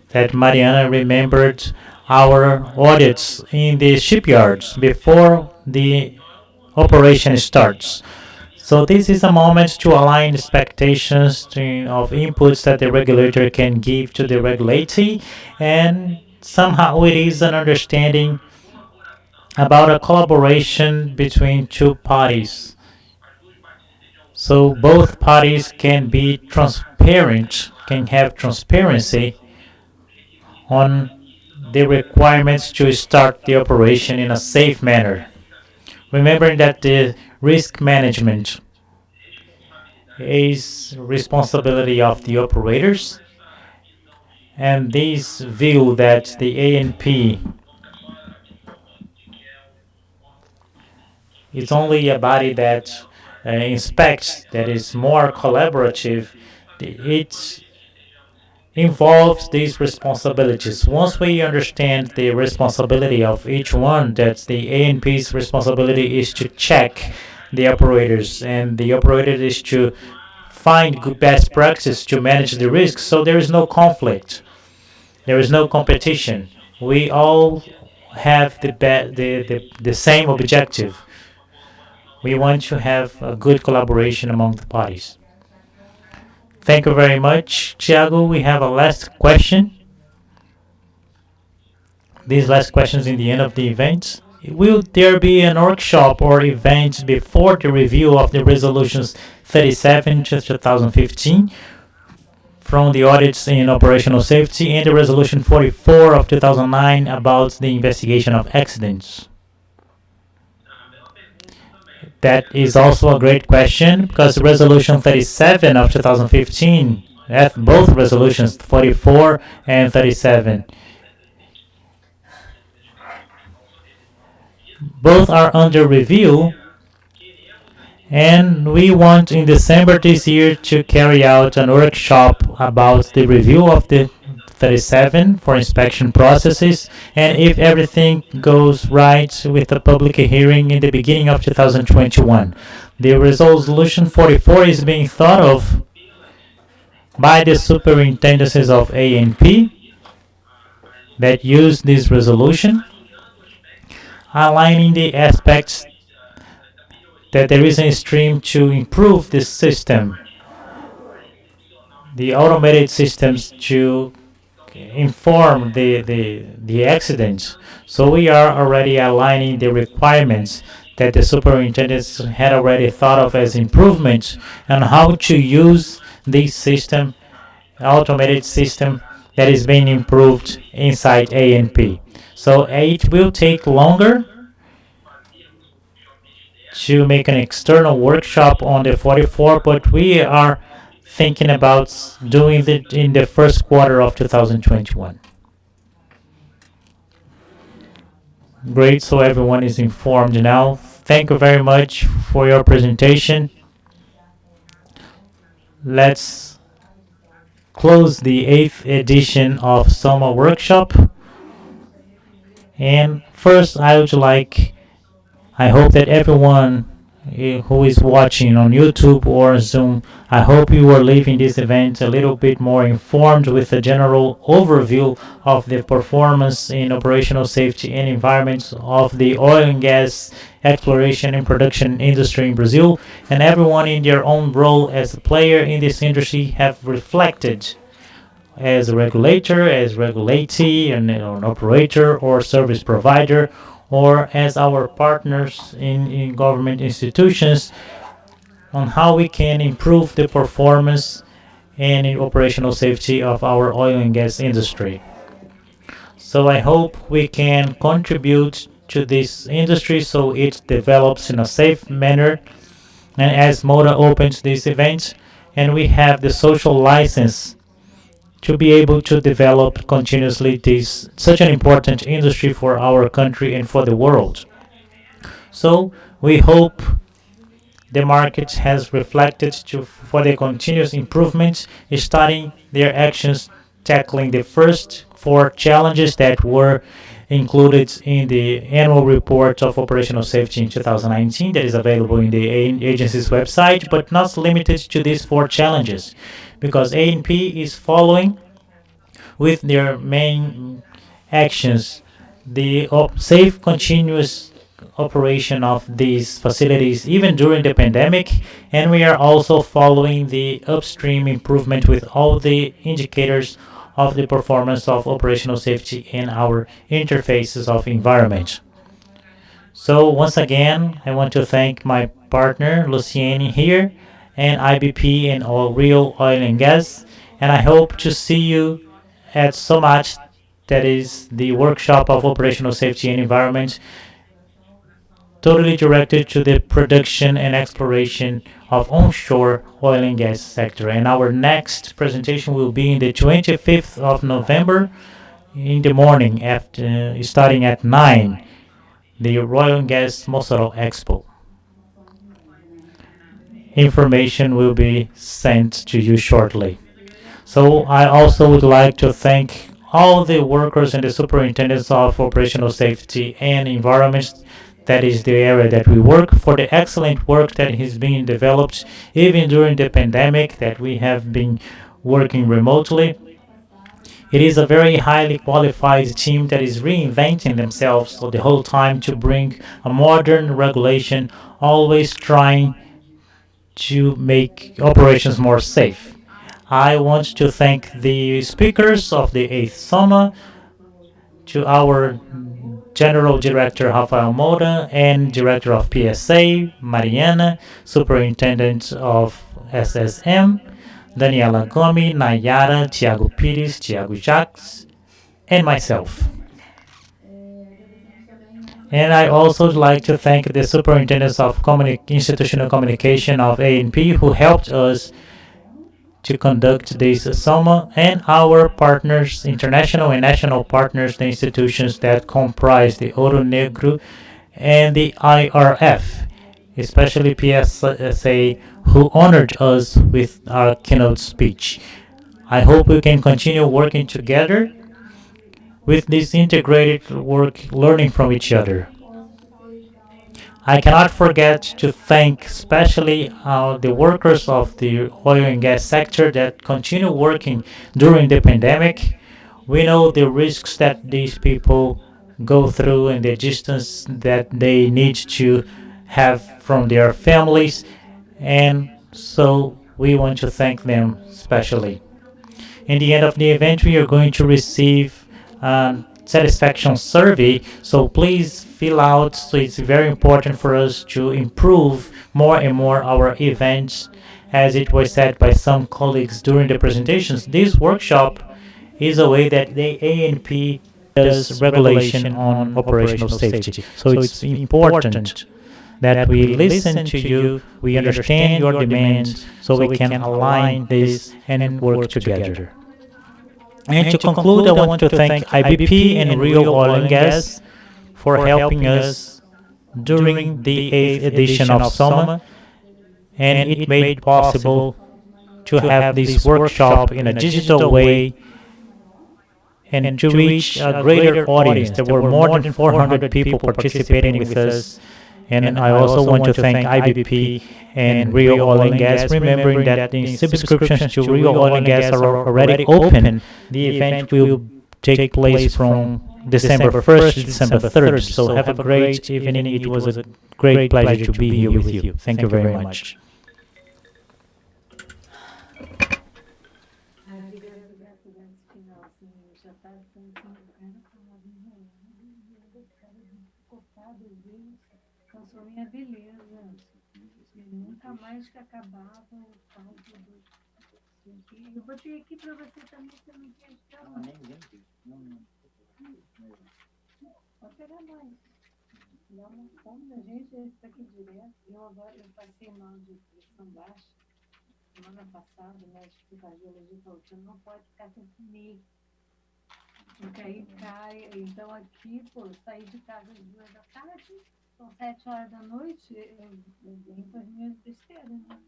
that Mariana remembered our audits in the shipyards before the operation starts. So this is a moment to align expectations of inputs that the regulator can give to the regulatee, and somehow it is an understanding about a collaboration between two parties. So both parties can be transparent, can have transparency on the requirements to start the operation in a safe manner. Remembering that the risk management is responsibility of the operators, and this view that the ANP is only a body that inspects, that is more collaborative, it involves these responsibilities. Once we understand the responsibility of each one, that the ANP's responsibility is to check the operators, and the operator is to find good best practice to manage the risks, so there is no conflict, there is no competition. We all have the same objective. We want to have a good collaboration among the parties. Thank you very much, Thiago. We have a last question. These last questions in the end of the event. Will there be an workshop or event before the review of the resolutions 37 to 2015 from the audits in operational safety and the resolution 44 of 2009 about the investigation of accidents? That is also a great question, because resolution 37 of 2015, both resolutions 44 and 37, both are under review, and we want in December this year to carry out an workshop about the review of the 37 for inspection processes, and if everything goes right, with a public hearing in the beginning of 2021. The resolution 44 is being thought of by the superintendencies of ANP that use this resolution, aligning the aspects that there is a stream to improve this system, the automated systems to inform the accidents. So we are already aligning the requirements that the superintendents had already thought of as improvements, and how to use this system, automated system that is being improved inside ANP. So it will take longer to make an external workshop on the 44, but we are thinking about doing it in the first quarter of 2021. Great, so everyone is informed now. Thank you very much for your presentation. let's close the 8th edition of Soma workshop. And first, I hope that everyone who is watching on YouTube or Zoom, I hope you are leaving this event a little bit more informed with a general overview of the performance in operational safety and environment of the oil and gas exploration and production industry in Brazil, and everyone in their own role as a player in this industry have reflected as a regulator, as regulatee, an operator or service provider, or as our partners in government institutions on how we can improve the performance and in operational safety of our oil and gas industry. So I hope we can contribute to this industry so it develops in a safe manner. And as Moura opens this event, and we have the social license to be able to develop continuously this such an important industry for our country and for the world. So we hope the market has reflected for the continuous improvements, starting their actions tackling the first 4 challenges that were included in the annual report of operational safety in 2019 that is available in the agency's website, but not limited to these 4 challenges, because ANP is following with their main actions the safe continuous operation of these facilities even during the pandemic, and we are also following the upstream improvement with all the indicators of the performance of operational safety in our interfaces of environment. So once again, I want to thank my partner Luciane here and IBP and all Real Oil and Gas, and I hope to see you at SOMAT, that is the workshop of operational safety and environment, totally directed to the production and exploration of onshore oil and gas sector. And our next presentation will be in the 25th of November in the morning, after starting at 9, the Oil and Gas Mossoró Expo. Information will be sent to you shortly. So I also would like to thank all the workers and the superintendents of operational safety and environment, that is the area that we work, for the excellent work that is being developed even during the pandemic that we have been working remotely. It is a very highly qualified team that is reinventing themselves so the whole time to bring a modern regulation, always trying to make operations more safe. I want to thank the speakers of the 8th SOMA, to our General Director Raphael Moura and Director of PSA Mariana, Superintendent of SSM Daniela Gomes, Nayara, Tiago Pires, Tiago Jacques, and myself. And I also would like to thank the Superintendents of Institutional Communication of ANP who helped us to conduct this SOMA, and our partners, international and national partners, the institutions that comprise the Ouro Negro and the IRF, especially PSA, who honored us with our keynote speech. I hope we can continue working together with this integrated work, learning from each other. I cannot forget to thank especially the workers of the oil and gas sector that continue working during the pandemic. We know the risks that these people go through and the distance that they need to have from their families, and so we want to thank them especially. In the end of the event, we are going to receive satisfaction survey, so please fill out. So it's very important for us to improve more and more our events. As it was said by some colleagues during the presentations, this workshop is a way that the ANP does regulation on operational safety. So it's important that we listen to you, we understand your demands, so we can align this and work together. And to conclude, I want to thank IBP and Real Oil and Gas for helping us during the 8th edition of SOMA, and it made possible to have this workshop in a digital way and to reach a greater audience. There were more than 400 people participating with us. And I also want to thank IBP and Rio Oil and Gas, remembering that the subscriptions to Rio Oil and Gas are already open. The event will take place from December 1st to December 3rd. So have a great evening. It was a great pleasure to be here with you. Thank you very much. Cansou minha beleza. Nunca mais que acabava o caldo do. Eu botei aqui para você também, você não quer ficar. Não, nem vi. Pode pegar mais. Dá uma fome da gente, esse daqui direto. Eu passei mal de pressão baixa. Semana passada, o médico de cardiologia falou que não pode ficar sem comer. Porque aí cai. Então aqui, pô, saí de casa às 2 da tarde. São 7 horas da noite, eu venho com as minhas besteiras, né?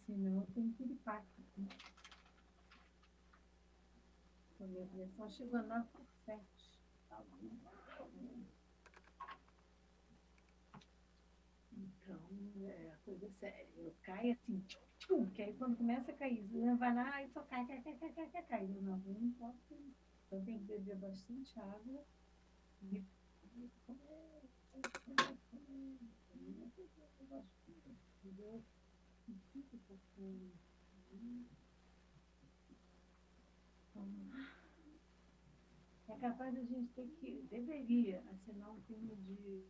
Senão eu tenho piripaque. Né? A minha pressão chegou a 9,7. Tá bom. Então, é coisa séria. Eu caio assim, que aí quando começa a cair, você vai lá e só cai. Eu não posso. Então tem que beber bastante água e comer. É capaz da gente ter que, deveria assinar um filme de